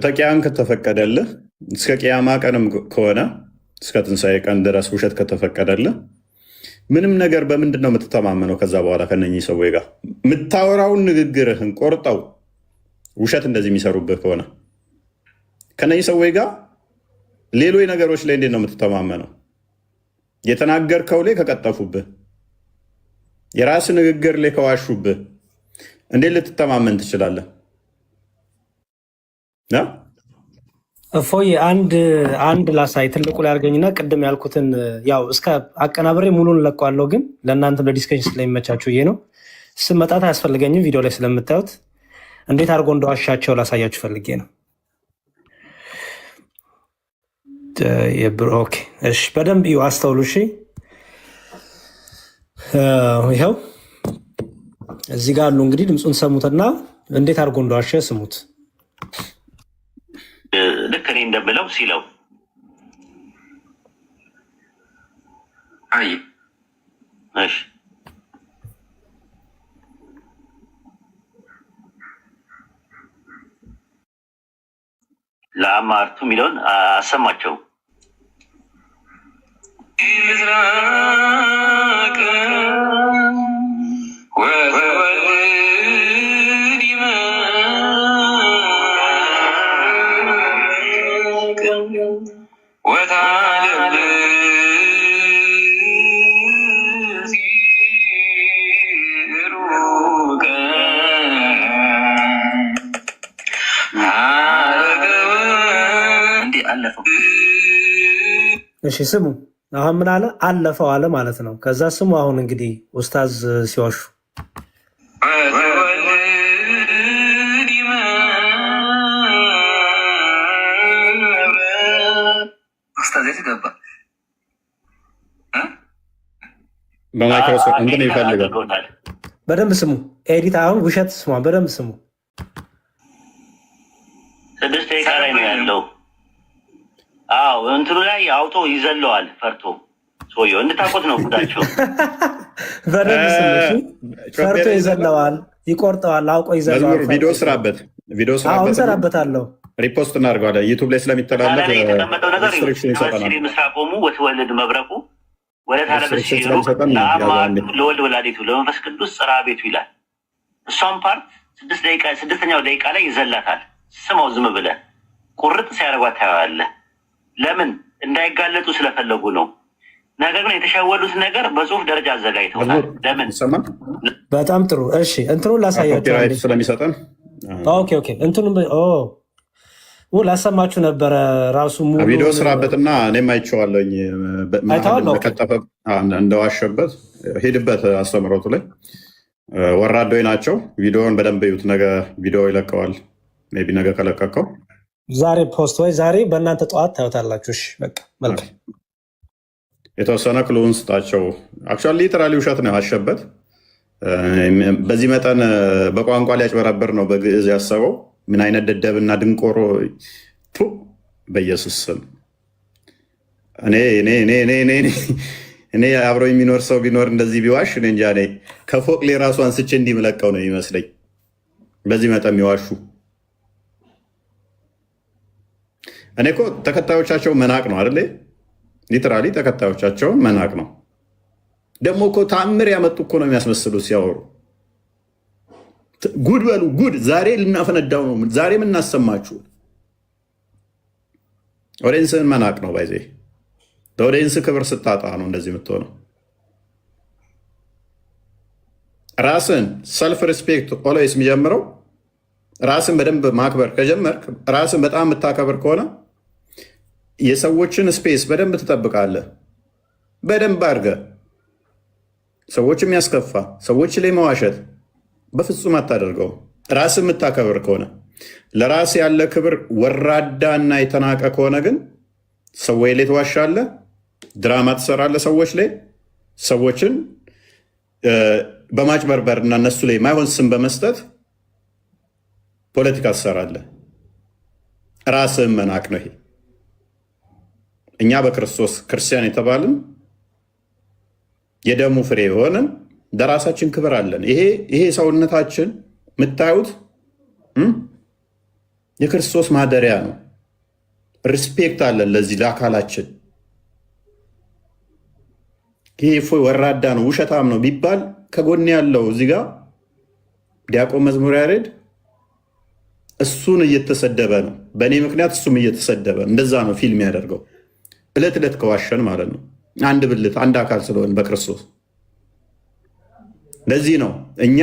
ተቂያም ከተፈቀደልህ እስከ ቅያማ ቀንም ከሆነ እስከ ትንሣኤ ቀን ድረስ ውሸት ከተፈቀደልህ ምንም ነገር በምንድን ነው የምትተማመነው? ከዛ በኋላ ከነኚህ ሰዎች ጋር የምታወራውን ንግግርህን ቆርጠው ውሸት እንደዚህ የሚሰሩብህ ከሆነ ከነኚህ ሰዎች ጋር ሌሎች ነገሮች ላይ እንዴት ነው የምትተማመነው? የተናገርከው ላይ ከቀጠፉብህ፣ የራስ ንግግር ላይ ከዋሹብህ እንዴት ልትተማመን ትችላለህ? እፎይ አንድ ላሳይ ትልቁ ላይ አድርገኝና ቅድም ያልኩትን ያው እስከ አቀናብሬ ሙሉን ለቀዋለሁ፣ ግን ለእናንተ ለዲስከሽን ስለሚመቻችሁ ይሄ ነው። ስመጣት አያስፈልገኝም። ቪዲዮ ላይ ስለምታዩት እንዴት አድርጎ እንደዋሻቸው ላሳያችሁ ፈልጌ ነው። ኦኬ እሺ፣ በደንብ እዩ፣ አስተውሉ። እሺ ይኸው እዚህ ጋር አሉ። እንግዲህ ድምፁን ሰሙትና እንዴት አድርጎ እንደዋሸ ስሙት። ልክ እኔ እንደምለው ሲለው አይ እሺ ለአማርቱ የሚለውን አሰማቸው። እሺ ስሙ። አሁን ምን አለ? አለፈው አለ ማለት ነው። ከዛ ስሙ። አሁን እንግዲህ ኡስታዝ ሲዋሹ በማይክሮሶፍት እንትን ይፈልጋል። በደንብ ስሙ። ኤዲት አሁን ውሸት ስሙ። በደንብ ስሙ። 6 ደቂቃ ላይ ነው ያለው። አዎ እንትኑ ላይ አውቶ ይዘለዋል ፈርቶ። ሰውየው እንድታቆት ነው ጉዳቸው። በደንብ ስሙ። ፈርቶ ይዘለዋል፣ ይቆርጠዋል፣ አውቆ ይዘለዋል። ቪዲዮ ስራበት፣ እንሰራበታለሁ። ሪፖስት እናደርገዋለን ዩቱብ ላይ ስለሚተላለፍ። የተቀመጠው ነገር ምስራቆሙ ወትወልድ መብረቁ ወለት አለበስ ለወልድ ወላዲቱ ለመንፈስ ቅዱስ ጽራ ቤቱ ይላል። እሷም ፓርት 6ኛው ደቂቃ ላይ ይዘላታል። ስማው ዝም ብለህ ቁርጥ ሲያደርጓት ታያለህ። ለምን እንዳይጋለጡ ስለፈለጉ ነው። ነገር ግን የተሸወዱት ነገር በጽሁፍ ደረጃ አዘጋጅተውታል። ለምን? በጣም ጥሩ። እሺ እንትኑን ላሳያቸው ስለሚሰጠን። ኦኬ እንትኑን ላሰማችሁ ነበረ ራሱ ቪዲዮ ስራበትና እኔም አይቼዋለሁኝ። እንደዋሸበት ሄድበት አስተምሮቱ ላይ ወራዶች ናቸው። ቪዲዮውን በደንብ እዩት። ነገ ቪዲዮ ይለቀዋል። ሜይ ቢ ነገ ከለቀቀው ዛሬ ፖስት ወይ ዛሬ በእናንተ ጠዋት ታዩታላችሁ። እሺ በቃ መልካም። የተወሰነ ክሉን ስጣቸው። አክቹዋሊ ሊተራሊ ውሸት ነው ያሸበት። በዚህ መጠን በቋንቋ ሊያጭበረብር ነው በግዕዝ ያሰበው። ምን አይነት ደደብና ድንቆሮ! በኢየሱስ ስም እኔ አብሮ የሚኖር ሰው ቢኖር እንደዚህ ቢዋሽ እኔ እንጃ። እኔ ከፎቅ ላይ ራሱ አንስቼ እንዲምለቀው ነው የሚመስለኝ። በዚህ መጠን የሚዋሹ እኔ እኮ ተከታዮቻቸው መናቅ ነው አይደለ? ሊተራሊ ተከታዮቻቸውን መናቅ ነው። ደግሞ እኮ ተአምር ያመጡ እኮ ነው የሚያስመስሉት ሲያወሩ። ጉድ በሉ ጉድ! ዛሬ ልናፈነዳው ነው። ዛሬ የምናሰማችሁ ኦዲየንስን መናቅ ነው። ባይዜ ለኦዲየንስ ክብር ስታጣ ነው እንደዚህ የምትሆነው። ራስን ሰልፍ ሪስፔክት ኦልዌይስ የሚጀምረው ራስን በደንብ ማክበር ከጀመርክ፣ ራስን በጣም የምታከብር ከሆነ የሰዎችን ስፔስ በደንብ ትጠብቃለህ። በደንብ አድርገህ ሰዎች የሚያስከፋ ሰዎች ላይ መዋሸት በፍጹም አታደርገው። ራስ የምታከብር ከሆነ ለራስ ያለ ክብር ወራዳና የተናቀ ከሆነ ግን ሰዎች ላይ ትዋሻለህ፣ ድራማ ትሰራለህ፣ ሰዎች ላይ ሰዎችን በማጭበርበር እና እነሱ ላይ ማይሆን ስም በመስጠት ፖለቲካ ትሰራለህ። ራስህን መናቅ ነው ይሄ። እኛ በክርስቶስ ክርስቲያን የተባልን የደሙ ፍሬ የሆንን ለራሳችን ክብር አለን። ይሄ ሰውነታችን የምታዩት የክርስቶስ ማደሪያ ነው። ሪስፔክት አለን ለዚህ ለአካላችን። ይሄ እፎይ ወራዳ ነው ውሸታም ነው ቢባል ከጎን ያለው እዚህ ጋር ዲያቆን መዝሙር ያሬድ እሱን እየተሰደበ ነው። በእኔ ምክንያት እሱም እየተሰደበ እንደዛ ነው ፊልም ያደርገው። እለት ዕለት ከዋሸን ማለት ነው። አንድ ብልት አንድ አካል ስለሆን በክርስቶስ ለዚህ ነው እኛ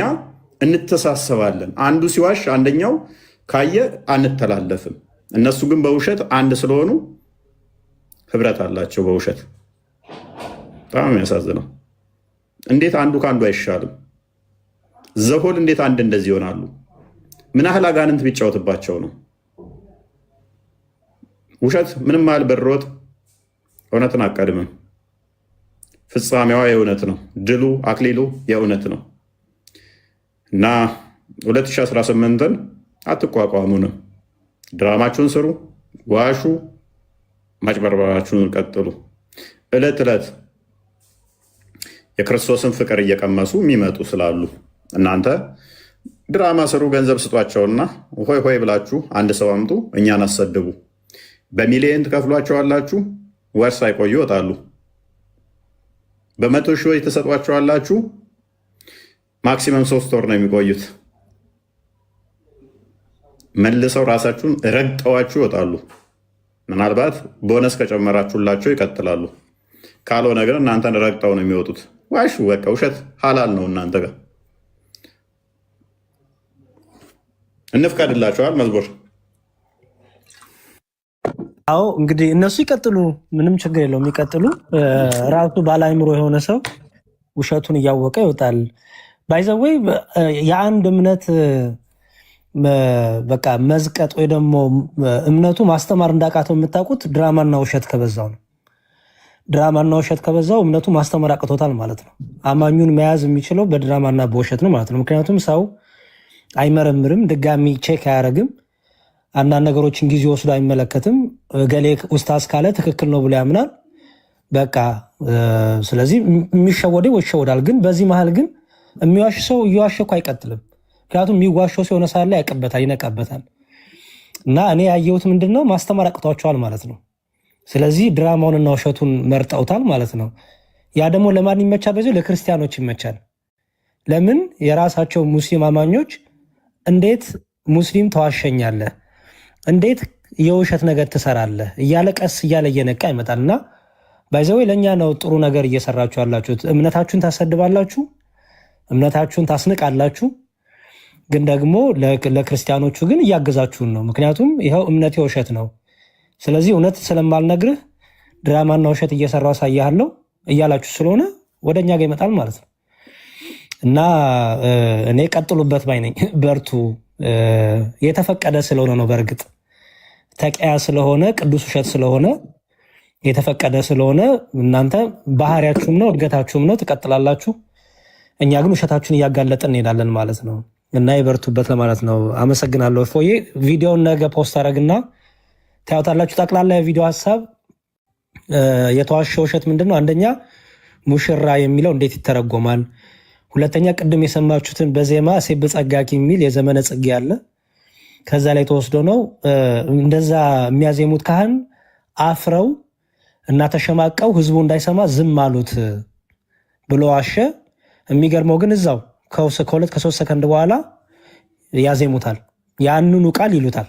እንተሳሰባለን። አንዱ ሲዋሽ አንደኛው ካየ አንተላለፍም። እነሱ ግን በውሸት አንድ ስለሆኑ ህብረት አላቸው በውሸት። በጣም የሚያሳዝነው እንዴት አንዱ ከአንዱ አይሻልም? ዘሆል እንዴት አንድ እንደዚህ ይሆናሉ? ምን ያህል አጋንንት ቢጫወትባቸው ነው? ውሸት ምንም ያህል ብሮጥ እውነትን አቀድምም። ፍጻሜዋ የእውነት ነው። ድሉ አክሊሉ የእውነት ነው እና 2018ን አትቋቋሙንም። ድራማችሁን ስሩ፣ ዋሹ፣ ማጭበርበራችሁን ቀጥሉ። ዕለት ዕለት የክርስቶስን ፍቅር እየቀመሱ የሚመጡ ስላሉ እናንተ ድራማ ስሩ፣ ገንዘብ ስጧቸውና ሆይ ሆይ ብላችሁ አንድ ሰው አምጡ፣ እኛን አሰድቡ። በሚሊየን ትከፍሏቸዋላችሁ፣ ወር ሳይቆዩ ይወጣሉ። በመቶ ሺዎች ተሰጧቸዋላችሁ፣ ማክሲመም 3 ወር ነው የሚቆዩት። መልሰው ራሳችሁን ረግጠዋችሁ ይወጣሉ። ምናልባት ቦነስ ከጨመራችሁላቸው ይቀጥላሉ። ካልሆነ ግን እናንተን ረግጠው ነው የሚወጡት። ዋሹ፣ በቃ ውሸት ሀላል ነው እናንተ ጋር። እንፍቀድላቸዋል መዝሙር። አዎ እንግዲህ እነሱ ይቀጥሉ፣ ምንም ችግር የለውም ይቀጥሉ። ራሱ ባለአእምሮ የሆነ ሰው ውሸቱን እያወቀ ይወጣል። ባይዘወይ የአንድ እምነት በቃ መዝቀጥ ወይ ደግሞ እምነቱ ማስተማር እንዳቃተው የምታውቁት ድራማና ውሸት ከበዛው ነው። ድራማና ውሸት ከበዛው እምነቱ ማስተማር አቅቶታል ማለት ነው። አማኙን መያዝ የሚችለው በድራማና በውሸት ነው ማለት ነው። ምክንያቱም ሰው አይመረምርም፣ ድጋሚ ቼክ አያደርግም፣ አንዳንድ ነገሮችን ጊዜ ወስዶ አይመለከትም። ገሌ ኡስታዝ ካለ ትክክል ነው ብሎ ያምናል። በቃ ስለዚህ የሚሸወደው ይሸወዳል። ግን በዚህ መሀል ግን የሚዋሽ ሰው እየዋሸ እኮ አይቀጥልም። ምክንያቱም የሚዋሸው ሲሆነ ሳለ ያቀበታል፣ ይነቃበታል። እና እኔ ያየሁት ምንድነው ማስተማር አቅቷቸዋል ማለት ነው። ስለዚህ ድራማውንና ውሸቱን መርጠውታል ማለት ነው። ያ ደግሞ ለማን ይመቻል? በዚህ ለክርስቲያኖች ይመቻል። ለምን? የራሳቸው ሙስሊም አማኞች እንዴት ሙስሊም ተዋሸኛለህ፣ እንዴት የውሸት ነገር ትሰራለህ እያለ ቀስ እያለ እየነቃ ይመጣል። እና ባይዘወይ ለእኛ ነው ጥሩ ነገር እየሰራችሁ ያላችሁት። እምነታችሁን ታሰድባላችሁ፣ እምነታችሁን ታስንቃላችሁ። ግን ደግሞ ለክርስቲያኖቹ ግን እያገዛችሁን ነው። ምክንያቱም ይኸው እምነቴ ውሸት ነው፣ ስለዚህ እውነት ስለማልነግርህ ድራማና ውሸት እየሰራው አሳያለሁ እያላችሁ ስለሆነ ወደ እኛ ጋር ይመጣል ማለት ነው። እና እኔ ቀጥሉበት ባይ ነኝ። በርቱ። የተፈቀደ ስለሆነ ነው። በእርግጥ ተቀያ ስለሆነ ቅዱስ ውሸት ስለሆነ የተፈቀደ ስለሆነ እናንተ ባህሪያችሁም ነው እድገታችሁም ነው፣ ትቀጥላላችሁ። እኛ ግን ውሸታችሁን እያጋለጥን እንሄዳለን ማለት ነው። እና ይበርቱበት ለማለት ነው። አመሰግናለሁ። ፎዬ ቪዲዮውን ነገ ፖስት አደረግና ታዩታላችሁ። ጠቅላላ የቪዲዮ ሀሳብ የተዋሸ ውሸት ምንድን ነው? አንደኛ ሙሽራ የሚለው እንዴት ይተረጎማል? ሁለተኛ ቅድም የሰማችሁትን በዜማ ሴብ ጸጋኪ የሚል የዘመነ ጽጌ አለ። ከዛ ላይ ተወስዶ ነው እንደዛ የሚያዜሙት ካህን አፍረው እና ተሸማቀው ህዝቡ እንዳይሰማ ዝም አሉት ብሎ ዋሸ። የሚገርመው ግን እዛው ከሁለት ከሶስት ሰከንድ በኋላ ያዜሙታል፣ ያንኑ ቃል ይሉታል።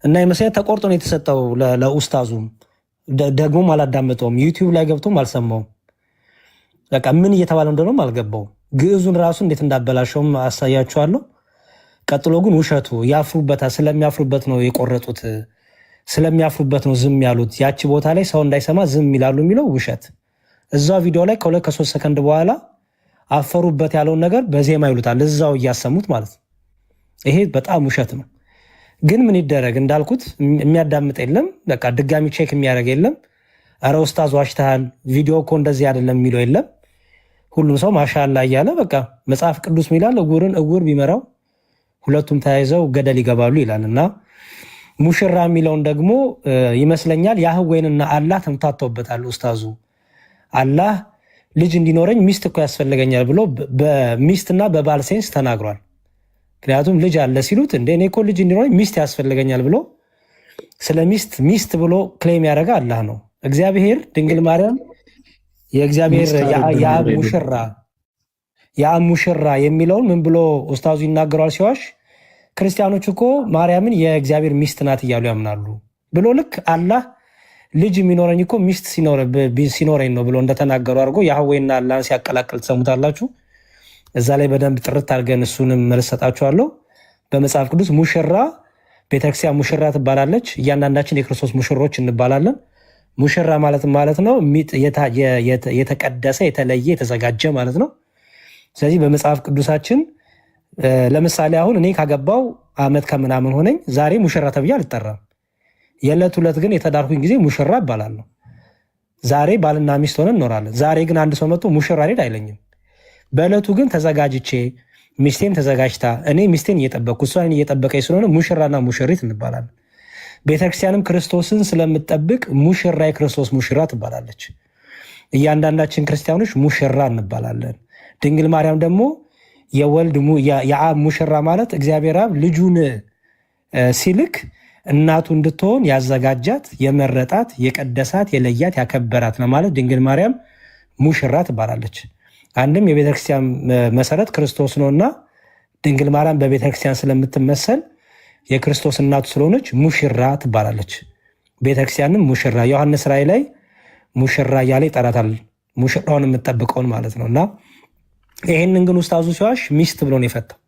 እና የመሰለ ተቆርጦ ነው የተሰጠው ለኡስታዙም፣ ደግሞም አላዳመጠውም፣ ዩቲዩብ ላይ ገብቶም አልሰማውም። በቃ ምን እየተባለ እንደሆነም አልገባውም። ግዕዙን ራሱ እንዴት እንዳበላሸውም አሳያችኋለሁ። ቀጥሎ ግን ውሸቱ ያፍሩበታል። ስለሚያፍሩበት ነው የቆረጡት፣ ስለሚያፍሩበት ነው ዝም ያሉት። ያቺ ቦታ ላይ ሰው እንዳይሰማ ዝም ይላሉ የሚለው ውሸት። እዛው ቪዲዮ ላይ ከሁለት ከሶስት ሰከንድ በኋላ አፈሩበት ያለውን ነገር በዜማ ይሉታል፣ እዛው እያሰሙት ማለት ነው። ይሄ በጣም ውሸት ነው። ግን ምን ይደረግ እንዳልኩት የሚያዳምጥ የለም። በቃ ድጋሚ ቼክ የሚያደርግ የለም። ኧረ ኡስታዝ ዋሽተሃል፣ ቪዲዮ እኮ እንደዚህ አይደለም የሚለው የለም። ሁሉም ሰው ማሻላ እያለ በቃ መጽሐፍ ቅዱስ ሚላል እውርን እውር ቢመራው ሁለቱም ተያይዘው ገደል ይገባሉ ይላል። እና ሙሽራ የሚለውን ደግሞ ይመስለኛል ያህዌንና አላህ ተምታተውበታል ኡስታዙ። አላህ ልጅ እንዲኖረኝ ሚስት እኮ ያስፈልገኛል ብሎ በሚስትና በባል ሴንስ ተናግሯል። ምክንያቱም ልጅ አለ ሲሉት እንደ እኔ እኮ ልጅ እንዲኖረኝ ሚስት ያስፈልገኛል ብሎ ስለ ሚስት ብሎ ክሌም ያደረገ አላህ ነው። እግዚአብሔር ድንግል ማርያም የእግዚአብሔር የአብ ሙሽራ የሚለውን ምን ብሎ ኡስታዙ ይናገሯል ሲዋሽ፣ ክርስቲያኖች እኮ ማርያምን የእግዚአብሔር ሚስት ናት እያሉ ያምናሉ ብሎ ልክ አላህ ልጅ የሚኖረኝ እኮ ሚስት ሲኖረኝ ነው ብሎ እንደተናገሩ አድርጎ ያህዌና አላህን ሲያቀላቅል ትሰሙታላችሁ። እዛ ላይ በደንብ ጥርት አድርገን እሱንም መልስ ሰጣችኋለሁ። በመጽሐፍ ቅዱስ ሙሽራ ቤተክርስቲያን ሙሽራ ትባላለች። እያንዳንዳችን የክርስቶስ ሙሽሮች እንባላለን። ሙሽራ ማለት ነው የተቀደሰ የተለየ የተዘጋጀ ማለት ነው። ስለዚህ በመጽሐፍ ቅዱሳችን ለምሳሌ አሁን እኔ ካገባው ዓመት ከምናምን ሆነኝ፣ ዛሬ ሙሽራ ተብዬ አልጠራም። የዕለት ሁለት ግን የተዳርኩኝ ጊዜ ሙሽራ እባላለሁ። ዛሬ ባልና ሚስት ሆነን እኖራለን። ዛሬ ግን አንድ ሰው መጥቶ ሙሽራ ሊድ አይለኝም። በዕለቱ ግን ተዘጋጅቼ ሚስቴም ተዘጋጅታ እኔ ሚስቴን እየጠበቅኩ እሷን እየጠበቀኝ ስለሆነ ሙሽራና ሙሽሪት እንባላለን። ቤተክርስቲያንም ክርስቶስን ስለምጠብቅ ሙሽራ የክርስቶስ ሙሽራ ትባላለች። እያንዳንዳችን ክርስቲያኖች ሙሽራ እንባላለን። ድንግል ማርያም ደግሞ የአብ ሙሽራ ማለት እግዚአብሔር አብ ልጁን ሲልክ እናቱ እንድትሆን ያዘጋጃት፣ የመረጣት፣ የቀደሳት፣ የለያት፣ ያከበራት ለማለት ድንግል ማርያም ሙሽራ ትባላለች። አንድም የቤተክርስቲያን መሰረት ክርስቶስ ነውና ድንግል ማርያም በቤተክርስቲያን ስለምትመሰል የክርስቶስ እናቱ ስለሆነች ሙሽራ ትባላለች። ቤተክርስቲያንም ሙሽራ ዮሐንስ ራእይ ላይ ሙሽራ እያለ ይጠራታል። ሙሽራውን የምትጠብቀውን ማለት ነው። እና ይህንን ግን ኡስታዙ ሲዋሽ ሚስት ብሎ ነው የፈታው።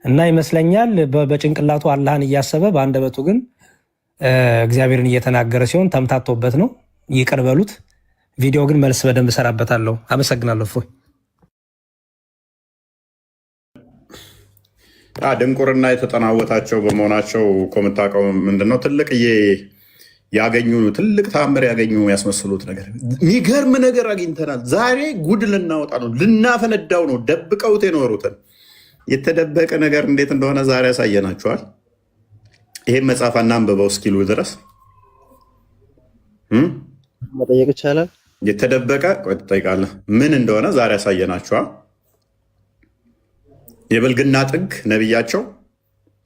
እና ይመስለኛል በጭንቅላቱ አላህን እያሰበ በአንደበቱ ግን እግዚአብሔርን እየተናገረ ሲሆን ተምታቶበት ነው። ይቅር በሉት። ቪዲዮ ግን መልስ በደንብ እሰራበታለሁ። አመሰግናለሁ። እፎይ ድንቁርና የተጠናወታቸው በመሆናቸው እኮ የምታውቀው ምንድነው? ትልቅዬ ያገኙ ትልቅ ተአምር ያገኙ ያስመስሉት ነገር የሚገርም ነገር አግኝተናል። ዛሬ ጉድ ልናወጣ ነው፣ ልናፈነዳው ነው። ደብቀውት የኖሩትን የተደበቀ ነገር እንዴት እንደሆነ ዛሬ ያሳየናቸዋል። ይሄን መጽሐፍ እናንብበው እስኪሉ ድረስ መጠየቅ ይቻላል። የተደበቀ ቆይ ትጠይቃለህ ምን እንደሆነ ዛሬ ያሳየናቸዋል። የብልግና ጥግ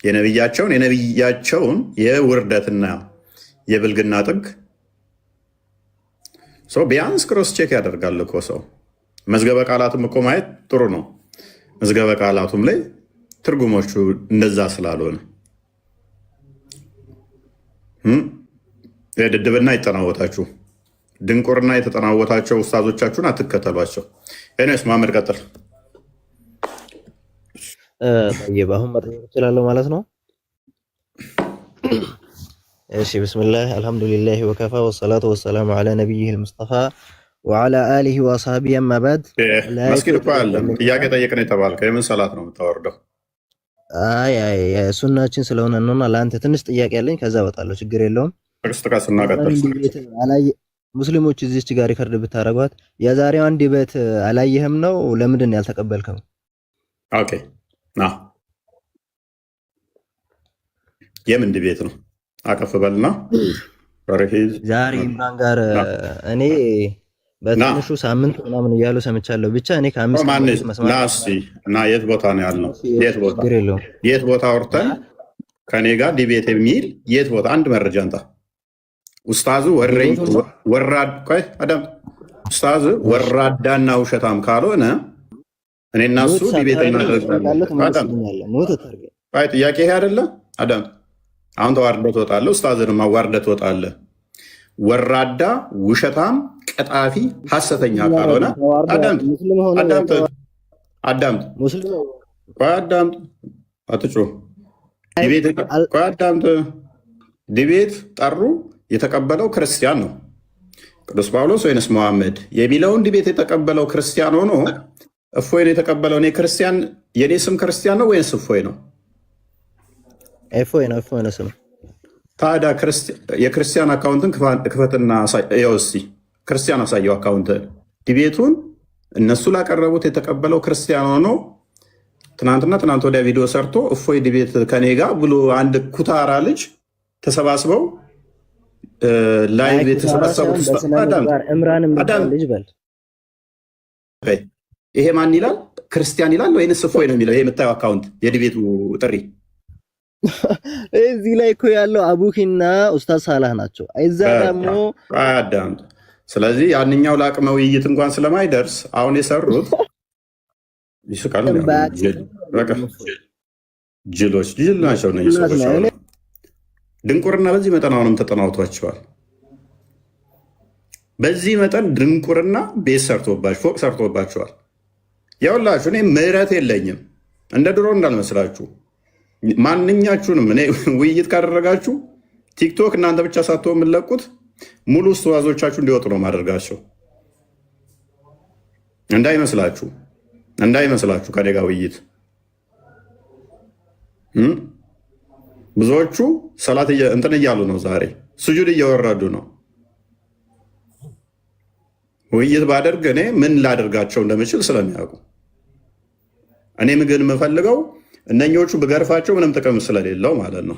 የነቢያቸውን የውርደትና የብልግና ጥግ ቢያንስ ክሮስ ቼክ ያደርጋል እኮ ሰው። መዝገበ ቃላትም እኮ ማየት ጥሩ ነው። መዝገበ ቃላቱም ላይ ትርጉሞቹ እንደዛ ስላልሆነ የድድብና ይጠናወታችሁ ድንቁርና የተጠናወታቸው ኡስታዞቻችሁን አትከተሏቸው። ኤኒዌይስ ማመድ ቀጥል። طيب አሁን መጠየቅ እችላለሁ ማለት ነው? እሺ ቢስሚላህ አልহামዱሊላህ ወከፋ ወሰላቱ ወሰላሙ ዐላ ነብይሂል ሙስጠፋ ወዐላ አሊሂ ወሰሐቢሂ አማ ባድ። መስጊድ እኮ አለ። ጥያቄ ጠየቅን የተባልከው የምን ሰላት ነው የምታወርደው? አይ ሱናችን ስለሆነ ነውና ለአንተ ትንሽ ጥያቄ አለኝ፣ ከዛ እወጣለሁ። ችግር የለውም። ክርስቶስ እናቀጥል። ሙስሊሞች እዚች ጋር ሪከርድ ብታረጓት የዛሬው አንድ ቤት አላየህም ነው? ለምንድን ነው ያልተቀበልከው? ኦኬ ና የምን ቤት ነው? አቀፍ በልና ዛሬ ኢምራን ጋር እኔ በትንሹ ሳምንት ምናምን እያሉ ሰምቻለሁ። ብቻ እኔ ከአምስት እና የት ቦታ ነው ያልነው? የት ቦታ አውርተን ከኔ ጋር ዲቤት የሚል የት ቦታ? አንድ መረጃ እንጣ። ኡስታዙ ኡስታዝ ወራዳና ውሸታም ካልሆነ እኔና እሱ ዲቤት እናደርጋለን። ጥያቄ ይሄ አይደለ? አዳም አሁን ተዋርደህ ትወጣለህ፣ ኡስታዝንም አዋርደህ ትወጣለህ። ወራዳ ውሸታም ቀጣፊ ሐሰተኛ ካልሆነ አዳምጥ አትጩህ። ዲቤት ጠሩ የተቀበለው ክርስቲያን ነው። ቅዱስ ጳውሎስ ወይንስ መሐመድ የሚለውን ዲቤት የተቀበለው ክርስቲያን ሆኖ እፎይ ነው የተቀበለው። እኔ ክርስቲያን የኔ ስም ክርስቲያን ነው ወይንስ እፎይ ነው? እፎይ ነው ስም። ታዲያ የክርስቲያን አካውንትን ክፈትና እስኪ ክርስቲያን አሳየው አካውንት። ዲቤቱን እነሱ ላቀረቡት የተቀበለው ክርስቲያን ሆኖ ትናንት ወዲያ ቪዲዮ ሰርቶ እፎይ ዲቤት ከኔ ጋር ብሎ አንድ ኩታራ ልጅ ተሰባስበው ላይቭ የተሰባሰቡት ይሄ ማን ይላል? ክርስቲያን ይላል ወይንስ እፎይ ነው የሚለው? ይሄ የምታየው አካውንት የዲቤቱ ጥሪ እዚህ ላይ እኮ ያለው አቡኪና ኡስታዝ ሳላህ ናቸው። አይዛ ደግሞ አዳምጥ። ስለዚህ ያንኛው ለአቅመ ውይይት እንኳን ስለማይደርስ አሁን የሰሩት ይስቃል። ጅሎች ጅል ናቸው እነዚህ ሰዎች። ድንቁርና በዚህ መጠን አሁንም ተጠናውቷቸዋል። በዚህ መጠን ድንቁርና ቤት ሰርቶባቸው ፎቅ ሰርቶባቸዋል። ያውላችሁ እኔ ምህረት የለኝም። እንደ ድሮ እንዳልመስላችሁ ማንኛችሁንም እኔ ውይይት ካደረጋችሁ ቲክቶክ እናንተ ብቻ ሳትሆን የምንለቁት ሙሉ ኡስታዞቻችሁ እንዲወጡ ነው ማደርጋቸው። እንዳይመስላችሁ ከኔ ጋር ውይይት ብዙዎቹ ሰላት እንትን እያሉ ነው። ዛሬ ስጁድ እየወረዱ ነው። ውይይት ባደርግ እኔ ምን ላደርጋቸው እንደምችል ስለሚያውቁ እኔ ግን የምፈልገው እነኞቹ ብገርፋቸው ምንም ጥቅም ስለሌለው ማለት ነው።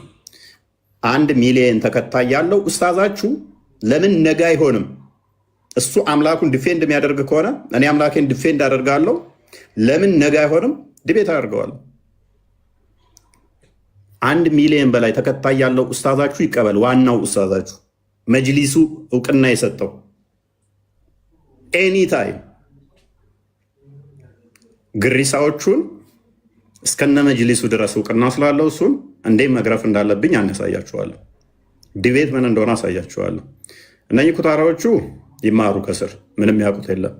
1 ሚሊዮን ተከታይ ያለው ኡስታዛችሁ ለምን ነገ አይሆንም? እሱ አምላኩን ዲፌንድ የሚያደርግ ከሆነ እኔ አምላኬን ዲፌንድ አደርጋለሁ። ለምን ነገ አይሆንም? ዲቤት አደርገዋለሁ። 1 ሚሊዮን በላይ ተከታይ ያለው ኡስታዛችሁ ይቀበል። ዋናው ኡስታዛችሁ መጅሊሱ እውቅና የሰጠው ኤኒታይም ግሪሳዎቹን እስከነ መጅሊሱ ድረስ እውቅና ስላለው እሱን እንዴት መግረፍ እንዳለብኝ አነሳያችኋለሁ። ዲቤት ምን እንደሆነ አሳያችኋለሁ። እነኚህ ኩታራዎቹ ይማሩ ከስር ምንም ያውቁት የለም።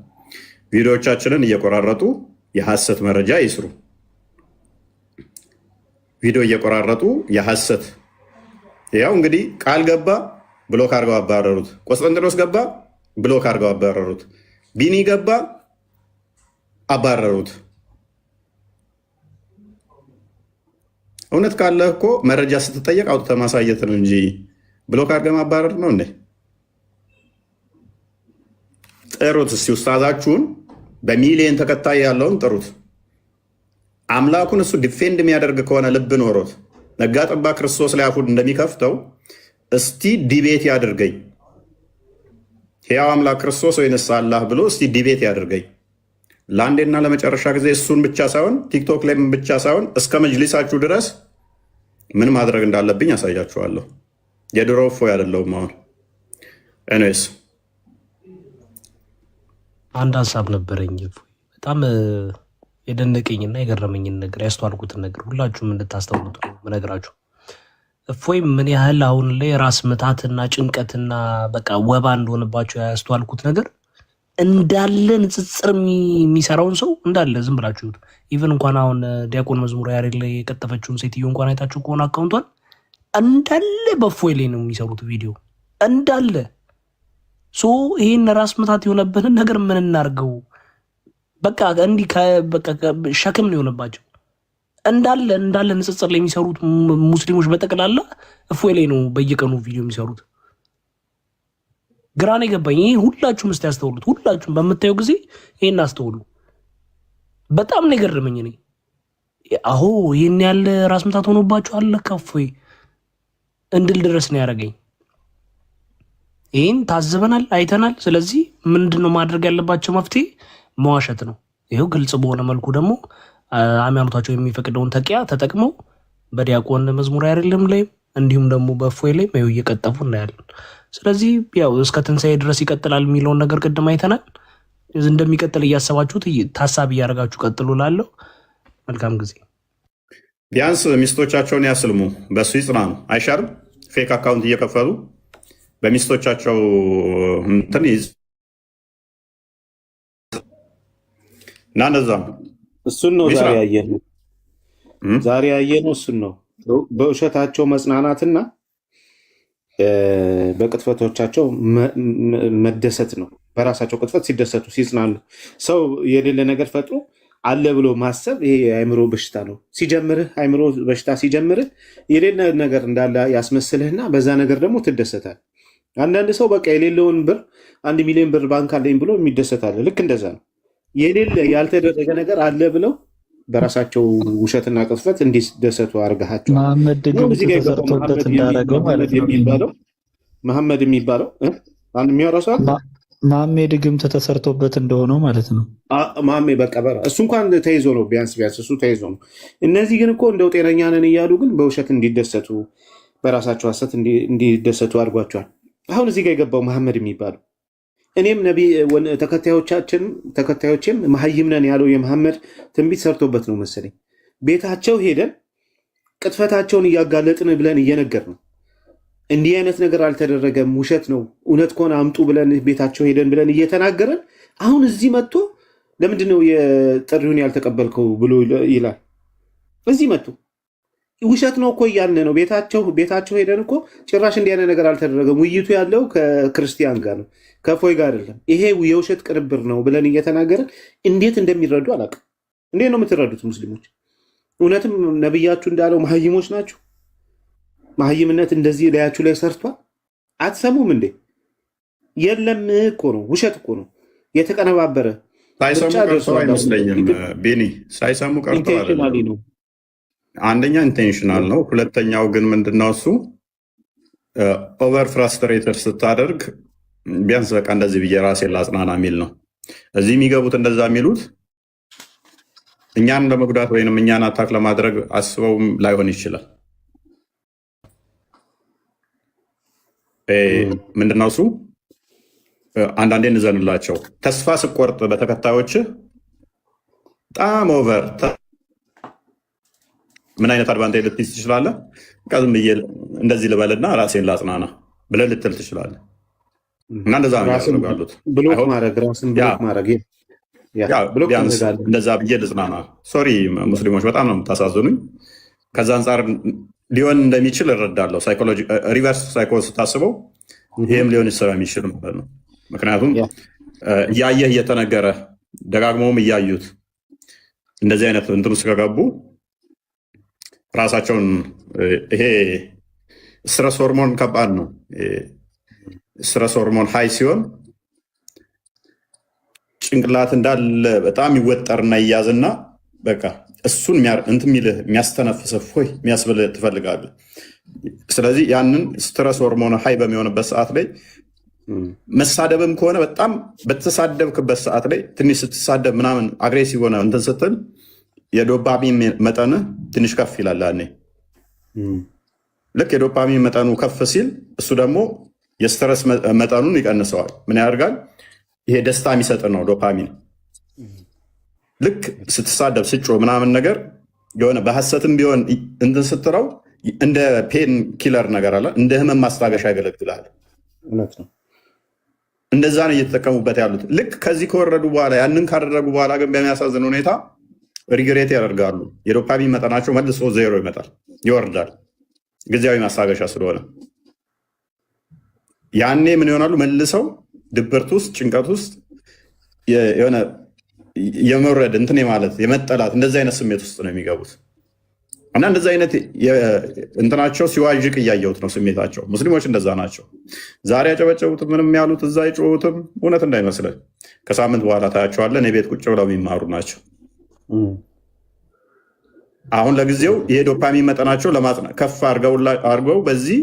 ቪዲዮዎቻችንን እየቆራረጡ የሐሰት መረጃ ይስሩ። ቪዲዮ እየቆራረጡ የሐሰት ያው እንግዲህ ቃል ገባ ብሎክ አድርገው አባረሩት። ቆስጠንጢኖስ ገባ ብሎክ አድርገው አባረሩት። ቢኒ ገባ አባረሩት። እውነት ካለህ እኮ መረጃ ስትጠየቅ አውጥተህ ማሳየት ነው እንጂ ብሎክ አድርገህ ማባረር ነው እንዴ? ጥሩት እስቲ ኡስታዛችሁን በሚሊየን ተከታይ ያለውን ጥሩት። አምላኩን እሱ ዲፌንድ የሚያደርግ ከሆነ ልብ ኖሮት ነጋ ጠባ ክርስቶስ ላይ አፉን እንደሚከፍተው እስቲ ዲቤት ያድርገኝ። ሕያው አምላክ ክርስቶስ ወይንስ አላህ ብሎ እስቲ ዲቤት ያድርገኝ። ለአንዴና ለመጨረሻ ጊዜ እሱን ብቻ ሳይሆን ቲክቶክ ላይ ብቻ ሳይሆን እስከ መጅሊሳችሁ ድረስ ምን ማድረግ እንዳለብኝ ያሳያችኋለሁ። የድሮ እፎይ አይደለሁም አሁን። ኤኒዌይስ አንድ ሀሳብ ነበረኝ። በጣም የደነቀኝና የገረመኝን ነገር ያስተዋልኩትን ነገር ሁላችሁም እንድታስተውሉት ነው የምነግራችሁ። እፎይ ምን ያህል አሁን ላይ ራስ ምታትና ጭንቀትና በቃ ወባ እንደሆነባቸው ያስተዋልኩት ነገር እንዳለ ንጽጽር የሚሰራውን ሰው እንዳለ ዝም ብላችሁ ይሁት። ኢቨን እንኳን አሁን ዲያቆን መዝሙር ያሬድ ላይ የቀጠፈችውን ሴትዮ እንኳን አይታችሁ ከሆነ አካውንቷን እንዳለ በፎይ ላይ ነው የሚሰሩት ቪዲዮ እንዳለ። ሶ ይሄን ራስ ምታት የሆነበትን ነገር ምን እናርገው? በቃ እንዲህ ሸክም ነው የሆነባቸው። እንዳለ ንጽጽር ላይ የሚሰሩት ሙስሊሞች በጠቅላላ እፎይ ላይ ነው በየቀኑ ቪዲዮ የሚሰሩት። ግራን የገባኝ ይሄ ሁላችሁም እስቲ ያስተውሉት። ሁላችሁም በምታየው ጊዜ ይሄን አስተውሉ። በጣም ነው የገረመኝ። እኔ አሁ ይሄን ያለ ራስ ምታት ሆኖባቸው አለ ከፎይ እንድል ድረስ ነው ያደረገኝ። ይህን ታዝበናል፣ አይተናል። ስለዚህ ምንድነው ማድረግ ያለባቸው? መፍትሄ መዋሸት ነው። ይኸው ግልጽ በሆነ መልኩ ደግሞ ሃይማኖታቸው የሚፈቅደውን ተቂያ ተጠቅመው በዲያቆን መዝሙር ያሬድም ላይ እንዲሁም ደግሞ በእፎይ ላይ ይኸው እየቀጠፉ እናያለን። ስለዚህ ያው እስከ ትንሣኤ ድረስ ይቀጥላል የሚለውን ነገር ቅድም አይተናል። እንደሚቀጥል እያሰባችሁት ታሳቢ እያደረጋችሁ ቀጥሉ። ላለው መልካም ጊዜ። ቢያንስ ሚስቶቻቸውን ያስልሙ፣ በሱ ይጽናኑ። አይሻርም? ፌክ አካውንት እየከፈሉ በሚስቶቻቸው እንትን እና እንደዛም እሱን ነው ዛሬ ያየነው እሱን ነው። በውሸታቸው መጽናናትና በቅጥፈቶቻቸው መደሰት ነው። በራሳቸው ቅጥፈት ሲደሰቱ ሲጽናኑ፣ ሰው የሌለ ነገር ፈጥሮ አለ ብሎ ማሰብ ይሄ የአእምሮ በሽታ ነው። ሲጀምርህ አእምሮ በሽታ ሲጀምርህ የሌለ ነገር እንዳለ ያስመስልህና በዛ ነገር ደግሞ ትደሰታል። አንዳንድ ሰው በቃ የሌለውን ብር 1 ሚሊዮን ብር ባንክ አለኝ ብሎ የሚደሰታል። ልክ እንደዛ ነው። የሌለ ያልተደረገ ነገር አለ ብለው በራሳቸው ውሸትና ቅጥፈት እንዲደሰቱ አድርገሃቸው። መሐመድ ድግምት ተሰርቶበት እንዳደረገው ማለት ነው። መሐመድ የሚባለው የሚያረሳል ማሜ ድግምት ተሰርቶበት እንደሆነው ማለት ነው። ማሜ በቃ እሱ እንኳን ተይዞ ነው፣ ቢያንስ እሱ ተይዞ ነው። እነዚህ ግን እኮ እንደው ጤነኛ ነን እያሉ ግን በውሸት እንዲደሰቱ በራሳቸው ሐሰት እንዲደሰቱ አድርጓቸዋል። አሁን እዚህ ጋር የገባው መሐመድ የሚባለው እኔም ተከታዮችም መሀይም ነን ያለው የመሐመድ ትንቢት ሰርቶበት ነው መሰለኝ። ቤታቸው ሄደን ቅጥፈታቸውን እያጋለጥን ብለን እየነገር ነው። እንዲህ አይነት ነገር አልተደረገም፣ ውሸት ነው፣ እውነት ከሆነ አምጡ ብለን ቤታቸው ሄደን ብለን እየተናገረን አሁን እዚህ መጥቶ ለምንድነው የጥሪውን ያልተቀበልከው ብሎ ይላል። እዚህ መጥቶ ውሸት ነው እኮ እያልን ነው። ቤታቸው ሄደን እኮ ጭራሽ እንዲህ አይነት ነገር አልተደረገም፣ ውይይቱ ያለው ከክርስቲያን ጋር ነው ከእፎይ ጋር አይደለም፣ ይሄ የውሸት ቅርብር ነው ብለን እየተናገረን እንዴት እንደሚረዱ አላውቅም። እንዴት ነው የምትረዱት ሙስሊሞች? እውነትም ነብያችሁ እንዳለው መሀይሞች ናችሁ? መሀይምነት እንደዚህ ላያችሁ ላይ ሰርቷል? አትሰሙም እንዴ? የለም እኮ ነው፣ ውሸት እኮ ነው፣ የተቀነባበረ ሳይሰሙ ቀርተው አይመስለኝም። ቤኒ ሳይሰሙ ቀርተው አይደለም። አንደኛ ኢንቴንሽናል ነው። ሁለተኛው ግን ምንድነው እሱ ኦቨር ፍራስትሬተር ስታደርግ ቢያንስ በቃ እንደዚህ ብዬ ራሴን ላጽናና የሚል ነው። እዚህ የሚገቡት እንደዛ የሚሉት እኛን ለመጉዳት ወይንም እኛን አታክ ለማድረግ አስበውም ላይሆን ይችላል። ምንድነው እሱ አንዳንዴ እንዘንላቸው። ተስፋ ስቆርጥ በተከታዮች በጣም ኦቨር ምን አይነት አድቫንቴጅ ልትይዝ ትችላለህ? ዝም ብዬ እንደዚህ ልበልና ራሴን ላጽናና ብለህ ልትል ትችላለህ። እና እንደዛ ነው ያደርጋሉት። እንደዛ ብዬ ልጽናና። ሶሪ ሙስሊሞች በጣም ነው የምታሳዝኑኝ። ከዛ አንጻር ሊሆን እንደሚችል እረዳለሁ። ሳይኮሎጂ ሪቨርስ ሳይኮ ስታስበው ይህም ሊሆን ስለሚችል ማለት ነው። ምክንያቱም እያየህ እየተነገረ ደጋግመውም እያዩት እንደዚህ አይነት እንትን ውስጥ ከገቡ ራሳቸውን ይሄ ስትረስ ሆርሞን ከባድ ነው። ስትረስ ሆርሞን ሀይ ሲሆን ጭንቅላት እንዳለ በጣም ይወጠርና ይያዝና በቃ እሱን እንትን የሚልህ የሚያስተነፍስህ ፎይ የሚያስብል ትፈልጋለህ። ስለዚህ ያንን ስትረስ ሆርሞን ሀይ በሚሆንበት ሰዓት ላይ መሳደብም ከሆነ በጣም በተሳደብክበት ሰዓት ላይ ትንሽ ስትሳደብ ምናምን አግሬሲቭ ሆነ እንትን ስትል የዶፓሚን መጠንህ ትንሽ ከፍ ይላል። ያኔ ልክ የዶፓሚን መጠኑ ከፍ ሲል እሱ ደግሞ የስትረስ መጠኑን ይቀንሰዋል። ምን ያደርጋል? ይሄ ደስታ የሚሰጥ ነው ዶፓሚን። ልክ ስትሳደብ ስጮ ምናምን ነገር የሆነ በሐሰትም ቢሆን እንትን ስትለው እንደ ፔን ኪለር ነገር አለ፣ እንደ ህመም ማስታገሻ ያገለግላል። እንደዛ ነው እየተጠቀሙበት ያሉት። ልክ ከዚህ ከወረዱ በኋላ ያንን ካደረጉ በኋላ ግን በሚያሳዝን ሁኔታ ሪግሬት ያደርጋሉ። የዶፓሚን መጠናቸው መልሶ ዜሮ ይመጣል፣ ይወርዳል። ጊዜያዊ ማስታገሻ ስለሆነ ያኔ ምን ይሆናሉ? መልሰው ድብርት ውስጥ፣ ጭንቀት ውስጥ የሆነ የመውረድ እንትን ማለት የመጠላት እንደዚህ አይነት ስሜት ውስጥ ነው የሚገቡት። እና እንደዚህ አይነት እንትናቸው ሲዋዥቅ እያየሁት ነው ስሜታቸው። ሙስሊሞች እንደዛ ናቸው። ዛሬ ያጨበጨቡትም ምንም ያሉት እዛ የጮሁትም እውነት እንዳይመስለን ከሳምንት በኋላ ታያቸዋለን። የቤት ቁጭ ብለው የሚማሩ ናቸው። አሁን ለጊዜው ይሄ ዶፓሚን መጠናቸው ለማጽናት ከፍ አድርገው በዚህ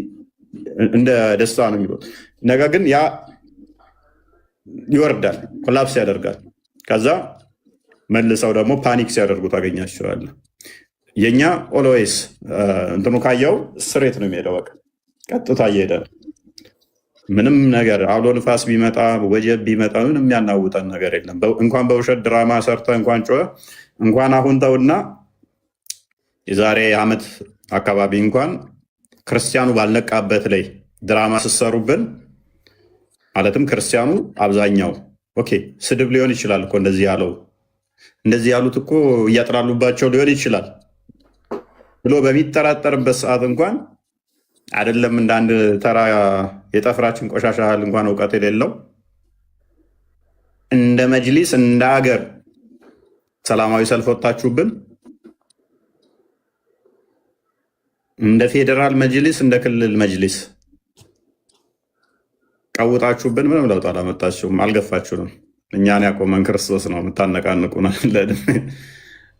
እንደ ደስታ ነው የሚሉት። ነገር ግን ያ ይወርዳል፣ ኮላፕስ ያደርጋል። ከዛ መልሰው ደግሞ ፓኒክ ሲያደርጉ ታገኛቸዋለህ። የኛ ኦልዌይስ እንትኑ ካየው ስሬት ነው የሚሄደው። በቃ ቀጥታ እየሄደ ነው። ምንም ነገር አውሎ ንፋስ ቢመጣ ወጀብ ቢመጣ ምንም የሚያናውጠን ነገር የለም። እንኳን በውሸት ድራማ ሰርተ እንኳን ጮኸ እንኳን አሁን ተውና የዛሬ ዓመት አካባቢ እንኳን ክርስቲያኑ ባልነቃበት ላይ ድራማ ስትሰሩብን፣ ማለትም ክርስቲያኑ አብዛኛው ኦኬ ስድብ ሊሆን ይችላል እኮ እንደዚህ ያለው እንደዚህ ያሉት እኮ እያጥላሉባቸው ሊሆን ይችላል ብሎ በሚጠራጠርበት ሰዓት እንኳን አይደለም እንደ አንድ ተራ የጠፍራችን ቆሻሻ ያህል እንኳን እውቀት የሌለው እንደ መጅሊስ እንደ ሀገር ሰላማዊ ሰልፍ ወጣችሁብን፣ እንደ ፌዴራል መጅሊስ እንደ ክልል መጅሊስ ቀውጣችሁብን፣ ምንም ለውጥ አላመጣችሁም፣ አልገፋችሁንም። እኛን ያቆመን ክርስቶስ ነው፣ የምታነቃንቁን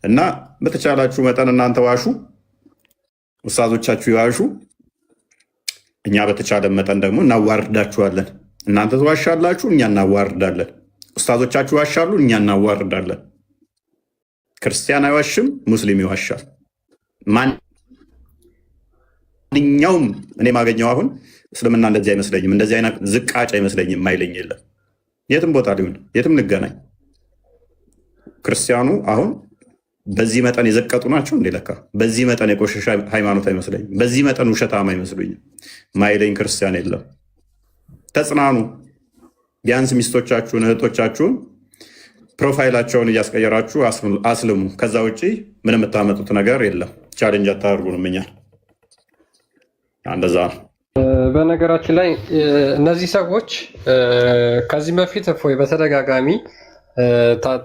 እና በተቻላችሁ መጠን እናንተ ዋሹ፣ ኡስታዞቻችሁ ይዋሹ፣ እኛ በተቻለ መጠን ደግሞ እናዋርዳችኋለን። እናንተ ትዋሻላችሁ፣ እኛ እናዋርዳለን። ኡስታዞቻችሁ ይዋሻሉ፣ እኛ እናዋርዳለን። ክርስቲያን አይዋሽም፣ ሙስሊም ይዋሻል። ማንኛውም እኔ ማገኘው አሁን እስልምና እንደዚህ አይመስለኝም፣ እንደዚህ አይነት ዝቃጭ አይመስለኝም ማይለኝ የለም። የትም ቦታ ሊሆን የትም እንገናኝ። ክርስቲያኑ አሁን በዚህ መጠን የዘቀጡ ናቸው እንዴ? ለካ በዚህ መጠን የቆሸሸ ሃይማኖት አይመስለኝም፣ በዚህ መጠን ውሸታም አይመስሉኝም ማይለኝ ክርስቲያን የለም። ተጽናኑ። ቢያንስ ሚስቶቻችሁን እህቶቻችሁን ፕሮፋይላቸውን እያስቀየራችሁ አስልሙ። ከዛ ውጭ ምንም የምታመጡት ነገር የለም። ቻሌንጅ አታደርጉንም እኛን። እንደዛ ነው። በነገራችን ላይ እነዚህ ሰዎች ከዚህ በፊት እፎይ በተደጋጋሚ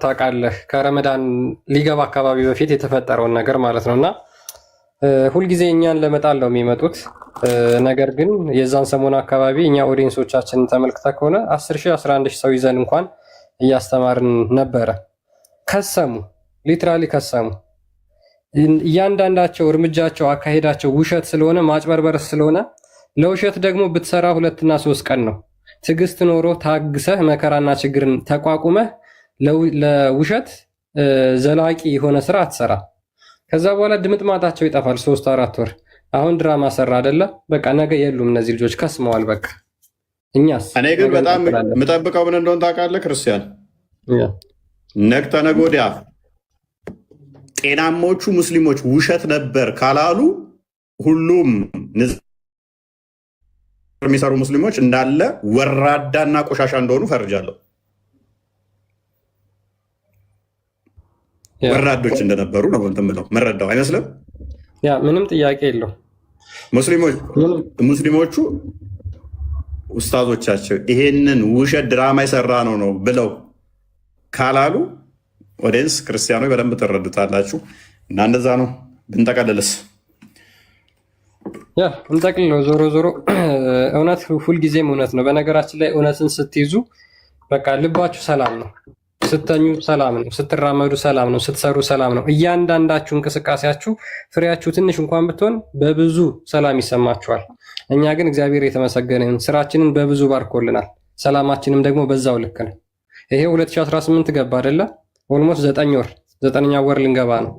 ታውቃለህ፣ ከረመዳን ሊገባ አካባቢ በፊት የተፈጠረውን ነገር ማለት ነው እና ሁልጊዜ እኛን ለመጣል ነው የሚመጡት። ነገር ግን የዛን ሰሞን አካባቢ እኛ ኦዲየንሶቻችንን ተመልክተ ከሆነ 10,000 11,000 ሰው ይዘን እንኳን እያስተማርን ነበረ። ከሰሙ፣ ሊትራሊ ከሰሙ። እያንዳንዳቸው እርምጃቸው፣ አካሄዳቸው ውሸት ስለሆነ ማጭበርበር ስለሆነ ለውሸት ደግሞ ብትሰራ 2 እና 3 ቀን ነው። ትዕግስት ኖሮ ታግሰህ መከራና ችግርን ተቋቁመህ ለውሸት ዘላቂ የሆነ ስራ አትሰራ። ከዛ በኋላ ድምጥማጣቸው ይጠፋል 3-4 ወር። አሁን ድራማ ሰራ አይደለ? በቃ ነገ የሉም እነዚህ ልጆች ከስመዋል። በቃ እኛስ እኔ ግን በጣም የምጠብቀው ምን እንደሆነ ታውቃለህ ክርስቲያን? ነገ ተነገ ወዲያ ጤናሞቹ ሙስሊሞች ውሸት ነበር ካላሉ ሁሉም የሚሰሩ ሙስሊሞች እንዳለ ወራዳና ቆሻሻ እንደሆኑ ፈርጃለሁ። ወራዶች እንደነበሩ ነው እንትን ብለው መረዳው አይመስልም? ያ ምንም ጥያቄ የለው። ሙስሊሞቹ ኡስታዞቻቸው ይሄንን ውሸት ድራማ የሰራ ነው ብለው ካላሉ ኦዲየንስ ክርስቲያኖች በደንብ ትረዱታላችሁ። እና እንደዛ ነው። ብንጠቀልልስ ያ እንጠቅል ነው። ዞሮ ዞሮ እውነት ሁልጊዜም እውነት ነው። በነገራችን ላይ እውነትን ስትይዙ በቃ ልባችሁ ሰላም ነው። ስተኙ ሰላም ነው፣ ስትራመዱ ሰላም ነው፣ ስትሰሩ ሰላም ነው። እያንዳንዳችሁ እንቅስቃሴያችሁ ፍሬያችሁ ትንሽ እንኳን ብትሆን በብዙ ሰላም ይሰማችኋል። እኛ ግን እግዚአብሔር የተመሰገነ ይሁን ስራችንን በብዙ ባርኮልናል። ሰላማችንም ደግሞ በዛው ልክ ነው። ይሄ 2018 ገባ አይደለ? ኦልሞስት 9 ወር 9ኛ ወር ልንገባ ነው።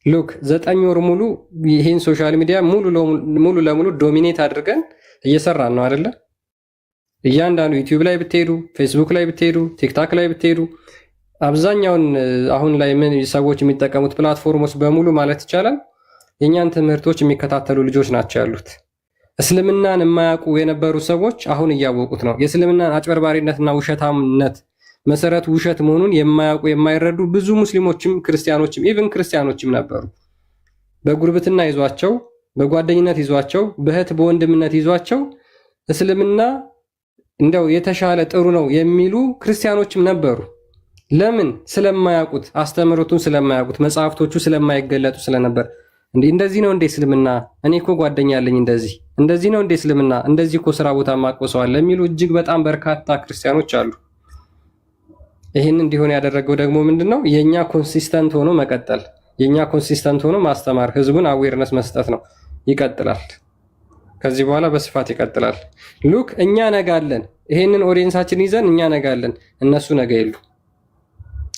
ሉክ 9 ወር ሙሉ ይሄን ሶሻል ሚዲያ ሙሉ ለሙሉ ዶሚኔት አድርገን እየሰራን ነው አይደለ? እያንዳንዱ ዩቲዩብ ላይ ብትሄዱ፣ ፌስቡክ ላይ ብትሄዱ፣ ቲክታክ ላይ ብትሄዱ አብዛኛውን አሁን ላይ ምን ሰዎች የሚጠቀሙት ፕላትፎርሞች በሙሉ ማለት ይቻላል የእኛን ትምህርቶች የሚከታተሉ ልጆች ናቸው ያሉት። እስልምናን የማያውቁ የነበሩ ሰዎች አሁን እያወቁት ነው። የእስልምናን አጭበርባሪነትና ውሸታምነት መሰረቱ ውሸት መሆኑን የማያውቁ የማይረዱ ብዙ ሙስሊሞችም ክርስቲያኖችም ኢቭን ክርስቲያኖችም ነበሩ። በጉርብትና ይዟቸው፣ በጓደኝነት ይዟቸው፣ በእህት በወንድምነት ይዟቸው እስልምና እንደው የተሻለ ጥሩ ነው የሚሉ ክርስቲያኖችም ነበሩ። ለምን? ስለማያውቁት፣ አስተምህሮቱን ስለማያውቁት፣ መጽሐፍቶቹ ስለማይገለጡ ስለነበር። እንደዚህ ነው እንደ እስልምና፣ እኔ እኮ ጓደኛ አለኝ እንደዚህ ነው እንደ እስልምና፣ እንደዚህ እኮ ስራ ቦታ ማቆሰዋል ለሚሉ እጅግ በጣም በርካታ ክርስቲያኖች አሉ። ይህን እንዲሆን ያደረገው ደግሞ ምንድነው? የኛ ኮንሲስተንት ሆኖ መቀጠል፣ የኛ ኮንሲስተንት ሆኖ ማስተማር፣ ህዝቡን አዌርነስ መስጠት ነው። ይቀጥላል። ከዚህ በኋላ በስፋት ይቀጥላል። ሉክ እኛ ነጋለን፣ ይሄንን ኦዲየንሳችን ይዘን እኛ ነጋለን፣ እነሱ ነገ የሉ።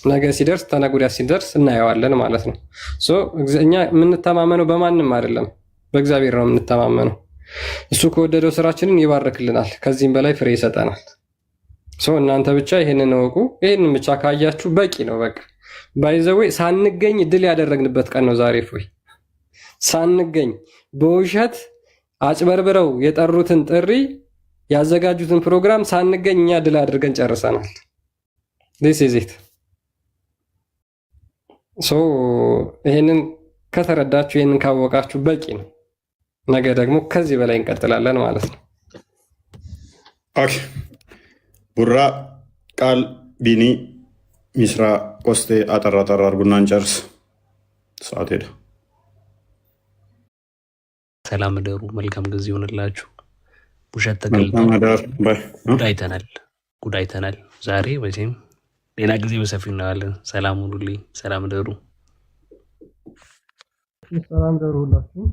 ነገ ሲደርስ ተነጉዳ ሲደርስ እናየዋለን ማለት ነው። እኛ የምንተማመነው በማንም አይደለም፣ በእግዚአብሔር ነው የምንተማመነው። እሱ ከወደደው ስራችንን ይባርክልናል፣ ከዚህም በላይ ፍሬ ይሰጠናል። እናንተ ብቻ ይሄንን እወቁ። ይሄንን ብቻ ካያችሁ በቂ ነው። በቃ ባይዘዌ ሳንገኝ ድል ያደረግንበት ቀን ነው ዛሬ። ፎይ ሳንገኝ በውሸት አጭበርብረው የጠሩትን ጥሪ ያዘጋጁትን ፕሮግራም ሳንገኝ እኛ ድል አድርገን ጨርሰናል። this is it ይሄንን ከተረዳችሁ ይሄንን ካወቃችሁ በቂ ነው። ነገ ደግሞ ከዚህ በላይ እንቀጥላለን ማለት ነው። ኦኬ ቡራ ቃል ቢኒ ሚስራ ቆስቴ አጠራ አድርጉና እንጨርስ። ሰዓት ሄደ። ሰላም ደሩ። መልካም ጊዜ ይሆንላችሁ። ውሸት ተገልጧል። ጉድ አይተናል ዛሬ። መቼም ሌላ ጊዜ በሰፊው እናያለን። ሰላም ሁኑልኝ። ሰላም ደሩ። ሰላም ደሩ ሁላችሁ።